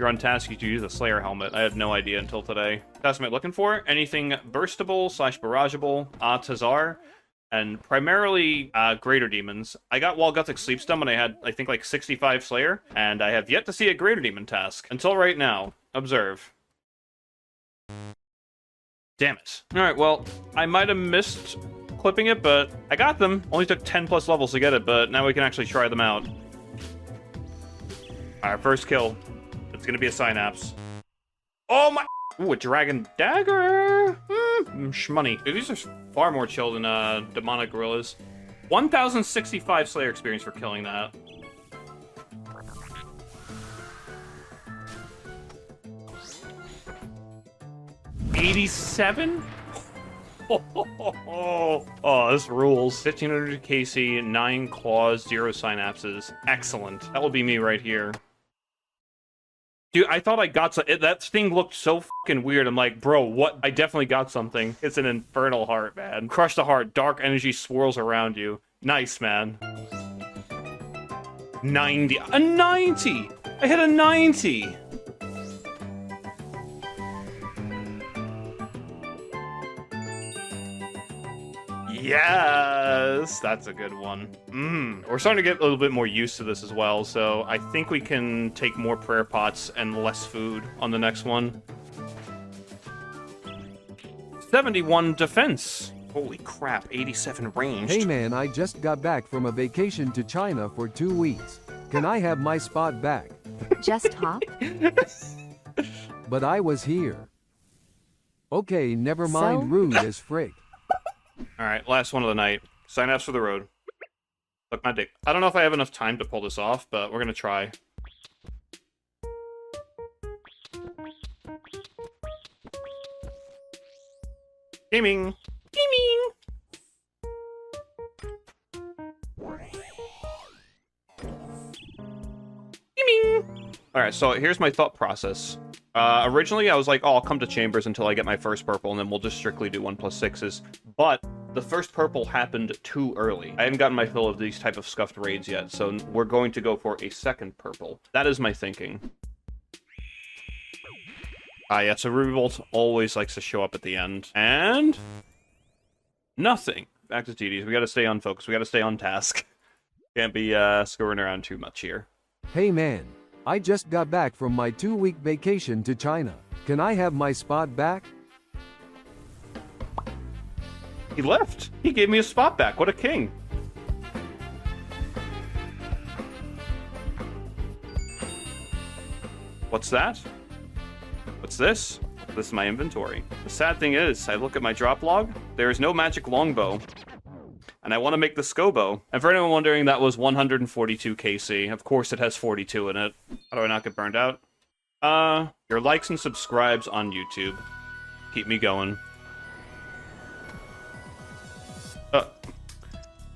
on task, you can use a Slayer helmet? I had no idea until today. That's what I'm looking for. Anything burstable / barrageable, Tazar. And primarily Greater Demons. I got Walguthic Sleepstone when I had, I think, like 65 Slayer, and I have yet to see a Greater Demon task. Until right now. Observe. Damn it. Alright, well, I might have missed clipping it, but I got them. Only took 10 plus levels to get it, but now we can actually try them out. Alright, first kill. It's gonna be a Synapse. Oh my... Ooh, a Dragon Dagger! Shmoney. Dude, these are far more chill than Demonic Gorillas. 1,065 Slayer experience for killing that. $87? Oh, this rules. 1,500 KC, 9 claws, 0 synapses. Excellent. That will be me right here. Dude, I thought I got that thing looked so fucking weird. I'm like, bro, what? I definitely got something. It's an infernal heart, man. Crush the heart. Dark energy swirls around you. Nice, man. 90. A 90! I hit a 90! Yes! That's a good one. We're starting to get a little bit more used to this as well, so I think we can take more prayer pots and less food on the next one. 71 defense. Holy crap, 87 ranged. Hey man, I just got back from a vacation to China for 2 weeks. Can I have my spot back? Just hop? But I was here. Okay, never mind, rude as frick. Alright, last one of the night. Synapse for the road. Look, my dick. I don't know if I have enough time to pull this off, but we're gonna try. Gaming! Gaming! Gaming! Alright, so here's my thought process. Originally, I was like, oh, I'll come to Chambers until I get my first purple, and then we'll just strictly do 1+6s. But the first purple happened too early. I haven't gotten my fill of these type of scuffed raids yet, so we're going to go for a second purple. That is my thinking. Yeah, so Ruby Bolt always likes to show up at the end. And... nothing. Back to TDs. We gotta stay on focus. We gotta stay on task. Can't be screwing around too much here. Hey man, I just got back from my 2-week vacation to China. Can I have my spot back? He left. He gave me a spot back. What a king. What's that? What's this? This is my inventory. The sad thing is, I look at my drop log, there is no magic longbow. And I want to make the Scobo. And for anyone wondering, that was 142 KC. Of course it has 42 in it. How do I not get burned out? Your likes and subscribes on YouTube. Keep me going.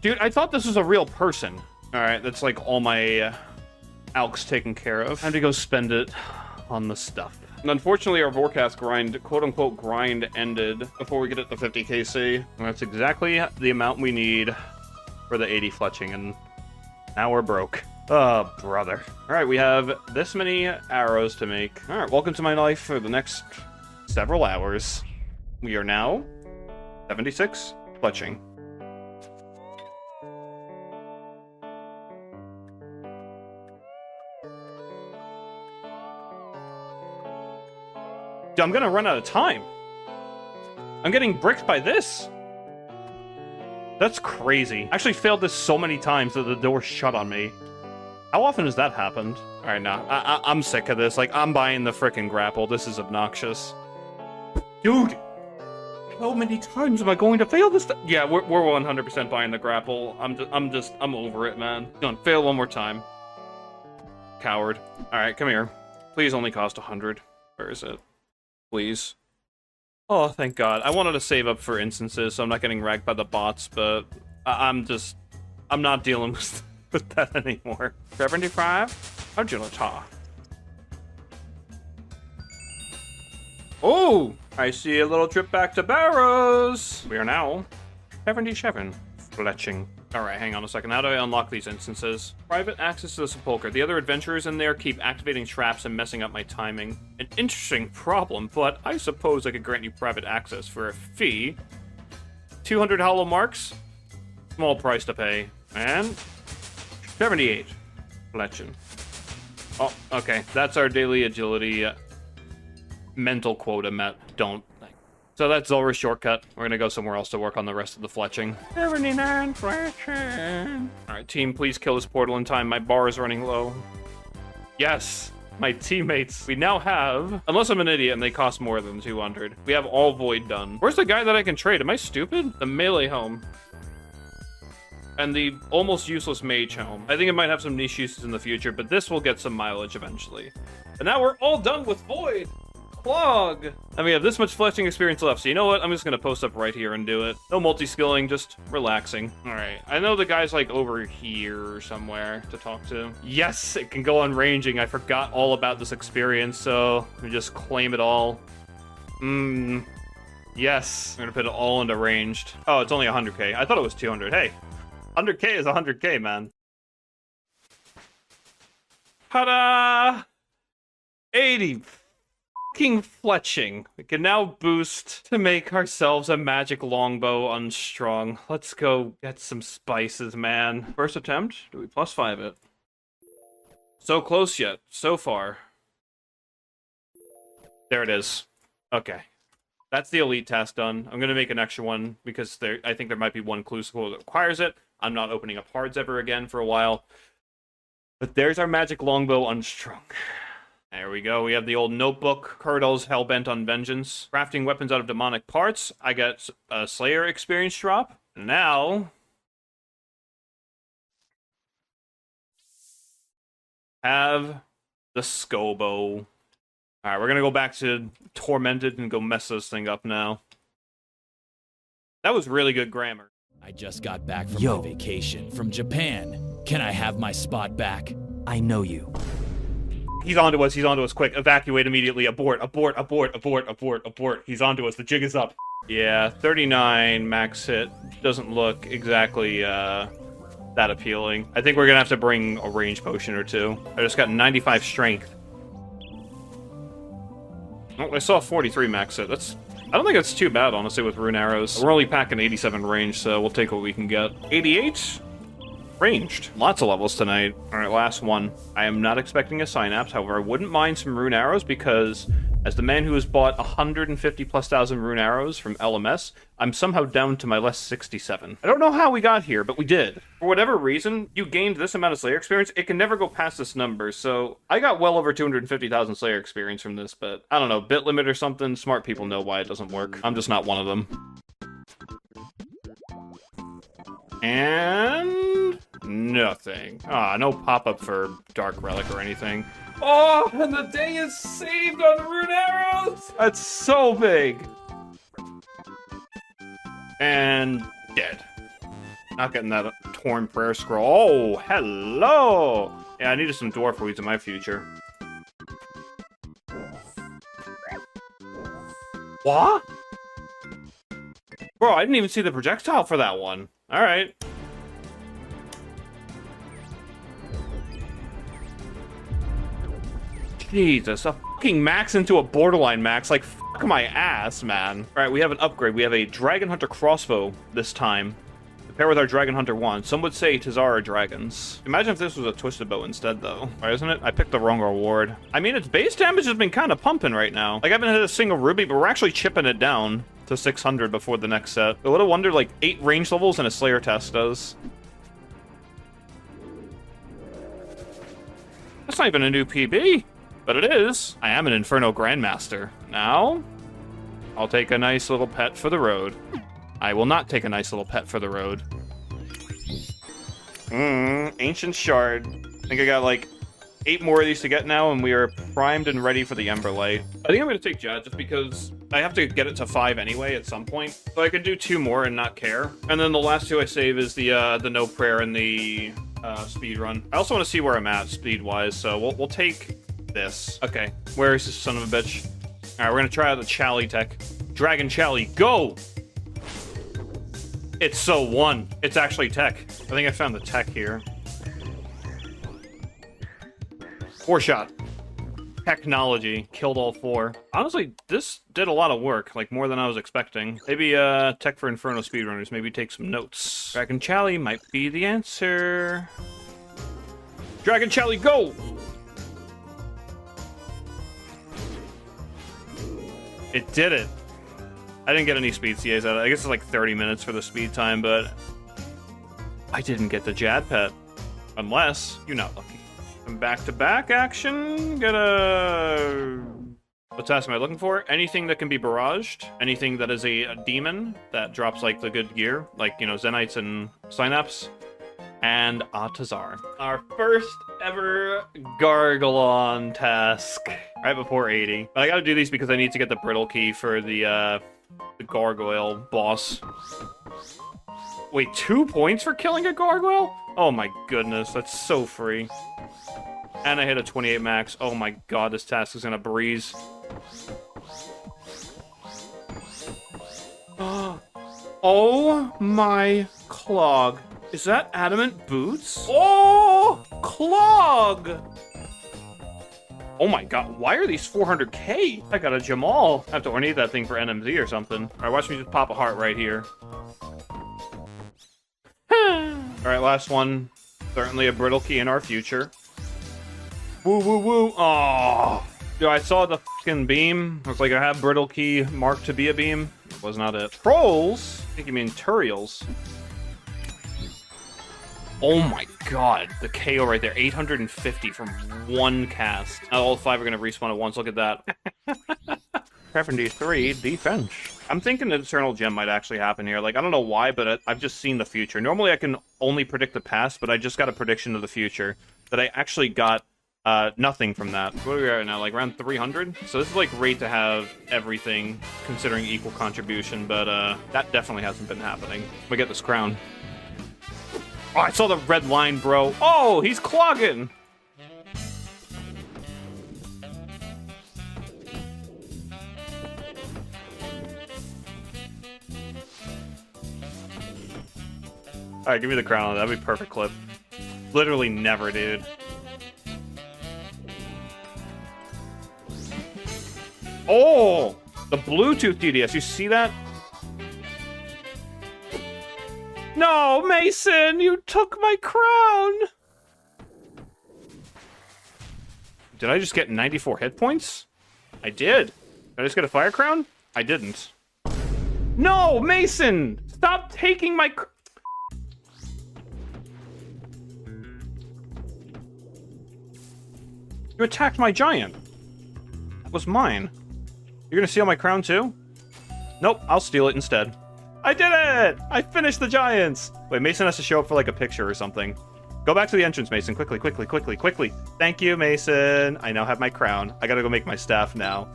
Dude, I thought this was a real person. Alright, that's like all my alks taken care of. Time to go spend it on the stuff. And unfortunately, our Vorcast grind, quote-unquote grind, ended before we get it to 50 KC. And that's exactly the amount we need for the 80 fletching, and now we're broke. Oh, brother. Alright, we have this many arrows to make. Alright, welcome to my life for the next several hours. We are now 76 fletching. I'm gonna run out of time. I'm getting bricked by this. That's crazy. I actually failed this so many times that the door shut on me. How often has that happened? Alright, nah. I'm sick of this. Like, I'm buying the frickin' grapple. This is obnoxious. Dude! How many times am I going to fail this? Yeah, we're 100% buying the grapple. I'm over it, man. Gonna fail one more time. Coward. Alright, come here. Please only cost 100. Where is it? Please. Oh, thank God. I wanted to save up for instances, so I'm not getting ragged by the bots, but I'm not dealing with that anymore. 75? Agility. Oh! I see a little trip back to Barrows! We are now 77 fletching. Alright, hang on a second. How do I unlock these instances? Private access to the sepulcher. The other adventurers in there keep activating traps and messing up my timing. An interesting problem, but I suppose I could grant you private access for a fee. 200 hollow marks? Small price to pay. And 78 fletching. Oh, okay. That's our daily agility mental quota met. Don't. So that's Zulra's shortcut. We're gonna go somewhere else to work on the rest of the fletching. 79 fletching. Alright, team, please kill this portal in time. My bar is running low. Yes! My teammates. We now have... unless I'm an idiot and they cost more than 200. We have all void done. Where's the guy that I can trade? Am I stupid? The melee helm. And the almost useless mage helm. I think it might have some niche uses in the future, but this will get some mileage eventually. And now we're all done with void! Clog! And we have this much fletching experience left, so you know what? I'm just gonna post up right here and do it. No multi-skilling, just relaxing. Alright, I know the guy's like over here somewhere to talk to. Yes, it can go on ranging. I forgot all about this experience, so we just claim it all. Yes. I'm gonna put it all into ranged. Oh, it's only 100k. I thought it was 200. Hey, 100k is 100k, man. Ta-da! 80 fucking fletching. We can now boost to make ourselves a magic longbow unstrung. Let's go get some spices, man. First attempt, do we +5 it? So close yet, so far. There it is. Okay. That's the elite task done. I'm gonna make an extra one because I think there might be one clue school that requires it. I'm not opening up hards ever again for a while. But there's our magic longbow unstrung. There we go. We have the old notebook. Curdle's hellbent on vengeance. Crafting weapons out of demonic parts. I got a Slayer experience drop. Now, Have the Scobo. Alright, we're gonna go back to Tormented and go mess this thing up now. That was really good grammar. I just got back from my vacation from Japan. Can I have my spot back? I know you. He's onto us, quick. Evacuate immediately. Abort. He's onto us, the jig is up. Yeah, 39 max hit. Doesn't look exactly, that appealing. I think we're gonna have to bring a range potion or two. I just got 95 strength. Oh, I saw 43 max hit. I don't think that's too bad, honestly, with rune arrows. We're only packing 87 range, so we'll take what we can get. 88? Ranged. Lots of levels tonight. Alright, last one. I am not expecting a synapse, however, I wouldn't mind some rune arrows because, as the man who has bought 150,000+ rune arrows from LMS, I'm somehow down to my less 67. I don't know how we got here, but we did. For whatever reason, you gained this amount of Slayer experience, it can never go past this number, so I got well over 250,000 Slayer experience from this, but I don't know, bit limit or something, smart people know why it doesn't work. I'm just not one of them. And... nothing. Ah, no pop-up for Dark Relic or anything. Oh, and the day is saved on rune arrows! That's so big! And dead. Not getting that torn prayer scroll. Oh, hello! Yeah, I needed some dwarf weeds in my future. What? Bro, I didn't even see the projectile for that one. Alright. Jesus, a fucking max into a borderline max. Like, fuck my ass, man. Alright, we have an upgrade. We have a Dragon Hunter crossbow this time. To pair with our Dragon Hunter wand. Some would say Tazara dragons. Imagine if this was a twisted bow instead, though. Right, isn't it? I picked the wrong reward. I mean, its base damage has been kind of pumping right now. Like, I haven't hit a single ruby, but we're actually chipping it down to 600 before the next set. I would have wondered, like, 8 range levels and a Slayer test does. That's not even a new PB. But it is. I am an Inferno Grandmaster. Now, I'll take a nice little pet for the road. I will not take a nice little pet for the road. Ancient Shard. I think I got like 8 more of these to get now, and we are primed and ready for the Emberlight. I think I'm going to take Jad just because I have to get it to 5 anyway at some point. So I can do 2 more and not care. And then the last 2 I save is the No Prayer and the speed run. I also want to see where I'm at speed-wise, so we'll take this. Okay, where is this son of a bitch? Alright, we're gonna try out the Chally tech. Dragon Chally, go! It's so 1. It's actually tech. I think I found the tech here. 4 shot. Technology. Killed all 4. Honestly, this did a lot of work, like more than I was expecting. Maybe tech for Inferno speedrunners, maybe take some notes. Dragon Chally might be the answer. Dragon Chally, go! It did it. I didn't get any speed CAs out of it. I guess it's like 30 minutes for the speed time, but I didn't get the Jad pet. Unless you're not lucky. Some back-to-back action. Get a... what task am I looking for? Anything that can be barraged. Anything that is a demon that drops like the good gear. Like, you know, Zenites and Synapse. And Tazar. Our first ever Gargalon task. Right before 80. But I gotta do these because I need to get the brittle key for the gargoyle boss. Wait, 2 points for killing a gargoyle? Oh my goodness, that's so free. And I hit a 28 max. Oh my god, this task is gonna breeze. Oh my clog. Is that adamant boots? Oh, clog! Oh my god, why are these 400k? I got a Jamal. I have to ornate that thing for NMZ or something. Alright, watch me just pop a heart right here. Alright, last one. Certainly a brittle key in our future. Woo, woo, woo. Oh, dude, I saw the fucking beam. Looks like I have brittle key marked to be a beam. It was not it. Trolls? I think you mean Turiels. Oh my god, the KO right there. 850 from 1 cast. Now all 5 are going to respawn at once. Look at that. 73 defense. I'm thinking an Eternal Gem might actually happen here. Like, I don't know why, but I've just seen the future. Normally I can only predict the past, but I just got a prediction of the future that I actually got Nothing from that. What are we at right now? Like around 300? So this is like great to have everything considering equal contribution, but that definitely hasn't been happening. We get this crown. Oh, I saw the red line, bro. Oh, he's clogging. Alright, give me the crown. That'd be a perfect clip. Literally never, dude. Oh! The Bluetooth DDS. You see that? No, Mason! You took my crown! Did I just get 94 hit points? I did. Did I just get a fire crown? I didn't. No, Mason! Stop taking my... You attacked my giant. That was mine. You're gonna steal my crown too? Nope, I'll steal it instead. I did it! I finished the giants! Wait, Mason has to show up for like a picture or something. Go back to the entrance, Mason. Quickly, quickly, quickly, quickly. Thank you, Mason. I now have my crown. I gotta go make my staff now.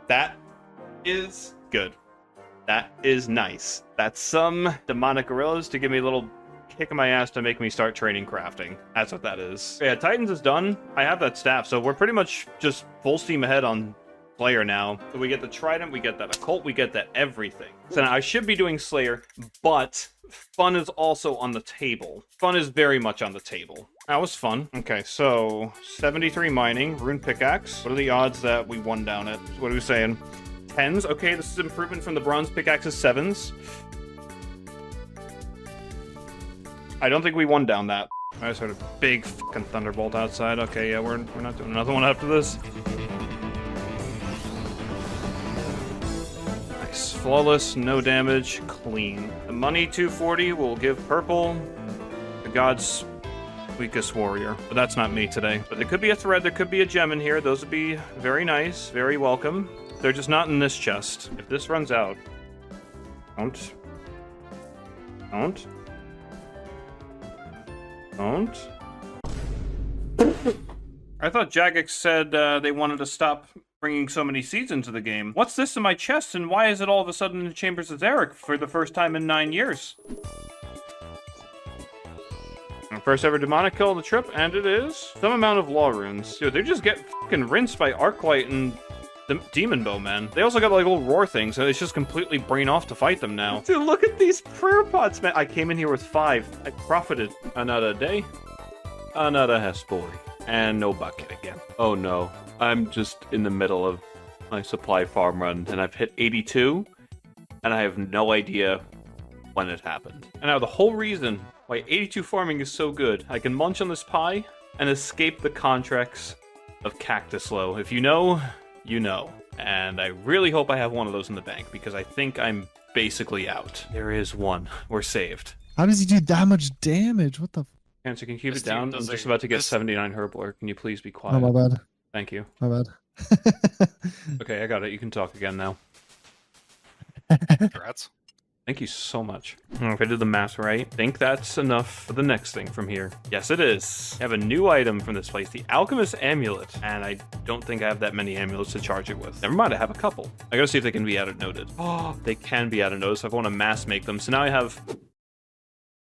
That is good. That is nice. That's some demonic gorillas to give me a little kick in my ass to make me start training crafting. That's what that is. Yeah, Titans is done. I have that staff, so we're pretty much just full steam ahead on Slayer now. So we get the Trident, we get that Occult, we get that everything. So now I should be doing Slayer, but fun is also on the table. Fun is very much on the table. That was fun. Okay, so 73 mining, rune pickaxe. What are the odds that we won down it? What are we saying? 10s? Okay, this is improvement from the bronze pickaxe's 7s. I don't think we won down that. I just heard a big fucking thunderbolt outside. Okay, yeah, we're not doing another one after this. Nice. Flawless, no damage, clean. The money 240 will give purple the god's weakest warrior. But that's not me today. But there could be a thread, there could be a gem in here. Those would be very nice, very welcome. They're just not in this chest. If this runs out... Don't. I thought Jagex said they wanted to stop bringing so many seeds into the game. What's this in my chest, and why is it all of a sudden in Chambers of Zarek for the first time in 9 years? First ever demonic kill on the trip, and it is some amount of law runes. Dude, they just get fucking rinsed by Arclight and the Demon Bow, man. They also got like little roar things, so it's just completely brain off to fight them now. Dude, look at these prayer pots, man. I came in here with 5. I profited. Another day, another Hespori, and no bucket again. Oh no, I'm just in the middle of my supply farm run, and I've hit 82, and I have no idea when it happened. And now the whole reason why 82 farming is so good, I can munch on this pie and escape the contracts of Cactus Low. If you know, you know. And I really hope I have one of those in the bank, because I think I'm basically out. There is one. We're saved. How does he do that much damage? What the? Cancer, can you keep it down? I'm just about to get 79 Herblore. Can you please be quiet? Oh, my bad. Thank you. My bad. Okay, I got it. You can talk again now. Congrats. Thank you so much. If I did the math right, I think that's enough for the next thing from here. Yes, it is. I have a new item from this place, the Alchemist Amulet, and I don't think I have that many amulets to charge it with. Never mind, I have a couple. I gotta see if they can be added noted. Oh, they can be added noted, so I want to mass make them. So now I have...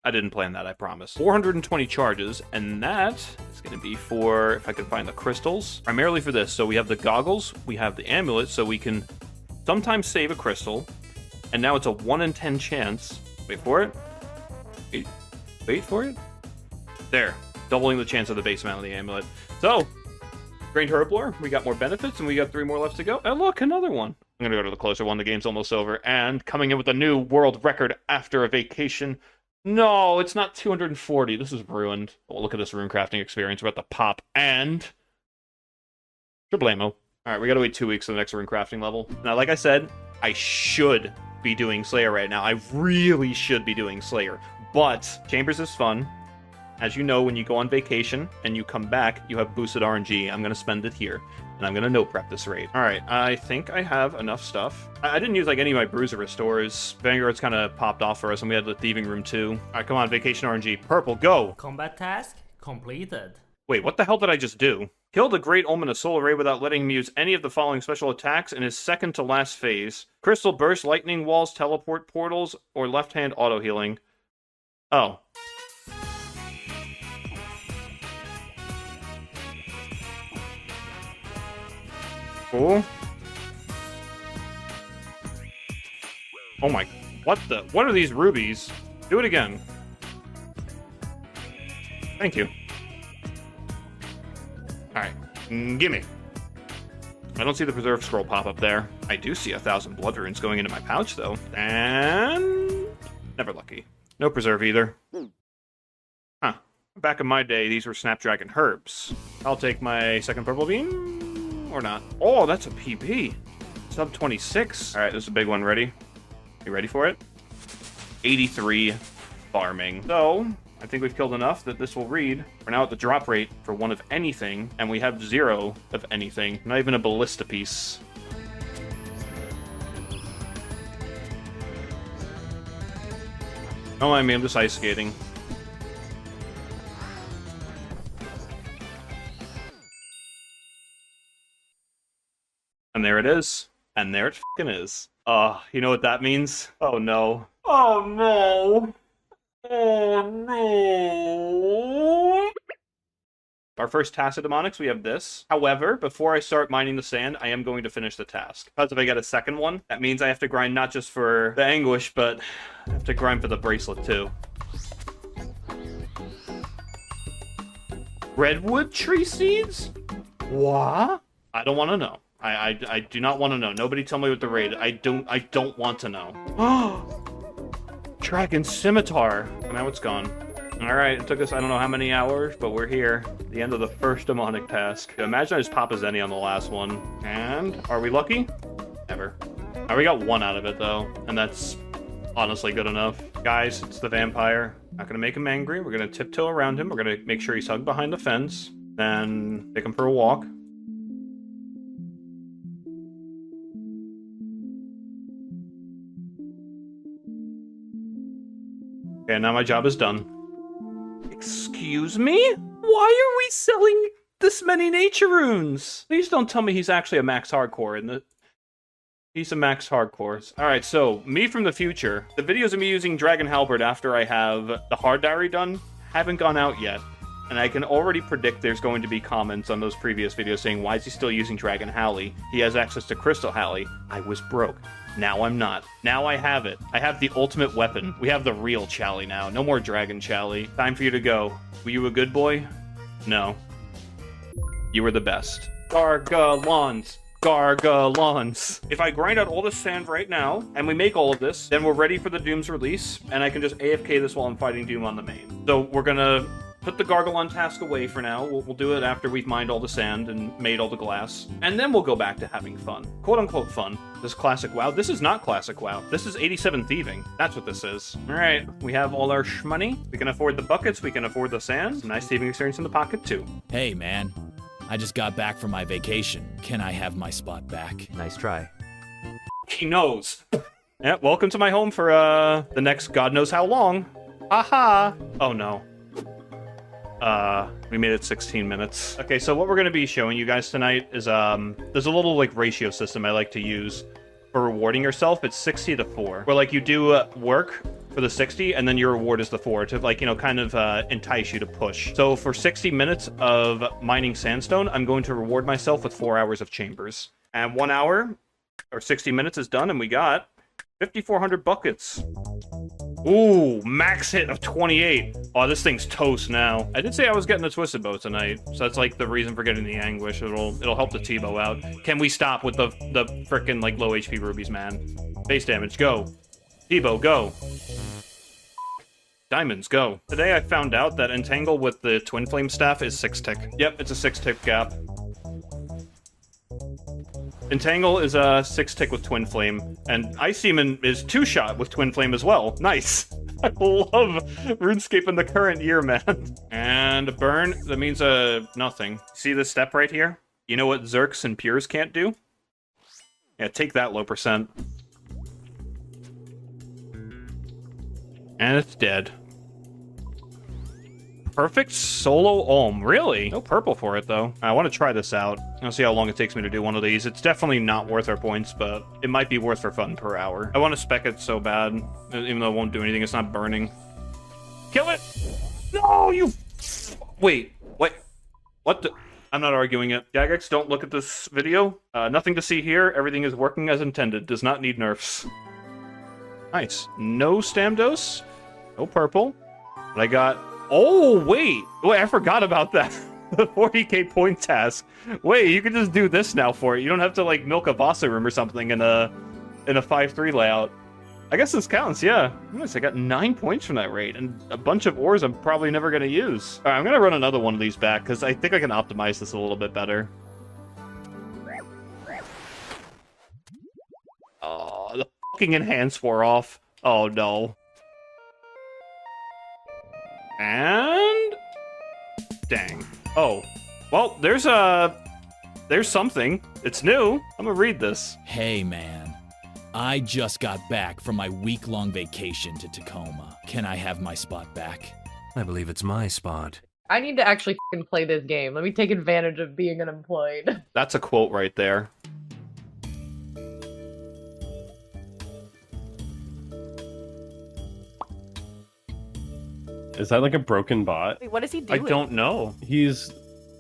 I didn't plan that, I promise. 420 charges, and that is going to be for, if I can find the crystals, primarily for this. So we have the goggles, we have the amulet, so we can sometimes save a crystal, and now it's a 1 in 10 chance. Wait for it. Wait for it. There, doubling the chance of the base amount of the amulet. So, Grained Herblore, we got more benefits, and we got 3 more left to go. And look, another one. I'm going to go to the closer one, the game's almost over. And coming in with a new world record after a vacation. No, it's not 240. This is ruined. Oh, look at this rune crafting experience. We're at the pop. And... Triblamo. Alright, we gotta wait 2 weeks for the next rune crafting level. Now, like I said, I should be doing Slayer right now. I really should be doing Slayer. But, Chambers is fun. as you know, when you go on vacation and you come back, you have boosted RNG. I'm going to spend it here, and I'm going to note prep this raid. All right, I think I have enough stuff. I didn't use like any of my bruiser restores. Vanguard's kind of popped off for us, and we had the thieving room too. All right, come on, vacation RNG. Purple, go. Combat task completed. Wait, what the hell did I just do? Killed a Great Omen Solar Ray without letting him use any of the following special attacks in his second to last phase. Crystal Burst, Lightning Walls, Teleport Portals, or Left Hand Auto Healing. Oh. Cool. Oh my... What the... What are these rubies? Do it again. Thank you. Alright. Gimme. I don't see the preserve scroll pop up there. I do see 1,000 blood runes going into my pouch, though. And... never lucky. No preserve either. Huh. Back in my day, these were Snapdragon herbs. I'll take my second purple beam. Or not. Oh, that's a PB. Sub 26. Alright, this is a big one. Ready? You ready for it? 83 farming. So... I think we've killed enough that this will read. We're now at the drop rate for 1 of anything, and we have 0 of anything. Not even a ballista piece. Don't mind me, I'm just ice skating. And there it is. And there it f***ing is. You know what that means? Oh no. Oh no! Oh no! Our first task of demonics, we have this. However, before I start mining the sand, I am going to finish the task. Because if I get a second one, that means I have to grind not just for the anguish, but I have to grind for the bracelet too. Redwood tree seeds? What? I don't want to know. I do not want to know. Nobody tell me what the raid. I don't want to know. Dragon Scimitar. Now it's gone. Alright, it took us I don't know how many hours, but we're here. The end of the first demonic task. Imagine I just pop a Zenny on the last one. And are we lucky? Never. Alright, we got 1 out of it though, and that's honestly good enough. Guys, it's the vampire. Not gonna make him angry. We're gonna tiptoe around him. We're gonna make sure he's hugged behind the fence. Then take him for a walk. Okay, now my job is done. Excuse me? Why are we selling this many nature runes? Please don't tell me he's actually a max hardcore. He's a max hardcore. Alright, so, me from the future. The videos of me using Dragon Halberd after I have the hard diary done haven't gone out yet. And I can already predict there's going to be comments on those previous videos saying, why is he still using Dragon Halley? He has access to Crystal Halley. I was broke. Now I'm not. Now I have it. I have the ultimate weapon. We have the real Chally now. No more Dragon Chally. Time for you to go. Were you a good boy? No. You were the best. Gargalons. Gargalons. If I grind out all this sand right now, and we make all of this, then we're ready for the Doom's release, and I can just AFK this while I'm fighting Doom on the main. So we're gonna put the Gargalon task away for now. We'll do it after we've mined all the sand and made all the glass. And then we'll go back to having fun. Quote-unquote fun. This classic WoW. This is not classic WoW. This is 87 thieving. That's what this is. Alright, we have all our shmoney. We can afford the buckets. We can afford the sand. Nice thieving experience in the pocket, too. Hey, man. I just got back from my vacation. Can I have my spot back? Nice try. He knows. Yeah, welcome to my home for, the next God knows how long. Aha! Oh, no. We made it 16 minutes. Okay, so what we're going to be showing you guys tonight is, there's a little, like, ratio system I like to use for rewarding yourself. It's 60 to 4. Where, like, you do work for the 60, and then your reward is the 4 to, like, you know, kind of entice you to push. So for 60 minutes of mining sandstone, I'm going to reward myself with 4 hours of chambers. And 1 hour, or 60 minutes is done, and we got 5,400 buckets. Ooh, max hit of 28. Oh, this thing's toast now. I did say I was getting the Twisted Bow tonight, so that's like the reason for getting the Anguish. It'll help the T-Bow out. Can we stop with the frickin' like low HP rubies, man? Base damage, go. T-Bow, go. Diamonds, go. Today I found out that Entangle with the Twin Flame Staff is 6-tick. Yep, it's a 6-tick gap. Entangle is a 6-tick with Twin Flame, and Ice Demon is 2-shot with Twin Flame as well. Nice! I love RuneScape in the current year, man. And a burn, that means nothing. See this step right here? You know what Zerks and Pures can't do? Yeah, take that low percent. And it's dead. Perfect solo Olm. Really? No purple for it, though. I want to try this out. I'll see how long it takes me to do one of these. It's definitely not worth our points, but it might be worth for fun per hour. I want to spec it so bad, even though it won't do anything. It's not burning. Kill it! No, you... Wait. What the... I'm not arguing it. Jagex, don't look at this video. Nothing to see here. Everything is working as intended. Does not need nerfs. Nice. No Stamdos. No purple. But I got... Oh, wait, I forgot about that. The 40k point task. Wait, you can just do this now for it. You don't have to, like, milk a Vasa room or something in a 5-3 layout. I guess this counts, yeah. Nice, I got 9 points from that raid, and a bunch of ores I'm probably never going to use. All right, I'm going to run another one of these back, because I think I can optimize this a little bit better. Oh, the fucking enhance wore off. Oh, no. And... Dang. Oh. Well, there's something. It's new. I'm gonna read this. Hey, man. I just got back from my week-long vacation to Tacoma. Can I have my spot back? I believe it's my spot. I need to actually fucking play this game. Let me take advantage of being unemployed. That's a quote right there. Is that like a broken bot? Wait, what is he I doing? don't know. He's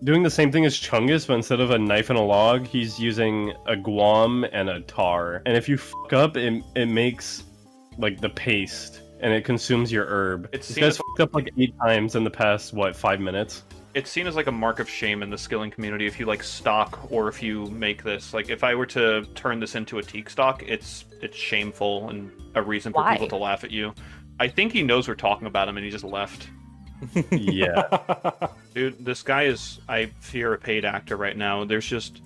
doing the same thing as Chungus, but instead of a knife and a log, he's using a guam and a tar. And if you fuck up, it makes like the paste, and it consumes your herb. This guy's fucked up like 8 times in the past, what, 5 minutes? It's seen as like a mark of shame in the skilling community if you like stock or if you make this. Like if I were to turn this into a teak stock, it's shameful and a reason for people to laugh at you. I think he knows we're talking about him and he just left. Yeah. Dude, this guy is, I fear, a paid actor right now. There's just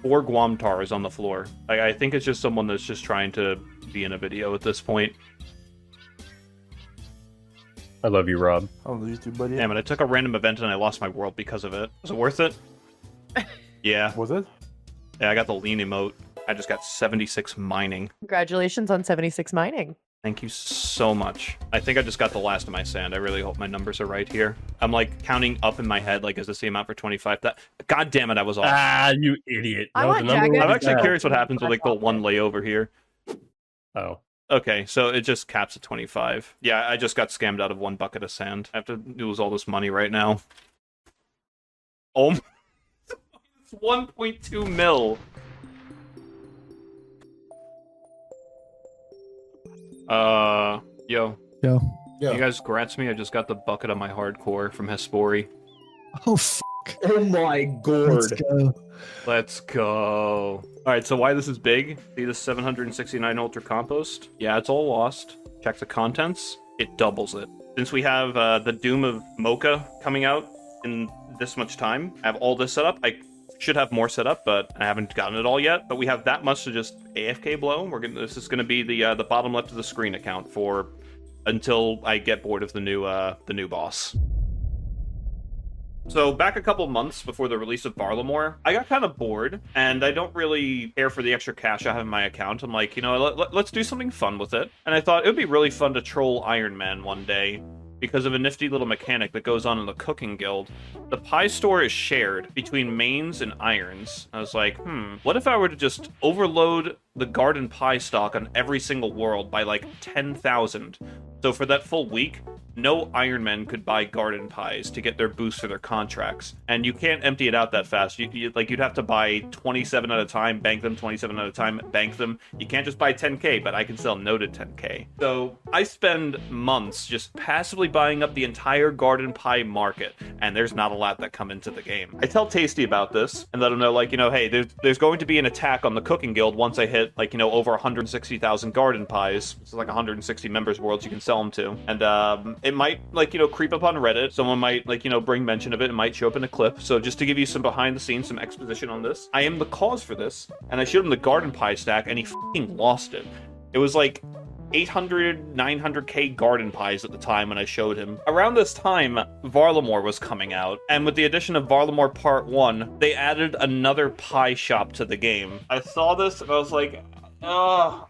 4 Guam tars on the floor. I think it's just someone that's just trying to be in a video at this point. I love you, Rob. I'll lose you, buddy. Damn it, I took a random event and I lost my world because of it. Was it worth it? Yeah. Was it? Yeah, I got the lean emote. I just got 76 mining. Congratulations on 76 mining. Thank you so much. I think I just got the last of my sand. I really hope my numbers are right here. I'm like counting up in my head, like, is this the amount for 25? That, God damn it, I was off. Ah, you idiot. I want Jagged. I'm actually curious what happens with like the one layover here. Oh. Okay, so it just caps at 25. Yeah, I just got scammed out of 1 bucket of sand. I have to lose all this money right now. Oh, it's 1.2 mil. Yo. You guys grats me? I just got the bucket of my hardcore from Hespori. Oh, f***. Oh my god. Let's go. Alright, so why this is big? See this 769 Ultra Compost? Yeah, it's all lost. Check the contents. It doubles it. Since we have the Doom of Mocha coming out in this much time, I have all this set up. I should have more set up, but I haven't gotten it all yet. But we have that much to just AFK blow. This is going to be the bottom left of the screen account for until I get bored of the new boss. So back a couple months before the release of Barlamore, I got kind of bored, and I don't really care for the extra cash I have in my account. I'm like, you know, let's do something fun with it. And I thought it would be really fun to troll Iron Man one day because of a nifty little mechanic that goes on in the cooking guild. The pie store is shared between mains and irons. I was like, what if I were to just overload the garden pie stock on every single world by like 10,000? So for that full week, no Iron Men could buy garden pies to get their boost for their contracts. And you can't empty it out that fast. You'd have to buy 27 at a time, bank them, 27 at a time, bank them. You can't just buy 10k, but I can sell noted 10k. So I spend months just passively buying up the entire garden pie market, and there's not a lot that come into the game. I tell Tasty about this and let him know, like, you know, hey, there's going to be an attack on the cooking guild once I hit, like, you know, over 160,000 garden pies. It's like 160 members worlds you can sell them to. And it might, like, you know, creep up on Reddit. Someone might, like, you know, bring mention of it. It might show up in a clip. So just to give you some behind the scenes, some exposition on this, I am the cause for this. And I showed him the garden pie stack, and he f***ing lost it. It was like 800, 900k garden pies at the time when I showed him. Around this time, Varlamore was coming out, and with the addition of Varlamore Part 1, they added another pie shop to the game. I saw this and I was like, oh,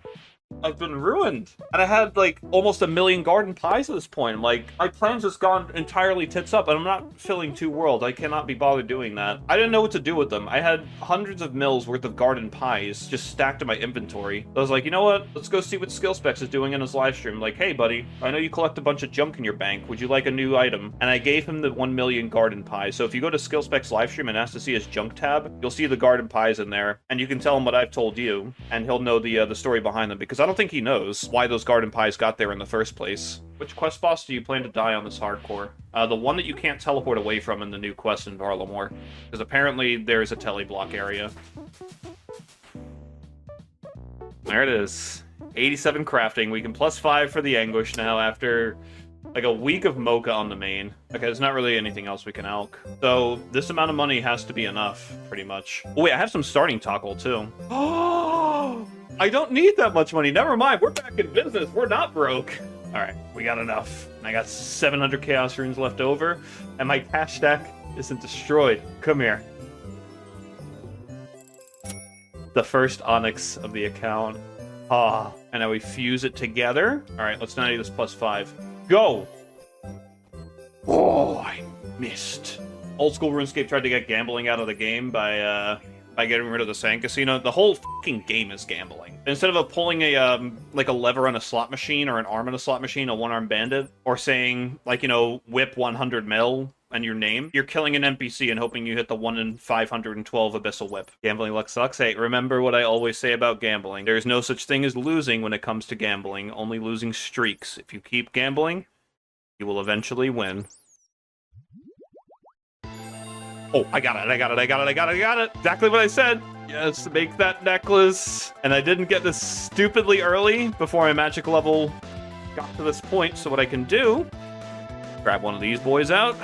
I've been ruined. And I had like almost 1 million garden pies at this point. I'm like, my plan's just gone entirely tits up, and I'm not filling 2 worlds. I cannot be bothered doing that. I didn't know what to do with them. I had hundreds of mils worth of garden pies just stacked in my inventory. I was like, you know what? Let's go see what SkillSpecs is doing in his live stream. Like, hey buddy, I know you collect a bunch of junk in your bank. Would you like a new item? And I gave him the 1 million garden pies. So if you go to SkillSpecs live stream and ask to see his junk tab, you'll see the garden pies in there, and you can tell him what I've told you, and he'll know the story behind them, because I don't think he knows why those garden pies got there in the first place. Which quest boss do you plan to die on this hardcore? The one that you can't teleport away from in the new quest in Varlamore, because apparently there is a teleblock area. There it is. 87 crafting. We can +5 for the Anguish now after like a week of Mocha on the main. Okay, there's not really anything else we can elk. So this amount of money has to be enough, pretty much. Oh wait, I have some starting toggle too. Oh, I don't need that much money. Never mind, we're back in business. We're not broke. All right, we got enough. I got 700 Chaos Runes left over, and my cash stack isn't destroyed. Come here. The first Onyx of the account. Ah, and now we fuse it together. All right, let's not do this +5. Go! Oh, I missed. Old school RuneScape tried to get gambling out of the game by getting rid of the Sand Casino. The whole fucking game is gambling. Instead of pulling a like a lever on a slot machine or an arm on a slot machine, a one-armed bandit, or saying like, you know, whip 100 mil and your name, you're killing an NPC and hoping you hit the 1 in 512 abyssal whip. Gambling luck sucks. Hey, remember what I always say about gambling. There's no such thing as losing when it comes to gambling, only losing streaks. If you keep gambling, you will eventually win. Oh, I got it, I got it, I got it, I got it, I got it! Exactly what I said! Yes, make that necklace. And I didn't get this stupidly early before my magic level got to this point, so what I can do, grab one of these boys out.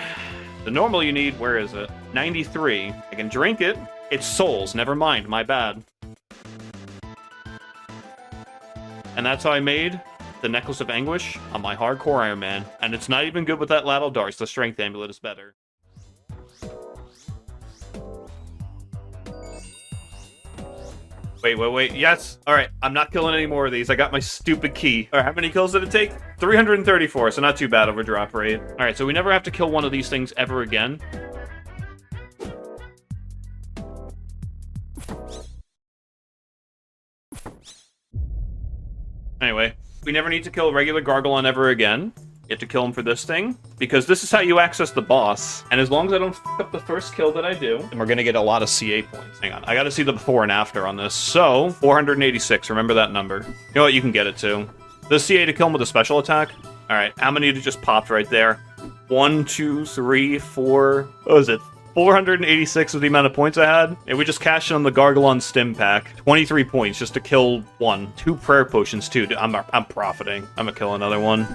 The normal you need, where is it? 93. I can drink it. It's souls, never mind, my bad. And that's how I made the Necklace of Anguish on my Hardcore Iron Man. And it's not even good with that Ladle Darts, the Strength Amulet is better. Wait. Yes! Alright, I'm not killing any more of these. I got my stupid key. Alright, how many kills did it take? 334, so not too bad over drop rate. Alright, so we never have to kill one of these things ever again. Anyway, we never need to kill a regular Gargolon ever again. You have to kill him for this thing, because this is how you access the boss. And as long as I don't f up the first kill that I do, then we're gonna get a lot of CA points. Hang on, I gotta see the before and after on this. So, 486, remember that number. You know what, you can get it too. The CA to kill him with a special attack. Alright, how many just popped right there? 1, 2, 3, 4, what was it? 486 was the amount of points I had. And we just cashed in on the Gargolon Stim Pack. 23 points just to kill one. 2 prayer potions too. I'm profiting. I'm gonna kill another one.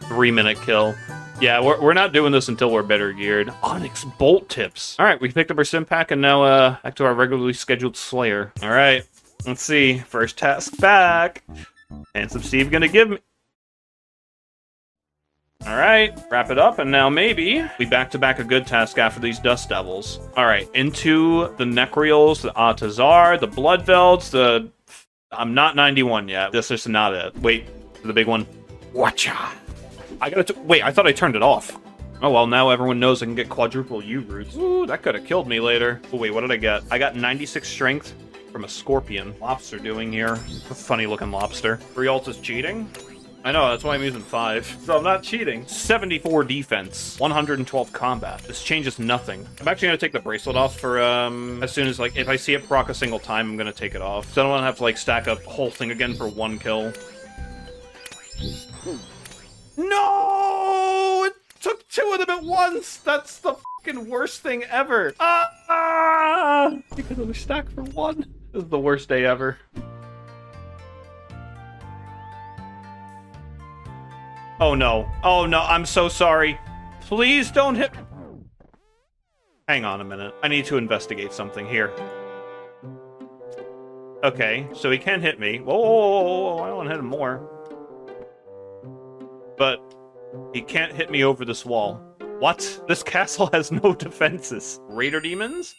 3-minute kill. Yeah, we're not doing this until we're better geared. Onyx Bolt Tips. Alright, we picked up our Sim Pack and now back to our regularly scheduled Slayer. Alright, let's see. First task back. Handsome Steve gonna give me... Alright, wrap it up, and now maybe we back-to-back a good task after these Dust Devils. Alright, into the Necreals, the Atazar, the Bloodvelds, the... I'm not 91 yet. This is not it. Wait, the big one. Watcha! I gotta wait, I thought I turned it off. Oh well, now everyone knows I can get quadruple U-roots. Ooh, that could have killed me later. Oh wait, what did I get? I got 96 strength from a scorpion. Lobster doing here. A funny looking lobster. 3 ult is cheating? I know, that's why I'm using 5. So I'm not cheating. 74 defense, 112 combat. This changes nothing. I'm actually gonna take the bracelet off for, as soon as, like, if I see it proc a single time, I'm gonna take it off. So I don't wanna have to, like, stack up the whole thing again for 1 kill. No! It took 2 of them at once! That's the fucking worst thing ever! Because it was stacked for 1. This is the worst day ever. Oh no. Oh no, I'm so sorry. Please don't hit... Hang on a minute. I need to investigate something here. Okay, so he can hit me. Whoa, I don't want to hit him more. But he can't hit me over this wall. What? This castle has no defenses. Raider demons?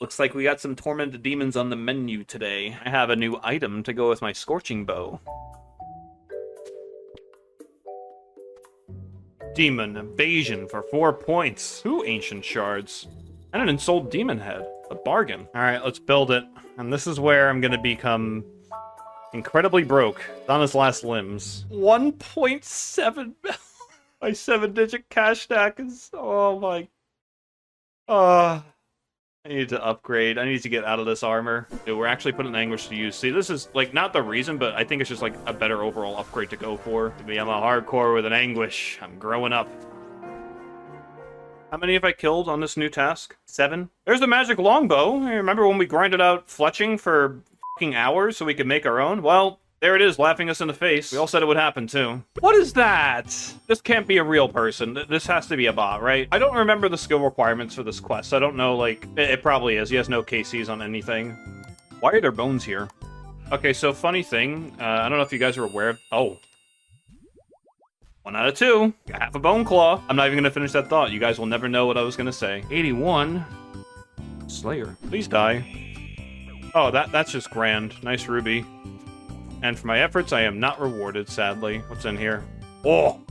Looks like we got some tormented demons on the menu today. I have a new item to go with my scorching bow. Demon evasion for 4 points. 2 ancient shards. And an ensouled demon head. A bargain. Alright, let's build it. And this is where I'm gonna become incredibly broke. On his last limbs. 1.7 my 7-digit cash stack is... Oh my... I need to upgrade. I need to get out of this armor. Dude, we're actually putting anguish to use. See, this is, like, not the reason, but I think it's just, like, a better overall upgrade to go for. Maybe I'm a hardcore with an anguish. I'm growing up. How many have I killed on this new task? 7? There's the magic longbow. Remember when we grinded out fletching for fucking hours so we could make our own? Well, there it is, laughing us in the face. We all said it would happen, too. What is that? This can't be a real person. This has to be a bot, right? I don't remember the skill requirements for this quest. I don't know, like... It probably is. He has no KCs on anything. Why are there bones here? Okay, so funny thing. I don't know if you guys are aware of... Oh. 1 out of 2. Got half a bone claw. I'm not even going to finish that thought. You guys will never know what I was going to say. 81. Slayer. Please die. Oh, that's just grand. Nice ruby. And for my efforts, I am not rewarded, sadly. What's in here? Oh!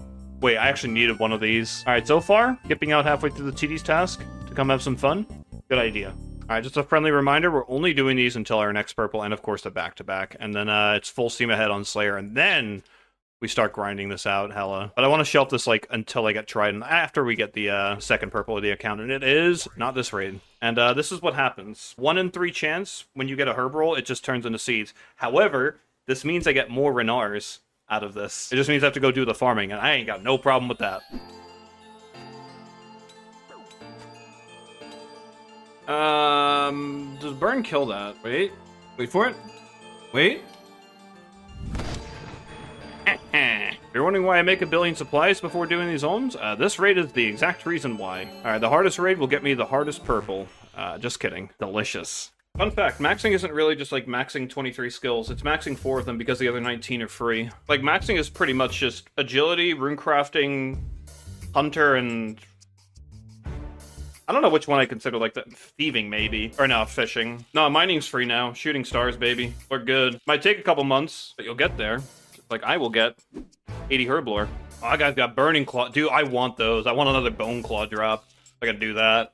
Wait, I actually needed one of these. Alright, so far, skipping out halfway through the TD's task to come have some fun. Good idea. Alright, just a friendly reminder, we're only doing these until our next purple, and of course the back-to-back. And then it's full steam ahead on Slayer, and then we start grinding this out, hella. But I want to shelf this, like, until I get Trident, after we get the second purple of the account, and it is not this raid. And this is what happens. 1 in 3 chance, when you get a herb roll, it just turns into seeds. However... This means I get more Renars out of this. It just means I have to go do the farming, and I ain't got no problem with that. Does Burn kill that? Wait for it. Wait. You're wondering why I make 1 billion supplies before doing these zones? This raid is the exact reason why. Alright, the hardest raid will get me the hardest purple. Just kidding. Delicious. Fun fact, maxing isn't really just like maxing 23 skills, it's maxing 4 of them because the other 19 are free. Like, maxing is pretty much just agility, runecrafting, hunter, and... I don't know which one I consider, like, the thieving, maybe. Or no, fishing. No, mining's free now. Shooting stars, baby. We're good. Might take a couple months, but you'll get there. Like I will get 80 herblore. Oh, I got burning claw. Dude, I want those. I want another bone claw drop. I gotta do that.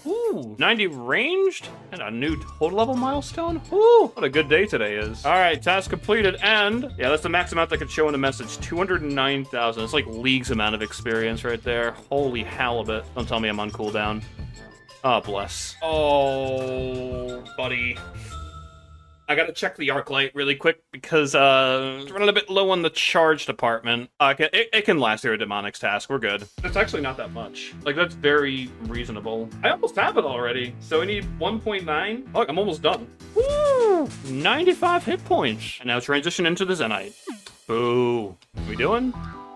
Ooh, 90 ranged and a new total level milestone. Ooh, what a good day today is. All right, task completed, and yeah, that's the max amount that could show in the message. 209,000. It's like League's amount of experience right there. Holy halibut! Don't tell me I'm on cooldown. Oh, bless. Oh, buddy. I gotta check the arc light really quick because it's running a bit low on the charge department. Okay, it can last through a demonics task. We're good. It's actually not that much. Like, that's very reasonable. I almost have it already. So I need 1.9. Look, I'm almost done. Woo! 95 hit points. And now transition into the Zenite. Boo. What are we doing?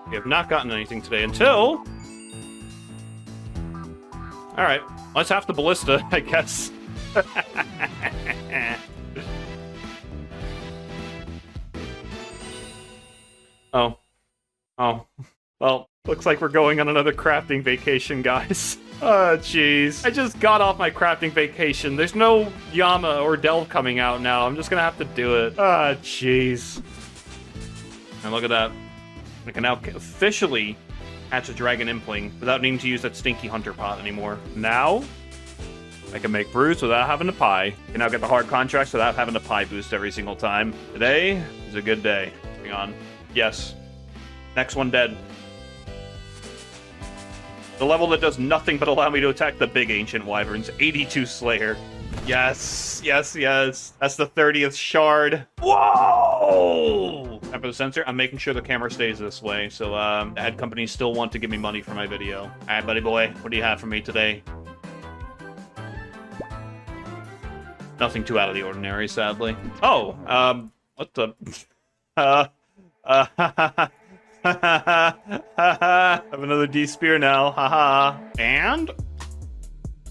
We have not gotten anything today until... Alright, let's have the ballista, I guess. Oh. Well, looks like we're going on another crafting vacation, guys. Oh, jeez. I just got off my crafting vacation. There's no Yama or Delve coming out now. I'm just gonna have to do it. Ah, jeez. And look at that. I can now officially hatch a dragon impling without needing to use that stinky hunter pot anymore. Now, I can make brews without having to pie. I can now get the hard contracts without having to pie boost every single time. Today is a good day. Hang on. Yes. Next one dead. The level that does nothing but allow me to attack the big ancient wyverns. 82 Slayer. Yes. That's the 30th shard. Whoa! And for the sensor, I'm making sure the camera stays this way, so ad companies still want to give me money for my video. Alright, buddy boy, what do you have for me today? Nothing too out of the ordinary, sadly. Oh, what the... I have another D spear now, haha. And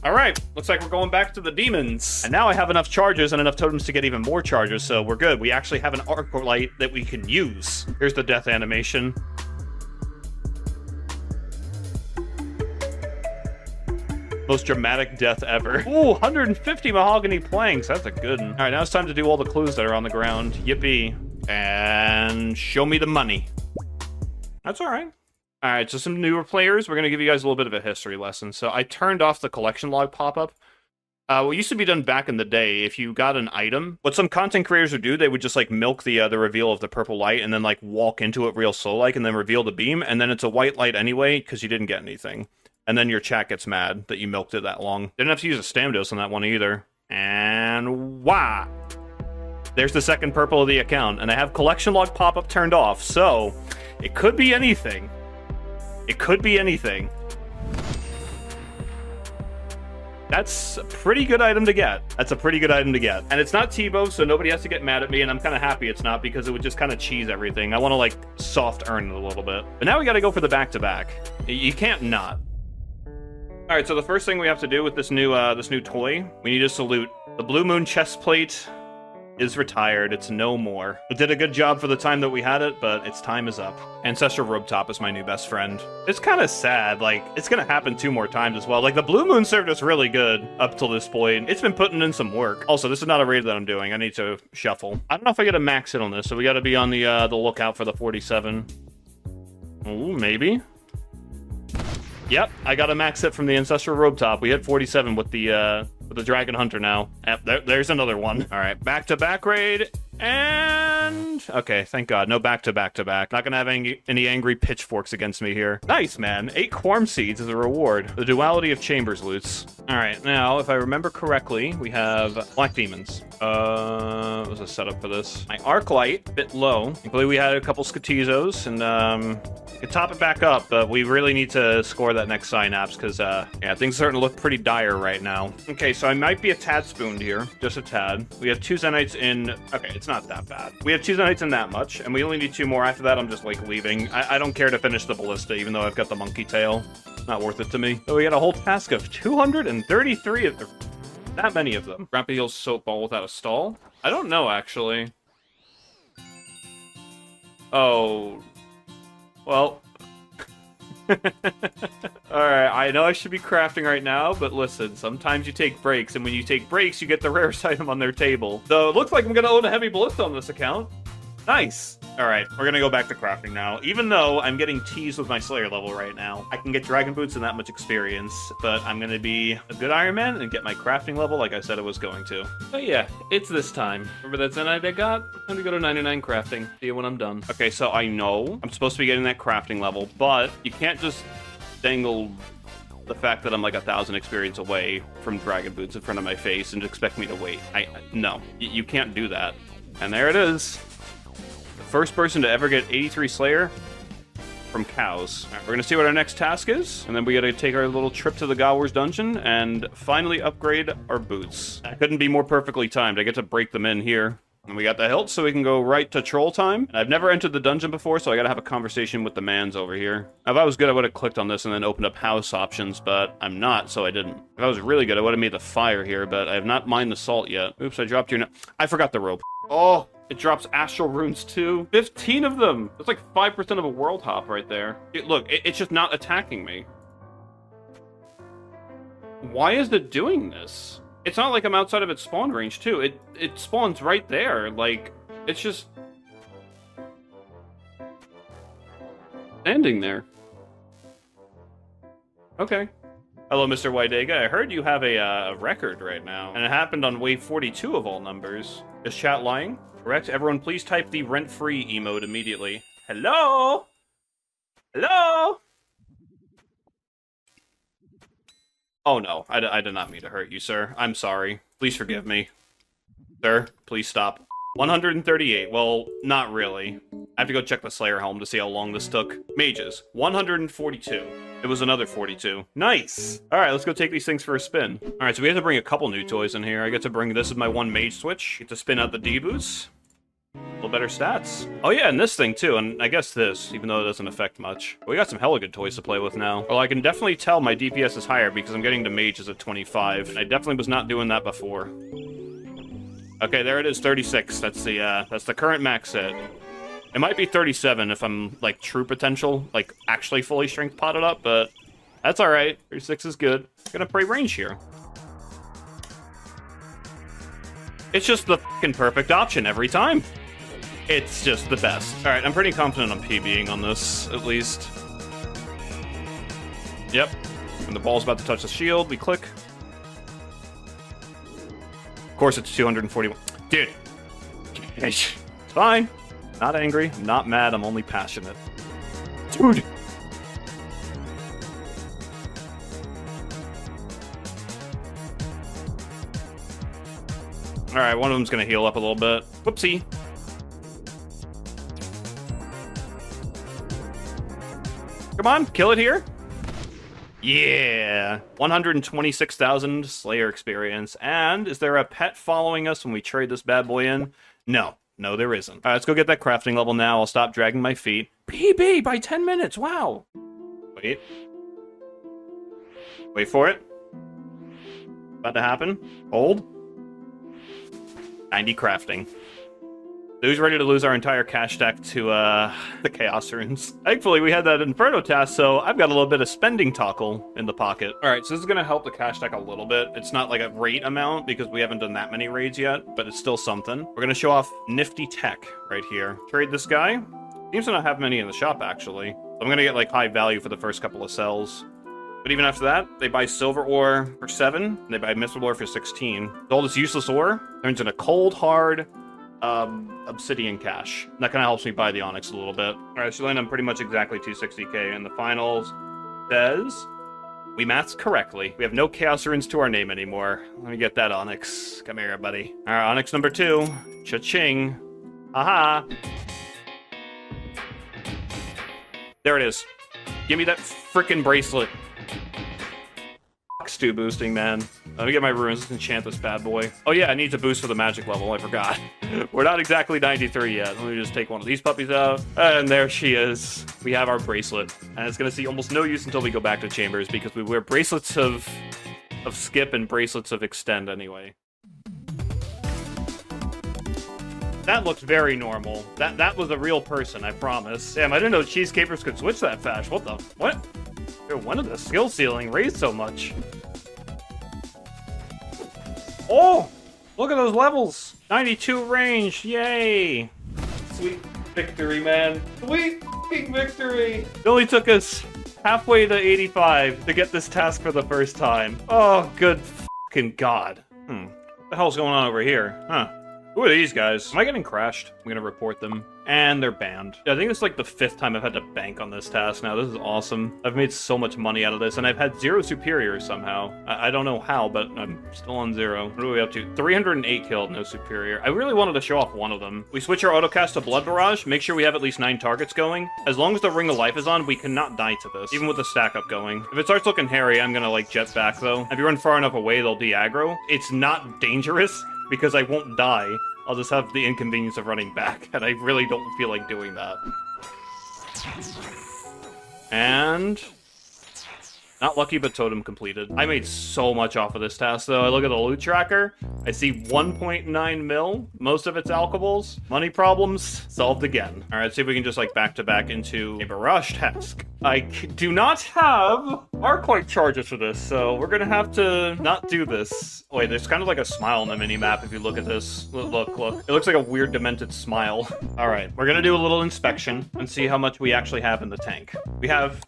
Alright, looks like we're going back to the demons. And now I have enough charges and enough totems to get even more charges, so we're good. We actually have an Hardcore light that we can use. Here's the death animation. Most dramatic death ever. Ooh, 150 mahogany planks. That's a good one. Alright, now it's time to do all the clues that are on the ground. Yippee. And show me the money. That's alright. Alright, so some newer players, we're going to give you guys a little bit of a history lesson. So I turned off the collection log pop-up. What used to be done back in the day, if you got an item, what some content creators would do, they would just like milk the reveal of the purple light and then like walk into it real slow-like and then reveal the beam, and then it's a white light anyway because you didn't get anything. And then your chat gets mad that you milked it that long. Didn't have to use a stam dose on that one either. And wow! There's the second purple of the account, and I have collection log pop-up turned off, so it could be anything. It could be anything. That's a pretty good item to get. That's a pretty good item to get. And it's not Tebow, so nobody has to get mad at me, and I'm kind of happy it's not, because it would just kind of cheese everything. I want to, like, soft earn it a little bit. But now we got to go for the back-to-back. You can't not. Alright, so the first thing we have to do with this new toy, we need to salute. The Blue Moon chest plate is retired. It's no more. It did a good job for the time that we had it, but its time is up. Ancestral Robe Top is my new best friend. It's kind of sad. Like, it's gonna happen 2 more times as well. Like, the Blue Moon served us really good up till this point. It's been putting in some work. Also, this is not a raid that I'm doing. I need to shuffle. I don't know if I get a max hit on this, so we gotta be on the lookout for the 47. Ooh, maybe. Yep, I got a max hit from the Ancestral Robe Top. We hit 47 with the Dragon Hunter now. Yep, there's another one. All right, back-to-back raid, and... Okay, thank God, no back-to-back-to-back. Not gonna have any angry pitchforks against me here. Nice, man. 8 Quorum Seeds is a reward. The Duality of Chambers loots. All right, now, if I remember correctly, we have Black Demons. What was a setup for this? My Arc Light, a bit low. I believe we had a couple Skatizos, and, we can top it back up, but we really need to score that next Synapse, because, yeah, things are starting to look pretty dire right now. Okay, so I might be a tad spooned here. Just a tad. We have 2 Zenites in... Okay, it's not that bad. We have 2 Zenites in that much, and we only need 2 more. After that, I'm just, like, leaving. I don't care to finish the Ballista, even though I've got the Monkey Tail. Not worth it to me. So we got a whole task of 233 of them. That many of them. Rapid Heals Soap Ball without a stall? I don't know, actually. Oh... Well... Alright, I know I should be crafting right now, but listen, sometimes you take breaks, and when you take breaks, you get the rarest item on their table. So it looks like I'm gonna own a heavy ballista on this account. Nice! Alright, we're gonna go back to crafting now. Even though I'm getting teased with my Slayer level right now. I can get Dragon Boots and that much experience, but I'm gonna be a good Iron Man and get my crafting level like I said I was going to. But yeah, it's this time. Remember that Zenite I got? I'm gonna go to 99 crafting. See you when I'm done. Okay, so I know I'm supposed to be getting that crafting level, but you can't just dangle the fact that I'm like 1,000 experience away from Dragon Boots in front of my face and expect me to wait. No, you can't do that. And there it is. First person to ever get 83 Slayer from cows. All right, we're gonna see what our next task is, and then we gotta take our little trip to the God Wars dungeon and finally upgrade our boots. That couldn't be more perfectly timed. I get to break them in here. And we got the hilt, so we can go right to troll time. And I've never entered the dungeon before, so I gotta have a conversation with the mans over here. If I was good, I would have clicked on this and then opened up house options, but I'm not, so I didn't. If I was really good, I would have made the fire here, but I have not mined the salt yet. Oops, I dropped your... I forgot the rope. Oh! It drops astral runes too. 15 of them! That's like 5% of a world hop right there. Look, it's just not attacking me. Why is it doing this? It's not like I'm outside of its spawn range too. It spawns right there. Like, it's just... standing there. Okay. Hello, Mr. Wydega. I heard you have a record right now. And it happened on wave 42 of all numbers. Is chat lying? Correct? Everyone, please type the rent-free emote immediately. Hello? Hello? Oh no, I did not mean to hurt you, sir. I'm sorry. Please forgive me. Sir, please stop. 138. Well, not really. I have to go check the Slayer helm to see how long this took. Mages. 142. It was another 42. Nice! Alright, let's go take these things for a spin. Alright, so we have to bring a couple new toys in here. I get to bring... This is my one mage switch. Get to spin out the D-boots. A little better stats. Oh yeah, and this thing too, and I guess this, even though it doesn't affect much. We got some hella good toys to play with now. Well, I can definitely tell my DPS is higher because I'm getting to mages at 25, and I definitely was not doing that before. Okay, there it is, 36. That's the current max hit. It might be 37 if I'm, like, true potential, like, actually fully strength potted up, but that's alright. 36 is good. Gonna pray range here. It's just the fucking perfect option every time. It's just the best. Alright, I'm pretty confident I'm PBing on this, at least. Yep. When the ball's about to touch the shield, we click. Of course, it's 241. Dude. It's fine. Not angry. I'm not mad. I'm only passionate. Dude. Alright, one of them's gonna heal up a little bit. Whoopsie. Come on, kill it here. Yeah. 126,000 Slayer experience. And is there a pet following us when we trade this bad boy in? No. No, there isn't. Alright, let's go get that crafting level now. I'll stop dragging my feet. PB by 10 minutes. Wow. Wait. Wait for it. About to happen. Hold. 90 crafting. Who's ready to lose our entire cash stack to the Chaos Runes? Thankfully, we had that Inferno task, so I've got a little bit of spending toggle in the pocket. Alright, so this is going to help the cash stack a little bit. It's not like a rate amount, because we haven't done that many raids yet, but it's still something. We're going to show off nifty tech right here. Trade this guy. Seems to not have many in the shop, actually. So I'm going to get, like, high value for the first couple of cells. But even after that, they buy silver ore for 7, and they buy mithril ore for 16. All this useless ore turns into cold, hard, obsidian cash. That kind of helps me buy the onyx a little bit. Alright, so I'm pretty much exactly 260k, and the finals says we maths correctly. We have no chaos runes to our name anymore. Let me get that onyx. Come here, buddy. Alright, onyx number 2. Cha-ching. Haha. There it is. Give me that frickin' bracelet. Stew boosting, man. Let me get my runes. Let's enchant this bad boy. Oh yeah, I need to boost for the magic level. I forgot. We're not exactly 93 yet. Let me just take one of these puppies out. And there she is. We have our bracelet. And it's going to see almost no use until we go back to chambers because we wear bracelets of skip and bracelets of extend anyway. That looks very normal. That was a real person, I promise. Damn, I didn't know cheesecapers could switch that fast. What the? What? When did the skill ceiling raise so much? Oh! Look at those levels! 92 range! Yay! Sweet victory, man. Sweet f***ing victory! It only took us halfway to 85 to get this task for the first time. Oh, good f***ing god. What the hell's going on over here? Huh. Who are these guys? Am I getting crashed? I'm gonna report them. And they're banned. I think it's like the 5th time I've had to bank on this task now. This is awesome. I've made so much money out of this, and I've had 0 superiors somehow. I don't know how, but I'm still on 0. What are we up to? 308 killed, no superior. I really wanted to show off one of them. We switch our autocast to Blood Barrage, make sure we have at least 9 targets going. As long as the Ring of Life is on, we cannot die to this, even with the stack up going. If it starts looking hairy, I'm gonna like jet back though. If you run far enough away, they'll de-aggro. It's not dangerous, because I won't die. I'll just have the inconvenience of running back, and I really don't feel like doing that. And... not lucky, but totem completed. I made so much off of this task, though. I look at the loot tracker. I see 1.9 mil. Most of it's alcohols. Money problems solved again. All right, see if we can just like back-to-back into a barrage task. I do not have Arclight charges for this, so we're gonna have to not do this. Wait, there's kind of like a smile on the mini-map if you look at this. Look. It looks like a weird demented smile. All right, we're gonna do a little inspection and see how much we actually have in the tank. We have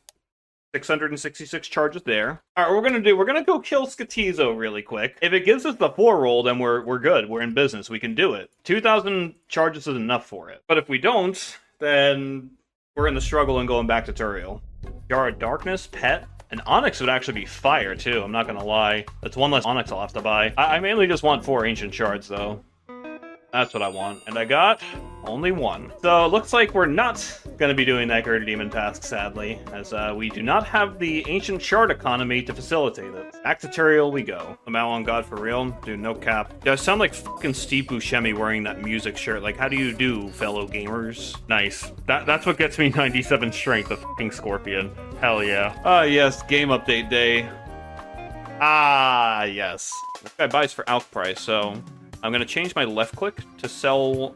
666 charges there. All right, we're gonna go kill Skatizo really quick. If it gives us the 4 roll, then we're good. We're in business. We can do it. 2,000 charges is enough for it. But if we don't, then we're in the struggle and going back to Turiel. Jar of Darkness, Pet, and Onyx would actually be fire too. I'm not gonna lie. That's one less Onyx I'll have to buy. I mainly just want 4 ancient shards though. That's what I want. And I got only 1. So it looks like we're not gonna be doing that Greater Demon task, sadly, as we do not have the ancient shard economy to facilitate it. Back to Turiel we go. I'm out on God for real. Dude, no cap. Yeah, I sound like fucking Steve Buscemi wearing that music shirt. Like, how do you do, fellow gamers? Nice. That's what gets me 97 strength, the fucking Scorpion. Hell yeah. Ah, yes, game update day. Ah, yes. This guy buys for ALK price, so I'm gonna change my left click to sell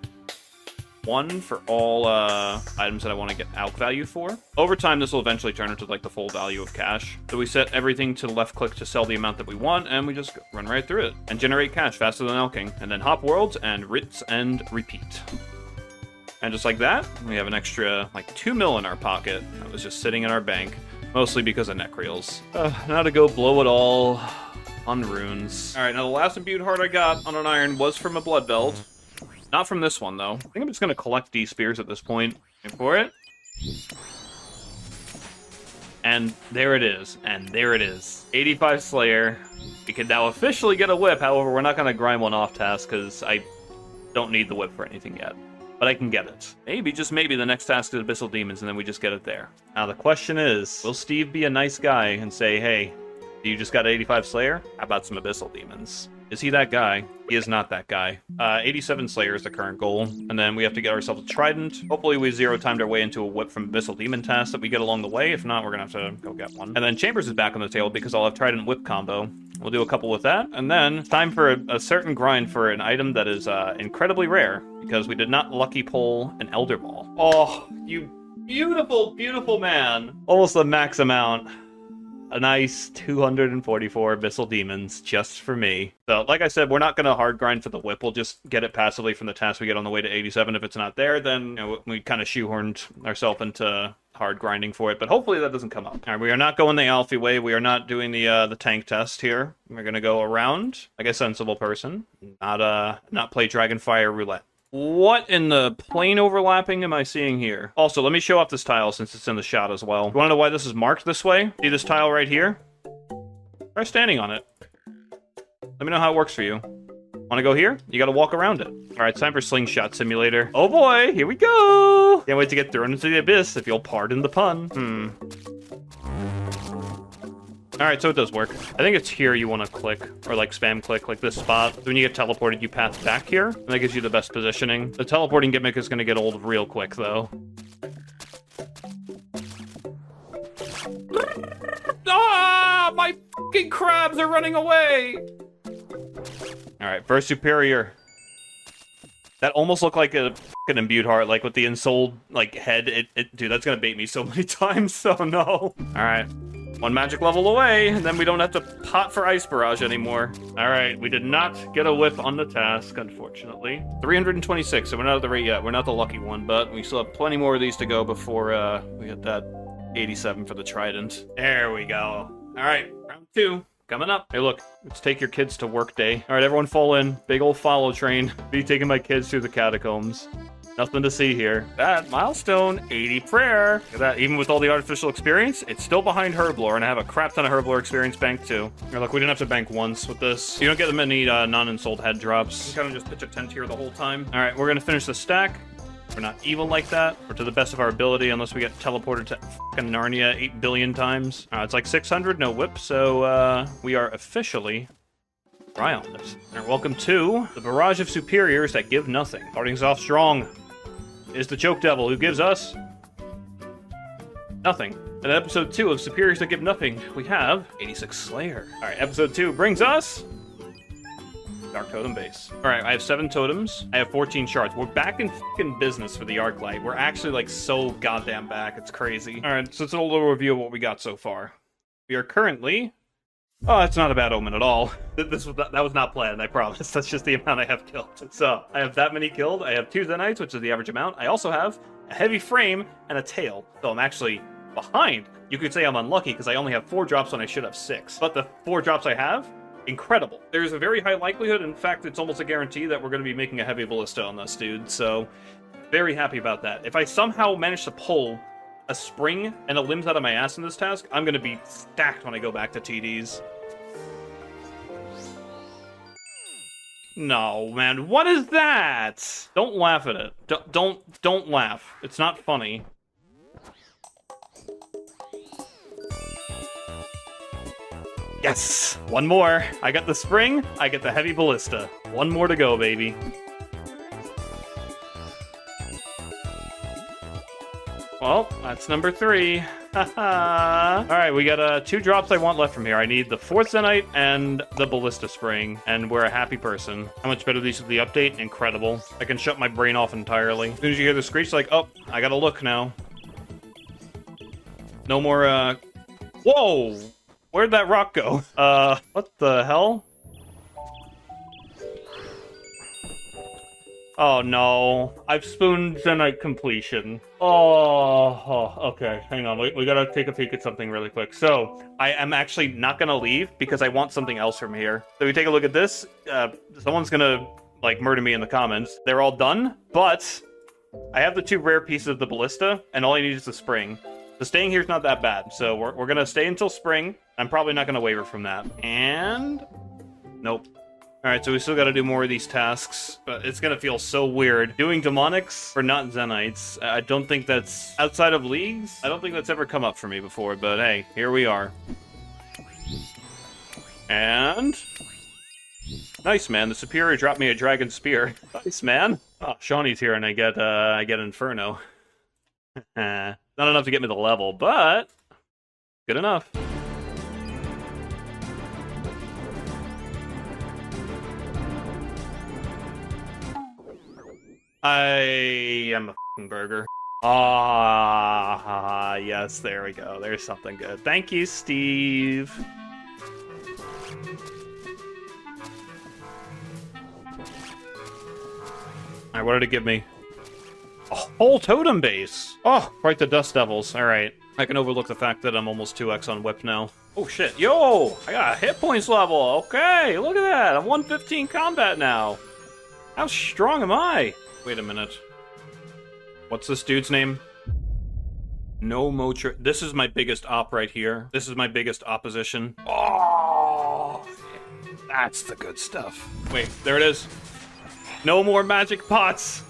1 for all items that I want to get ALK value for. Over time, this will eventually turn into like the full value of cash. So we set everything to left click to sell the amount that we want, and we just run right through it and generate cash faster than ALKing. And then hop worlds and rinse and repeat. And just like that, we have an extra like 2 mil in our pocket that was just sitting in our bank, mostly because of Necreals. Now to go blow it all on runes. All right, now the last imbued heart I got on an iron was from a blood belt. Not from this one, though. I think I'm just going to collect these spears at this point. Wait for it. And there it is. And there it is. 85 Slayer. We can now officially get a whip. However, we're not going to grind one off task because I don't need the whip for anything yet. But I can get it. Maybe, just maybe, the next task is Abyssal Demons, and then we just get it there. Now, the question is, will Steve be a nice guy and say, hey, you just got 85 Slayer? How about some Abyssal Demons? Is he that guy? He is not that guy. 87 Slayer is the current goal, and then we have to get ourselves a Trident. Hopefully we zero-timed our way into a whip from Abyssal Demon task that we get along the way. If not, we're gonna have to go get one. And then Chambers is back on the table because I'll have Trident Whip combo. We'll do a couple with that, and then it's time for a certain grind for an item that is incredibly rare, because we did not lucky pull an Elder Ball. Oh, you beautiful, beautiful man. Almost the max amount. A nice 244 Abyssal Demons just for me. So, like I said, we're not going to hard grind for the whip. We'll just get it passively from the task we get on the way to 87. If it's not there, then you know, we kind of shoehorned ourselves into hard grinding for it. But hopefully that doesn't come up. All right, we are not going the Alfie way. We are not doing the tank test here. We're going to go around like a sensible person, not play Dragonfire Roulette. What in the plane overlapping am I seeing here? Also, let me show off this tile since it's in the shot as well. You want to know why this is marked this way? See this tile right here? Try standing on it. Let me know how it works for you. Want to go here? You got to walk around it. All right, it's time for Slingshot Simulator. Oh boy, here we go! Can't wait to get thrown into the abyss, if you'll pardon the pun. Alright, so it does work. I think it's here you want to click, or like spam click, like this spot. When you get teleported, you path back here, and that gives you the best positioning. The teleporting gimmick is going to get old real quick, though. Ah! My fucking crabs are running away! Alright, first superior. That almost looked like a fucking imbued heart, like with the ensouled, like, head. Dude, that's gonna bait me so many times, so no. Alright. 1 magic level away, and then we don't have to pot for Ice Barrage anymore. Alright, we did not get a whip on the task, unfortunately. 326, so we're not at the rate yet. We're not the lucky one, but we still have plenty more of these to go before we hit that 87 for the Trident. There we go. Alright, round 2. Coming up. Hey, look, let's take your kids to work day. All right, everyone fall in. Big old follow train. Be taking my kids through the catacombs. Nothing to see here. That milestone, 80 prayer. Look at that. Even with all the artificial experience, it's still behind Herblore, and I have a crap ton of Herblore experience banked too. Here, look, we didn't have to bank once with this. You don't get many non-ensouled head drops. You kind of just pitch a tent here the whole time. All right, we're gonna finish the stack. We're not evil like that, or to the best of our ability, unless we get teleported to fucking Narnia 8 billion times. It's like 600, no whip, so we are officially dry on this. All right, welcome to the barrage of superiors that give nothing. Starting us off strong is the Choke Devil, who gives us nothing. In episode 2 of Superiors That Give Nothing, we have 86 Slayer. All right, episode 2 brings us Dark Totem Base. All right, I have 7 totems. I have 14 shards. We're back in fucking business for the Arclight. We're actually like so goddamn back. It's crazy. All right, so it's a little review of what we got so far. We are currently... Oh, that's not a bad omen at all. That was not planned, I promise. That's just the amount I have killed. So, I have that many killed. I have 2 Zenites, which is the average amount. I also have a heavy frame and a tail. So I'm actually behind. You could say I'm unlucky because I only have 4 drops when I should have 6. But the 4 drops I have, incredible. There's a very high likelihood, in fact, it's almost a guarantee that we're going to be making a heavy ballista on this dude. So, very happy about that. If I somehow manage to pull a spring and a limbs out of my ass in this task, I'm going to be stacked when I go back to TDs. No, man, what is that? Don't laugh at it. Don't laugh. It's not funny. Yes! One more. I got the spring, I get the heavy ballista. One more to go, baby. Well, that's number 3. Alright, we got 2 drops I want left from here. I need the 4th Zenite and the Ballista Spring, and we're a happy person. How much better these with the update? Incredible. I can shut my brain off entirely. As soon as you hear the screech, like, oh, I gotta look now. No more, Whoa! Where'd that rock go? What the hell? Oh no, I've spooned Zenite completion. Oh, okay, hang on, we gotta take a peek at something really quick. So, I am actually not gonna leave because I want something else from here. So we take a look at this, someone's gonna, like, murder me in the comments. They're all done, but I have the 2 rare pieces of the ballista, and all I need is the spring. So staying here is not that bad, so we're gonna stay until spring. I'm probably not gonna waver from that. And... nope. Alright, so we still gotta do more of these tasks, but it's gonna feel so weird. Doing demonics for not Zenites, I don't think that's... outside of leagues? I don't think that's ever come up for me before, but hey, here we are. And... nice, man. The Superior dropped me a Dragon Spear. Nice, man. Oh, Shawnee's here and I get Inferno. Not enough to get me the level, but... good enough. I am a f***ing burger. Ah, yes, there we go. There's something good. Thank you, Steve. Alright, what did it give me? A whole totem base! Oh, quite the Dust Devils. Alright. I can overlook the fact that I'm almost 2x on Whip now. Oh shit, yo! I got a hit points level! Okay, look at that! I'm 115 combat now! How strong am I? Wait a minute. What's this dude's name? No Motra. This is my biggest op right here. This is my biggest opposition. Oh! That's the good stuff. Wait, there it is. No more magic pots!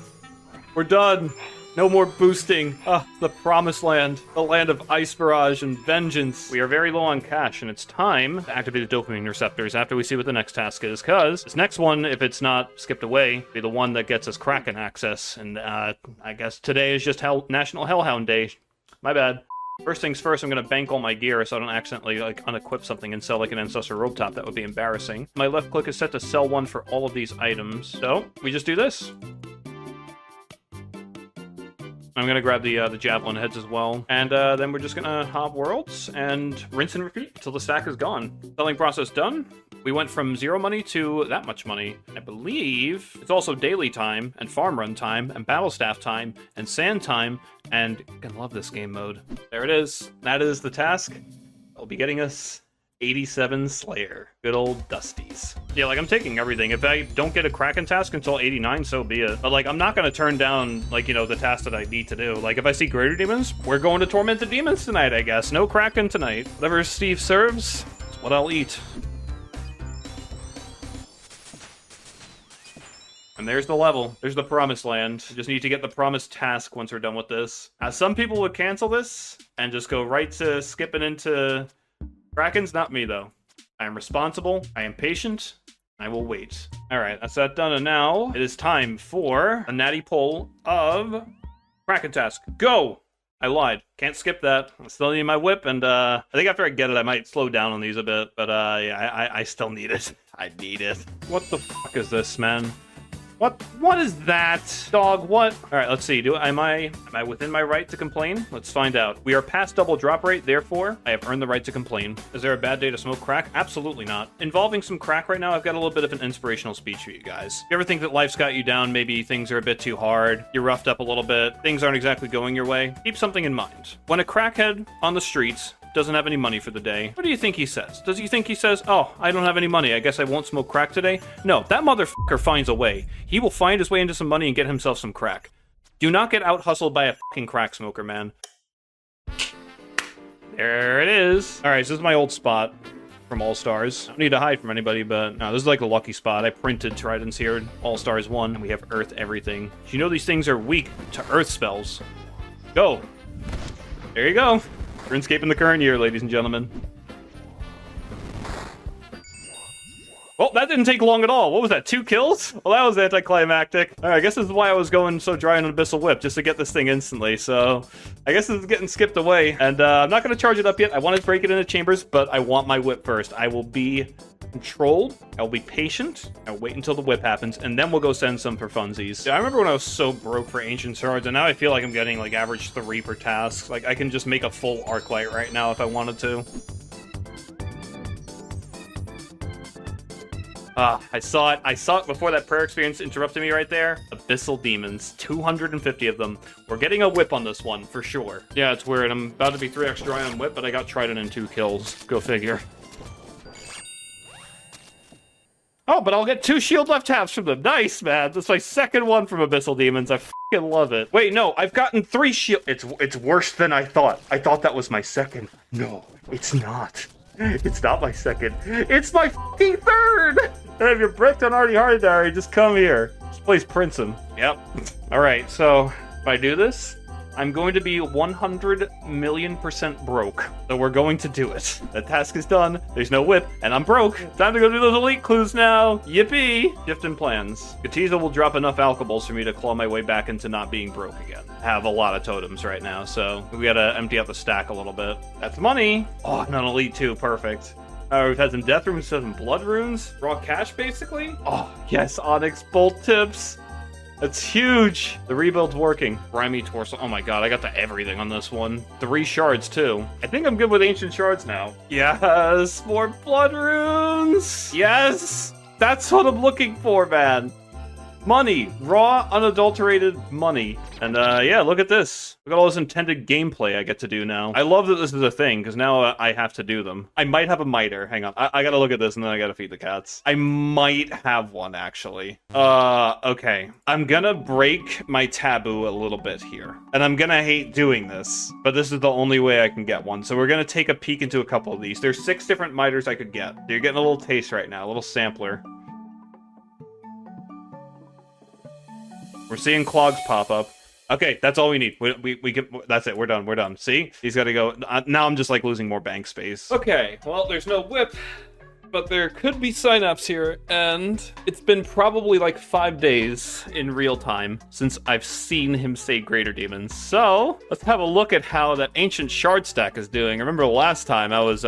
We're done! No more boosting. The promised land. The land of ice barrage and vengeance. We are very low on cash, and it's time to activate the dopamine receptors after we see what the next task is, because this next one, if it's not skipped away, will be the one that gets us Kraken access, and I guess today is just National Hellhound Day. My bad. First things first, I'm going to bank all my gear so I don't accidentally, like, unequip something and sell, like, an Ancestor Robe Top. That would be embarrassing. My left click is set to sell 1 for all of these items. So, we just do this. I'm gonna grab the Javelin heads as well. And then we're just gonna hop worlds and rinse and repeat until the stack is gone. Selling process done. We went from 0 money to that much money. I believe it's also daily time, and farm run time, and battle staff time, and sand time, and I love this game mode. There it is. That is the task. It'll be getting us 87 Slayer. Good old Dusties. Yeah, like, I'm taking everything. If I don't get a Kraken task until 89, so be it. But, like, I'm not gonna turn down, like, you know, the task that I need to do. Like, if I see Greater Demons, we're going to torment the demons tonight, I guess. No Kraken tonight. Whatever Steve serves, it's what I'll eat. And there's the level. There's the promised land. We just need to get the promised task once we're done with this. Some people would cancel this and just go right to skipping into Krakens. Not me, though. I am responsible. I am patient. I will wait. Alright, that's that done. And now it is time for a natty pull of Kraken task. Go! I lied. Can't skip that. I still need my whip, and I think after I get it, I might slow down on these a bit. But yeah, I still need it. I need it. What the fuck is this, man? What is that? Dog, what? Alright, let's see. Am I within my right to complain? Let's find out. We are past double drop rate, therefore, I have earned the right to complain. Is there a bad day to smoke crack? Absolutely not. Involving some crack right now, I've got a little bit of an inspirational speech for you guys. You ever think that life's got you down, maybe things are a bit too hard, you're roughed up a little bit, things aren't exactly going your way? Keep something in mind. When a crackhead on the streets doesn't have any money for the day, what do you think he says? Does he think he says, oh, I don't have any money, I guess I won't smoke crack today? No, that motherfucker finds a way. He will find his way into some money and get himself some crack. Do not get out-hustled by a fucking crack smoker, man. There it is. Alright, so this is my old spot from All-Stars. I don't need to hide from anybody, but no, this is like the lucky spot. I printed Tridents here, All-Stars 1, and we have Earth everything. You know these things are weak to Earth spells. Go! There you go. RuneScape in the current year, ladies and gentlemen. Well, that didn't take long at all. What was that, 2 kills? Well, that was anticlimactic. All right, I guess this is why I was going so dry on an Abyssal Whip, just to get this thing instantly. So I guess this is getting skipped away. And I'm not going to charge it up yet. I want to break it into chambers, but I want my whip first. I will be controlled. I will be patient. I'll wait until the whip happens, and then we'll go send some for funsies. Yeah, I remember when I was so broke for Ancient Shards, and now I feel like I'm getting like average 3 per task. Like I can just make a full Arclight right now if I wanted to. I saw it. I saw it before that prayer experience interrupted me right there. Abyssal Demons. 250 of them. We're getting a whip on this one, for sure. Yeah, it's weird. I'm about to be 3 extra dry on whip, but I got Trident in 2 kills. Go figure. Oh, but I'll get 2 shield left halves from them. Nice, man. That's my second one from Abyssal Demons. I fucking love it. Wait, no. I've gotten 3 shield... It's worse than I thought. I thought that was my second. No, it's not. It's not my second. It's my fucking third! And if you're bricked on Artie Hardare, just come here. This place prints him. Yep. Alright, so if I do this, I'm going to be 100,000,000% broke. So we're going to do it. The task is done. There's no whip, and I'm broke. Time to go do those elite clues now. Yippee! Shift in plans. Katiza will drop enough alkaballs for me to claw my way back into not being broke again. I have a lot of totems right now, so we gotta empty out the stack a little bit. That's money. Oh, and an elite 2. Perfect. We've had some death runes, some blood runes. Raw cash, basically. Oh, yes, Onyx bolt tips. That's huge. The rebuild's working. Grimy torso. Oh my god, I got the everything on this one. 3 shards, too. I think I'm good with ancient shards now. Yes, more blood runes. Yes, that's what I'm looking for, man. Money. Raw, unadulterated money. And, yeah, look at this. Look at all this intended gameplay I get to do now. I love that this is a thing, because now I have to do them. I might have a miter. Hang on. I gotta look at this, and then I gotta feed the cats. I might have one, actually. Okay. I'm gonna break my taboo a little bit here. And I'm gonna hate doing this, but this is the only way I can get one. So we're gonna take a peek into a couple of these. There's 6 different miters I could get. You're getting a little taste right now, a little sampler. We're seeing clogs pop up. Okay, that's all we need. We get, that's it. We're done. See? He's got to go. Now I'm just like losing more bank space. Okay, well, there's no whip, but there could be signups here, and it's been probably like 5 days in real time since I've seen him say Greater Demons. So let's have a look at how that Ancient Shard stack is doing. I remember last time I was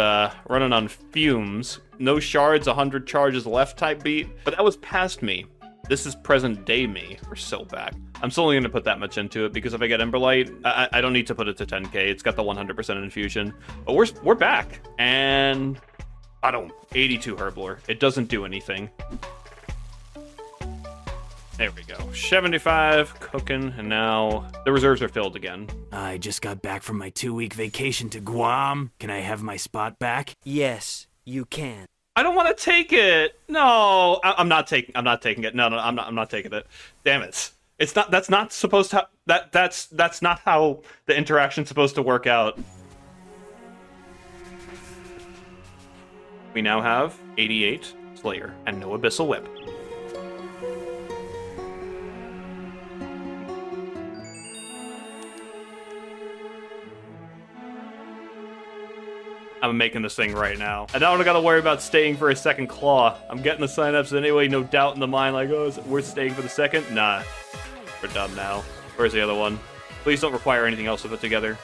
running on fumes. No shards, 100 charges left type beat, but that was past me. This is present day me. We're so back. I'm still only going to put that much into it because if I get Emberlight, I don't need to put it to 10k. It's got the 100% infusion. But we're back. And I don't. 82 Herblore. It doesn't do anything. There we go. 75 cooking, and now the reserves are filled again. I just got back from my 2-week vacation to Guam. Can I have my spot back? Yes, you can. I don't want to take it. No, I'm not taking it. No, I'm not taking it. Damn it. It's not. That's not supposed to. That's not how the interaction's supposed to work out. We now have 88 Slayer and no Abyssal Whip. I'm making this thing right now. I don't gotta worry about staying for a second claw. I'm getting the signups anyway, no doubt in the mind, like, oh, we're staying for the second? Nah. We're done now. Where's the other one? Please don't require anything else to put together.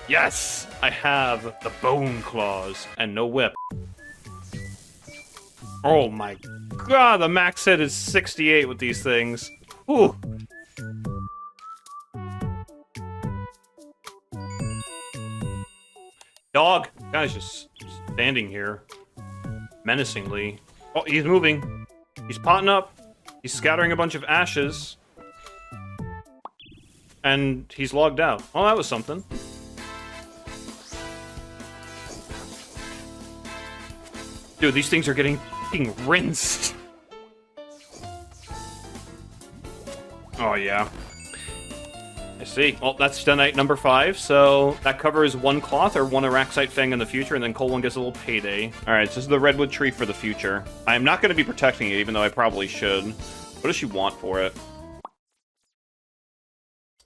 Yes! I have the bone claws and no whip. Oh my god, the max hit is 68 with these things. Ooh. Dog! Guy's just standing here. Menacingly. Oh, he's moving. He's potting up. He's scattering a bunch of ashes. And he's logged out. Oh, that was something. Dude, these things are getting f***ing rinsed. Oh, yeah. I see. Well, that's Stenite number 5, so that covers 1 cloth or 1 Araxite Fang in the future, and then Cole 1 gets a little payday. Alright, so this is the Redwood Tree for the future. I am not going to be protecting it, even though I probably should. What does she want for it?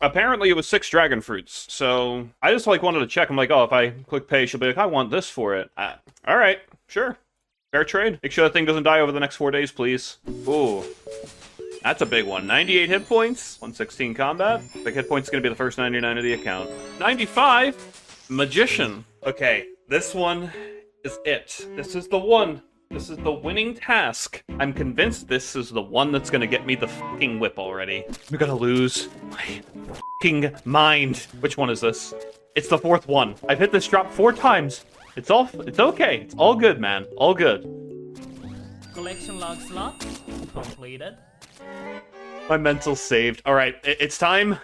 Apparently it was 6 dragon fruits, so I just like wanted to check. I'm like, oh, if I click pay, she'll be like, I want this for it. Alright, sure. Fair trade. Make sure that thing doesn't die over the next 4 days, please. Ooh. That's a big one. 98 hit points, 116 combat. Big hit points is going to be the first 99 of the account. 95, Magician. Okay, this one is it. This is the one. This is the winning task. I'm convinced this is the one that's going to get me the fucking whip already. I'm going to lose my fucking mind. Which one is this? It's the 4th one. I've hit this drop 4 times. It's okay. It's all good, man. All good. Collection log slot completed. My mental saved. All right, it's time.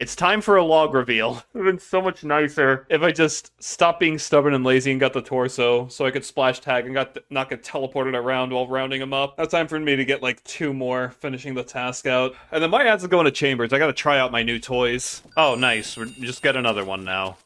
It's time for a log reveal. It would have been so much nicer if I just stopped being stubborn and lazy and got the torso so I could splash tag and not get teleported around while rounding him up. Now time for me to get like 2 more, finishing the task out. And then my ads will go into chambers. I gotta try out my new toys. Oh, nice. We just get another one now.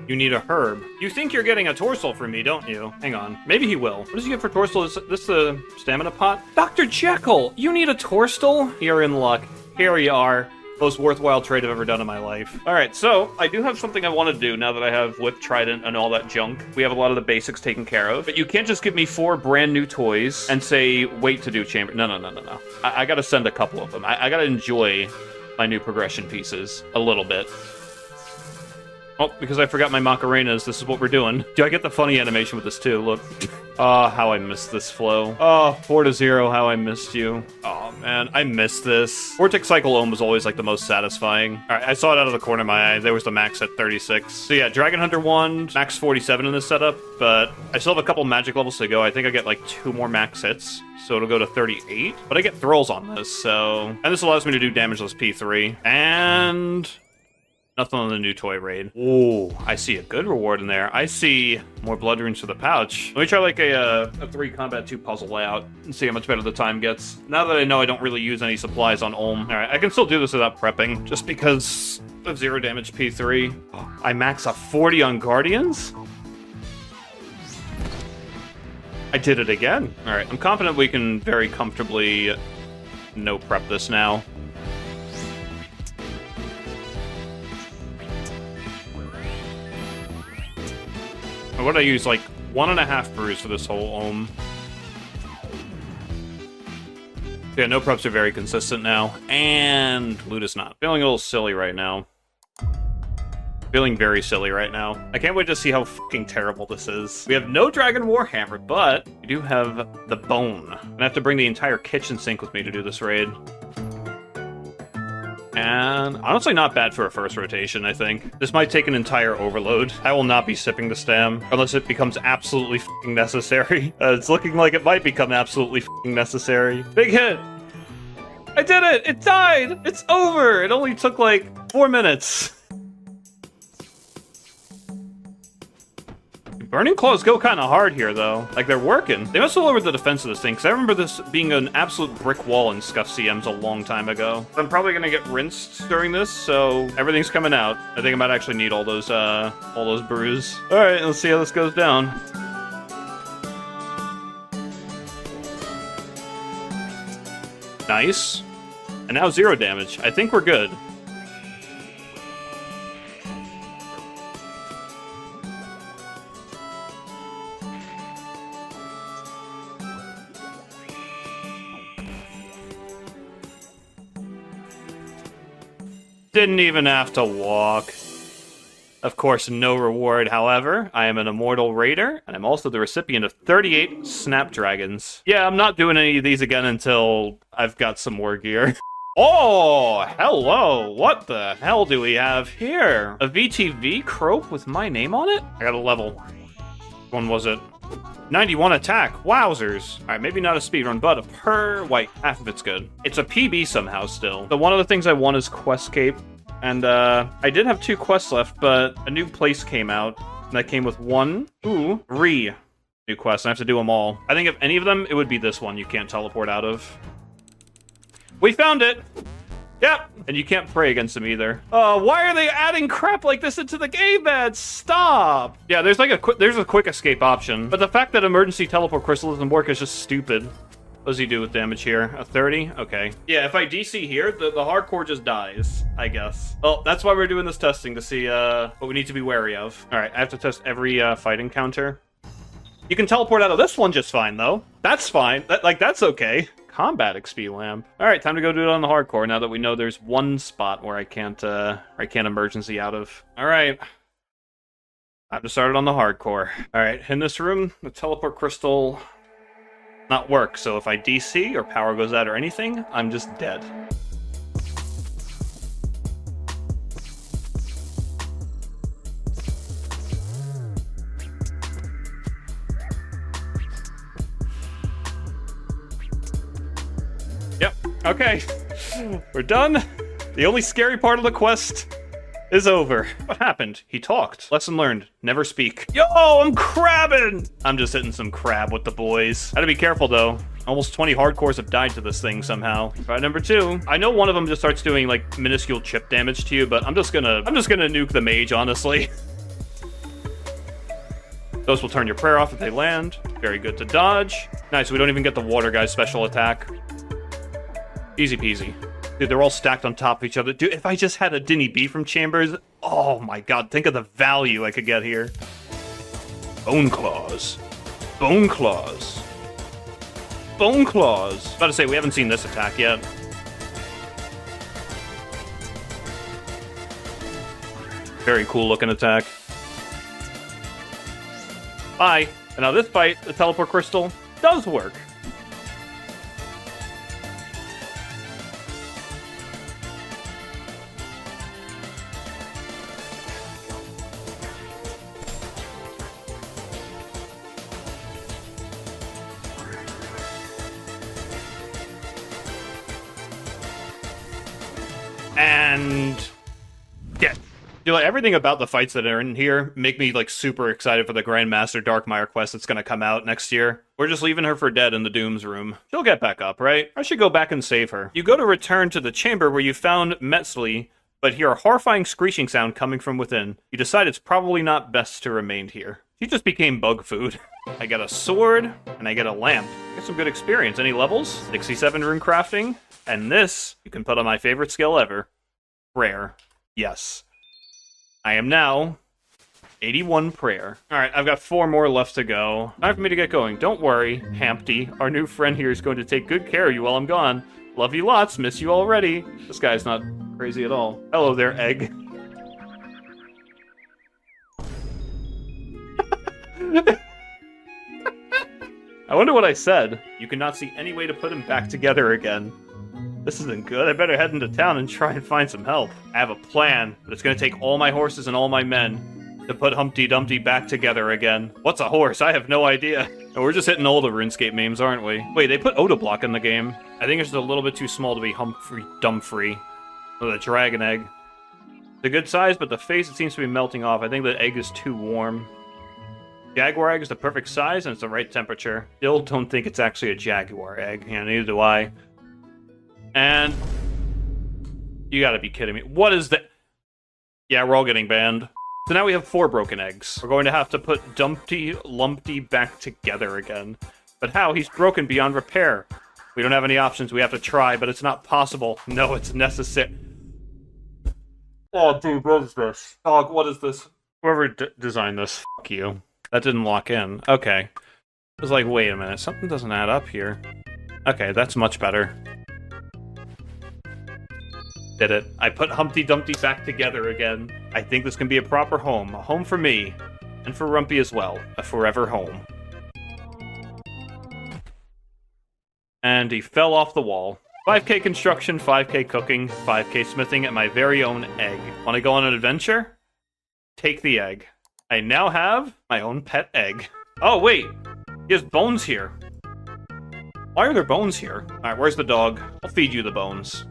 You need a herb. You think you're getting a torso from me, don't you? Hang on. Maybe he will. What does he get for torso? Is this the stamina pot? Dr. Jekyll, you need a torso? You're in luck. Here you are. Most worthwhile trade I've ever done in my life. Alright, so I do have something I want to do now that I have Whip, Trident, and all that junk. We have a lot of the basics taken care of. But you can't just give me 4 brand new toys and say, wait to do chamber. No. I gotta send a couple of them. I gotta enjoy my new progression pieces a little bit. Oh, because I forgot my Macarenas, this is what we're doing. Do I get the funny animation with this too? Look. Oh, how I missed this flow. Oh, 4-0, how I missed you. Oh, man, I missed this. Vortex Cycle Ohm was always, like, the most satisfying. Alright, I saw it out of the corner of my eye. There was the max at 36. So yeah, Dragon Hunter 1, max 47 in this setup, but I still have a couple magic levels to go. I think I get, like, 2 more max hits, so it'll go to 38. But I get Thralls on this, so... And this allows me to do damageless P3. And... nothing on the new toy raid. Ooh, I see a good reward in there. I see more blood runes for the pouch. Let me try like a 3 combat 2 puzzle layout and see how much better the time gets. Now that I know I don't really use any supplies on Olm. Alright, I can still do this without prepping, just because of 0 damage P3. Oh, I max a 40 on Guardians? I did it again. Alright, I'm confident we can very comfortably no prep this now. What did I use? Like 1.5 brews for this whole ohm. Yeah, no preps are very consistent now. And loot is not. Feeling a little silly right now. Feeling very silly right now. I can't wait to see how fucking terrible this is. We have no Dragon Warhammer, but we do have the bone. I'm gonna have to bring the entire kitchen sink with me to do this raid. And honestly not bad for a first rotation, I think. This might take an entire overload. I will not be sipping the stam unless it becomes absolutely fucking necessary. It's looking like it might become absolutely fucking necessary. Big hit! I did it! It died! It's over! It only took like 4 minutes. Burning Claws go kind of hard here, though. Like, they're working. They must have lowered the defense of this thing, because I remember this being an absolute brick wall in Scuff CMs a long time ago. I'm probably going to get rinsed during this, so everything's coming out. I think I might actually need all those brews. Alright, let's see how this goes down. Nice. And now 0 damage. I think we're good. Didn't even have to walk. Of course, no reward, however. I am an immortal raider, and I'm also the recipient of 38 Snapdragons. Yeah, I'm not doing any of these again until I've got some more gear. Oh, hello. What the hell do we have here? A VTV Croak with my name on it? I got a level. Which one was it? 91 attack. Wowzers. Alright, maybe not a speedrun, but a per white. Half of it's good. It's a PB somehow still. So one of the things I want is Quest Cape. And I did have 2 quests left, but a new place came out. And that came with 3 new quests. And I have to do them all. I think if any of them, it would be this one you can't teleport out of. We found it! Yep! And you can't pray against them either. Why are they adding crap like this into the game, man? Stop! Yeah, there's like there's a quick escape option, but the fact that emergency teleport crystal doesn't work is just stupid. What does he do with damage here? A 30? Okay. Yeah, if I DC here, the hardcore just dies, I guess. Well, that's why we're doing this testing, to see what we need to be wary of. Alright, I have to test every fight encounter. You can teleport out of this one just fine, though. That's fine. That's okay. Combat XP lamp. Alright, time to go do it on the hardcore, now that we know there's one spot where I can't emergency out of. Alright. Time to start it on the hardcore. Alright, in this room, the teleport crystal not work, so if I DC or power goes out or anything, I'm just dead. Yep, okay. We're done. The only scary part of the quest is over. What happened? He talked. Lesson learned. Never speak. Yo, I'm crabbing! I'm just hitting some crab with the boys. Gotta be careful, though. Almost 20 hardcores have died to this thing somehow. Fight number 2. I know one of them just starts doing, like, minuscule chip damage to you, but I'm just gonna nuke the mage, honestly. Those will turn your prayer off if they land. Very good to dodge. Nice, we don't even get the water guy's special attack. Easy peasy. Dude, they're all stacked on top of each other. Dude, if I just had a Dinny B from Chambers, oh my god, think of the value I could get here. Bone claws. Bone claws. Bone claws. About to say, we haven't seen this attack yet. Very cool looking attack. Bye. And now this fight, the teleport crystal, does work. And yeah, you know, everything about the fights that are in here make me like super excited for the Grandmaster Darkmire quest that's gonna come out next year. We're just leaving her for dead in the Doom's room. She'll get back up, right? I should go back and save her. You go to return to the chamber where you found Metzli, but hear a horrifying screeching sound coming from within. You decide it's probably not best to remain here. She just became bug food. I get a sword, and I get a lamp. Get some good experience. Any levels? 67 rune crafting. And this, you can put on my favorite skill ever. Prayer. Yes. I am now 81 prayer. Alright, I've got 4 more left to go. Time for me to get going. Don't worry, Hampty. Our new friend here is going to take good care of you while I'm gone. Love you lots. Miss you already. This guy's not crazy at all. Hello there, egg. I wonder what I said. You cannot see any way to put him back together again. This isn't good. I better head into town and try and find some help. I have a plan, but it's going to take all my horses and all my men to put Humpty Dumpty back together again. What's a horse? I have no idea. And we're just hitting all the RuneScape memes, aren't we? Wait, they put Odablock in the game. I think it's just a little bit too small to be Humphrey Dumphrey. With a dragon egg. It's a good size, but the face, it seems to be melting off. I think the egg is too warm. Jaguar egg is the perfect size, and it's the right temperature. Still don't think it's actually a jaguar egg. Yeah, neither do I. And... you gotta be kidding me. What is that? Yeah, we're all getting banned. So now we have 4 broken eggs. We're going to have to put Dumpty Lumpty back together again. But how? He's broken beyond repair. We don't have any options. We have to try, but it's not possible. No, it's necessary. Oh, dude, what is this? Dog, what is this? Whoever designed this, fuck you. That didn't lock in. Okay. I was like, wait a minute, something doesn't add up here. Okay, that's much better. Did it. I put Humpty Dumpty back together again. I think this can be a proper home. A home for me. And for Rumpy as well. A forever home. And he fell off the wall. 5k construction, 5k cooking, 5k smithing, and my very own egg. Want to go on an adventure? Take the egg. I now have my own pet egg. Oh, wait. He has bones here. Why are there bones here? Alright, where's the dog? I'll feed you the bones.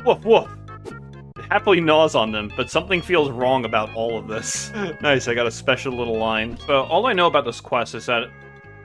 Woof, woof. It happily gnaws on them, but something feels wrong about all of this. Nice, I got a special little line. So, all I know about this quest is that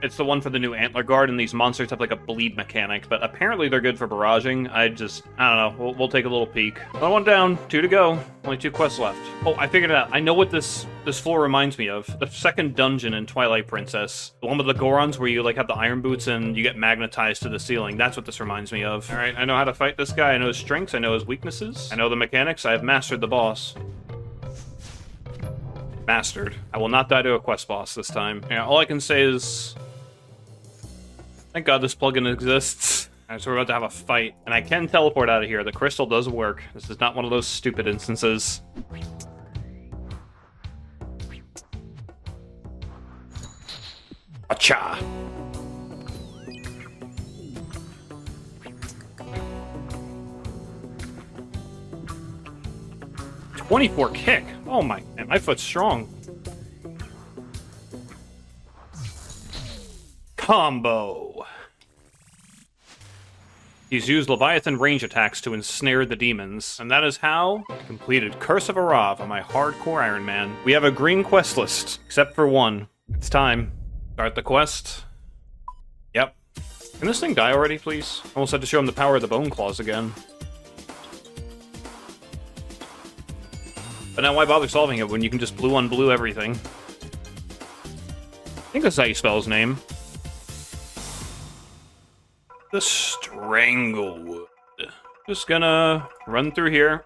It's the one for the new Antler Guard, and these monsters have like a bleed mechanic, but apparently they're good for barraging. I don't know. We'll take a little peek. Another one down, 2 to go. Only 2 quests left. Oh, I figured it out. I know what this floor reminds me of. The second dungeon in Twilight Princess. The one with the Gorons where you like have the iron boots and you get magnetized to the ceiling. That's what this reminds me of. Alright, I know how to fight this guy. I know his strengths. I know his weaknesses. I know the mechanics. I have mastered the boss. Mastered. I will not die to a quest boss this time. Yeah, all I can say is... Thank God this plugin exists. Alright, so we're about to have a fight. And I can teleport out of here. The crystal does work. This is not one of those stupid instances. Acha! .24 kick. Oh my, man, my foot's strong. Combo. He's used Leviathan range attacks to ensnare the demons, and that is how I completed Curse of Arav on my hardcore Iron Man. We have a green quest list, except for one. It's time. Start the quest. Yep. Can this thing die already, please? Almost had to show him the power of the bone claws again. But now why bother solving it when you can just blue on blue everything? I think that's how you spell his name. The Stranglewood. Just gonna run through here.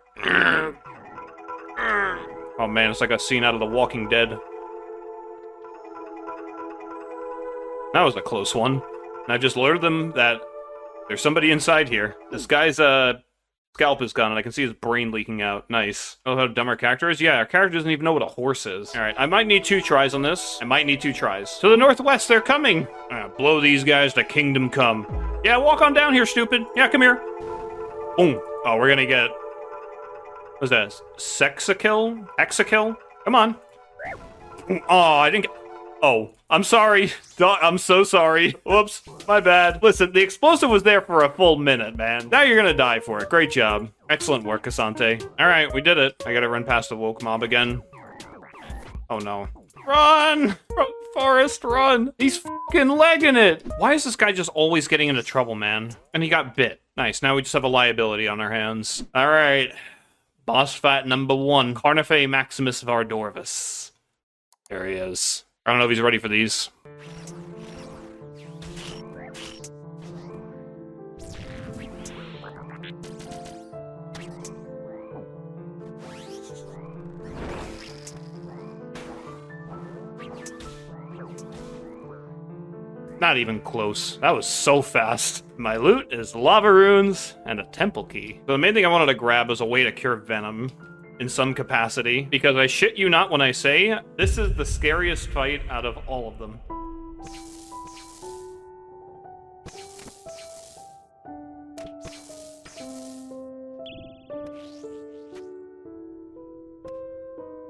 Oh man, it's like a scene out of The Walking Dead. That was a close one. And I just alerted them that there's somebody inside here. This guy's scalp is gone, and I can see his brain leaking out. Nice. Oh, how dumb our character is? Yeah, our character doesn't even know what a horse is. Alright, I might need 2 tries on this. I might need 2 tries. To the northwest, they're coming! Blow these guys to kingdom come. Yeah, walk on down here, stupid. Yeah, come here. Boom. Oh, we're gonna get... What's that? Sexakill? Hexakill? Come on. Oh, I didn't get... Oh, I'm sorry. I'm so sorry. Whoops, my bad. Listen, the explosive was there for a full minute, man. Now you're gonna die for it. Great job. Excellent work, Cassante. Alright, we did it. I gotta run past the woke mob again. Oh no. Run! Run, Forrest, run! He's fucking legging it! Why is this guy just always getting into trouble, man? And he got bit. Nice, now we just have a liability on our hands. Alright. Boss fight number 1. Carnife Maximus Vardorvis. There he is. I don't know if he's ready for these. Not even close. That was so fast. My loot is lava runes and a temple key. So the main thing I wanted to grab was a way to cure venom in some capacity, because I shit you not when I say this is the scariest fight out of all of them.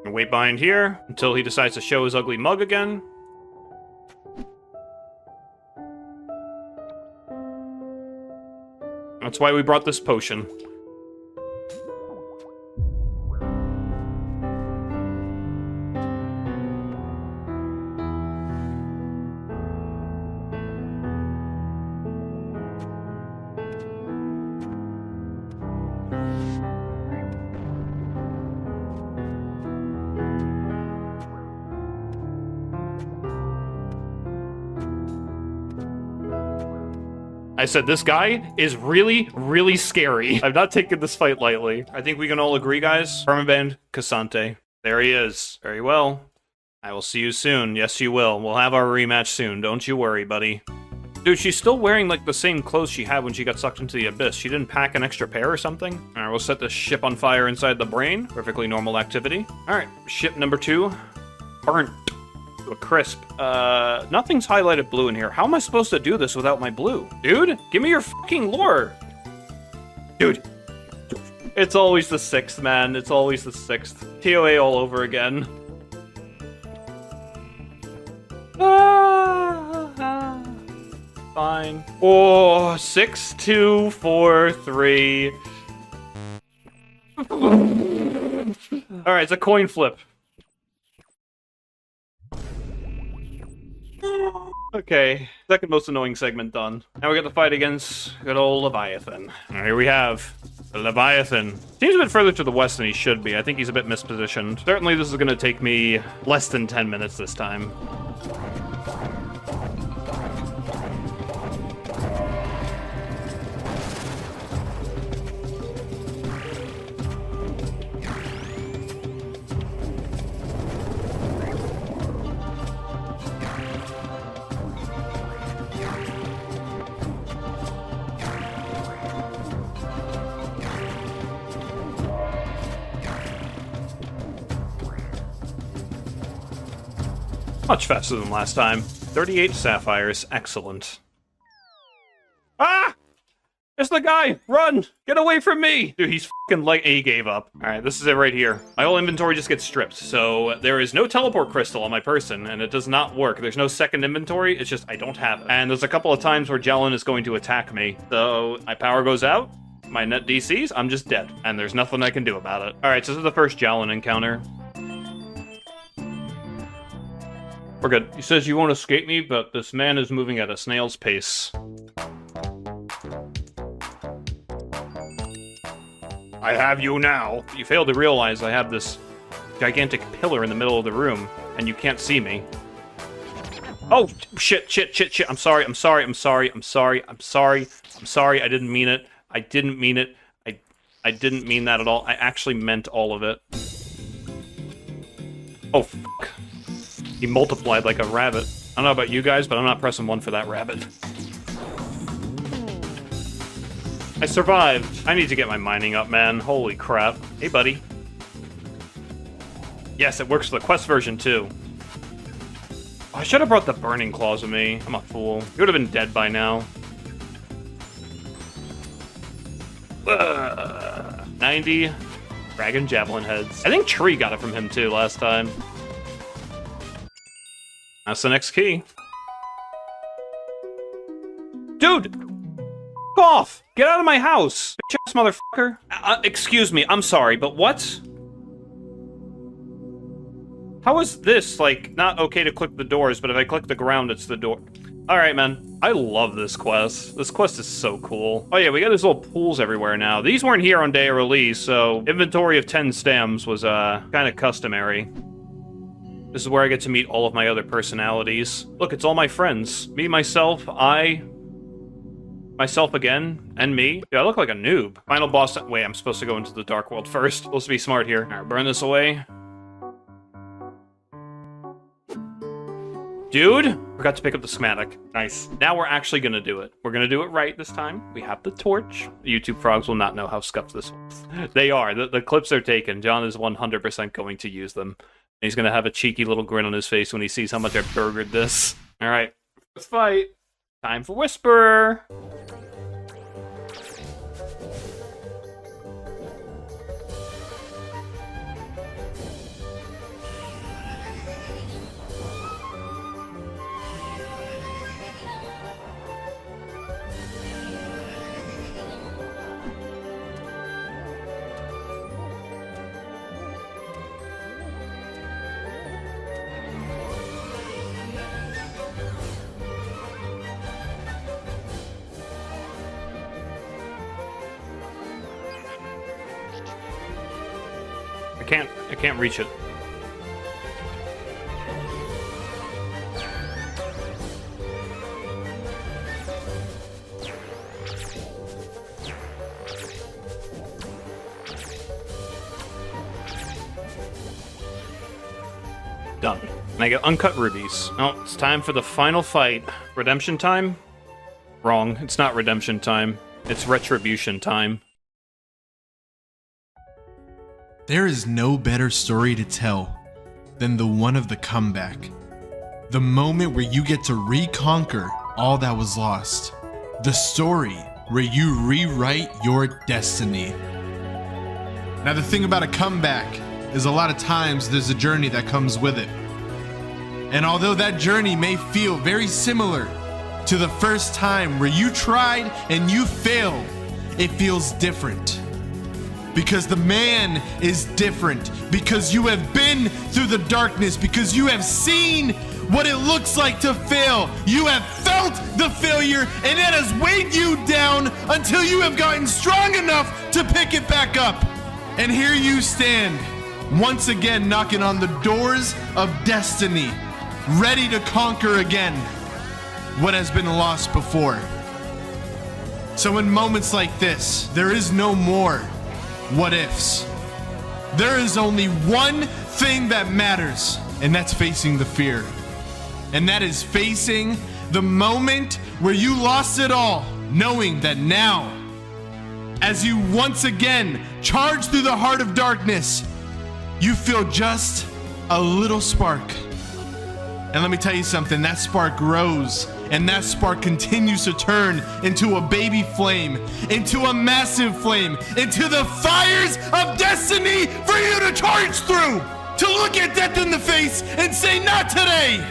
And wait behind here until he decides to show his ugly mug again. That's why we brought this potion. I said, this guy is really, really scary. I've not taken this fight lightly. I think we can all agree, guys. Permaband Cassante. There he is. Very well. I will see you soon. Yes, you will. We'll have our rematch soon. Don't you worry, buddy. Dude, she's still wearing, like, the same clothes she had when she got sucked into the abyss. She didn't pack an extra pair or something? Alright, we'll set this ship on fire inside the brain. Perfectly normal activity. Alright, ship number 2. Burnt. To a crisp. Nothing's highlighted blue in here. How am I supposed to do this without my blue? Dude, give me your fucking lore. Dude. It's always the 6th, man. It's always the 6th. TOA all over again. Fine. Oh, 6, 2, 4, 3. Alright, it's a coin flip. Okay, second most annoying segment done. Now we got the fight against good old Leviathan. Now here we have the Leviathan. Seems a bit further to the west than he should be. I think he's a bit mispositioned. Certainly this is going to take me less than 10 minutes this time. Much faster than last time. 38 sapphires. Excellent. Ah! It's the guy! Run! Get away from me! Dude, he's fucking like... He gave up. Alright, this is it right here. My whole inventory just gets stripped. So there is no teleport crystal on my person, and it does not work. There's no second inventory. It's just I don't have it. And there's a couple of times where Jellin is going to attack me. So my power goes out. My net DCs. I'm just dead. And there's nothing I can do about it. Alright, so this is the first Jellin encounter. We're good. He says you won't escape me, but this man is moving at a snail's pace. I have you now. You fail to realize I have this gigantic pillar in the middle of the room, and you can't see me. Oh, shit. I'm sorry. I didn't mean it. I didn't mean that at all. I actually meant all of it. Oh, fuck. He multiplied like a rabbit. I don't know about you guys, but I'm not pressing 1 for that rabbit. I survived. I need to get my mining up, man. Holy crap. Hey, buddy. Yes, it works for the quest version, too. Oh, I should have brought the burning claws with me. I'm a fool. He would have been dead by now. 90 dragon javelin heads. I think Tree got it from him, too, last time. That's the next key. Dude! Go off! Get out of my house! Bitch-ass motherfucker. Excuse me, I'm sorry, but what? How is this, like, not okay to click the doors, but if I click the ground, it's the door? Alright, man. I love this quest. This quest is so cool. Oh yeah, we got these little pools everywhere now. These weren't here on day of release, so inventory of 10 stems was, kind of customary. This is where I get to meet all of my other personalities. Look, it's all my friends. Me, myself, myself again, and me. Yeah, I look like a noob. Final boss... Wait, I'm supposed to go into the Dark World first. Supposed to be smart here. Alright, burn this away. Dude! Forgot to pick up the schematic. Nice. Now we're actually gonna do it. We're gonna do it right this time. We have the torch. YouTube frogs will not know how scuffed this was. They are. The clips are taken. John is 100% going to use them. He's gonna have a cheeky little grin on his face when he sees how much I burgered this. Alright, let's fight. Time for Whisper! I can't reach it. Done. And I get uncut rubies. Oh, it's time for the final fight. Redemption time? Wrong. It's not redemption time. It's retribution time. There is no better story to tell than the one of the comeback. The moment where you get to reconquer all that was lost. The story where you rewrite your destiny. Now the thing about a comeback is a lot of times there's a journey that comes with it. And although that journey may feel very similar to the first time where you tried and you failed, it feels different. Because the man is different. Because you have been through the darkness. Because you have seen what it looks like to fail. You have felt the failure, and it has weighed you down until you have gotten strong enough to pick it back up. And here you stand, once again knocking on the doors of destiny, ready to conquer again what has been lost before. So in moments like this, there is no more what ifs. There is only one thing that matters, and that's facing the fear. And that is facing the moment where you lost it all, knowing that now, as you once again charge through the heart of darkness, you feel just a little spark. And let me tell you something, that spark grows, and that spark continues to turn into a baby flame, into a massive flame, into the fires of destiny for you to charge through, to look at death in the face and say, not today.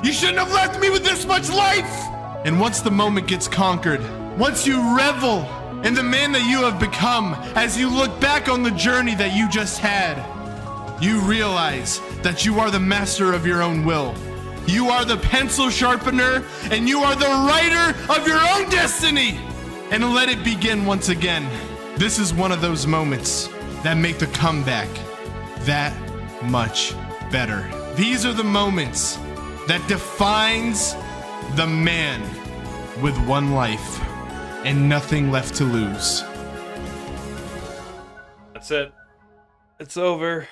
You shouldn't have left me with this much life. And once the moment gets conquered, once you revel in the man that you have become, as you look back on the journey that you just had, you realize that you are the master of your own will. You are the pencil sharpener, and you are the writer of your own destiny. And let it begin once again. This is one of those moments that make the comeback that much better. These are the moments that defines the man with one life and nothing left to lose. That's it. It's over.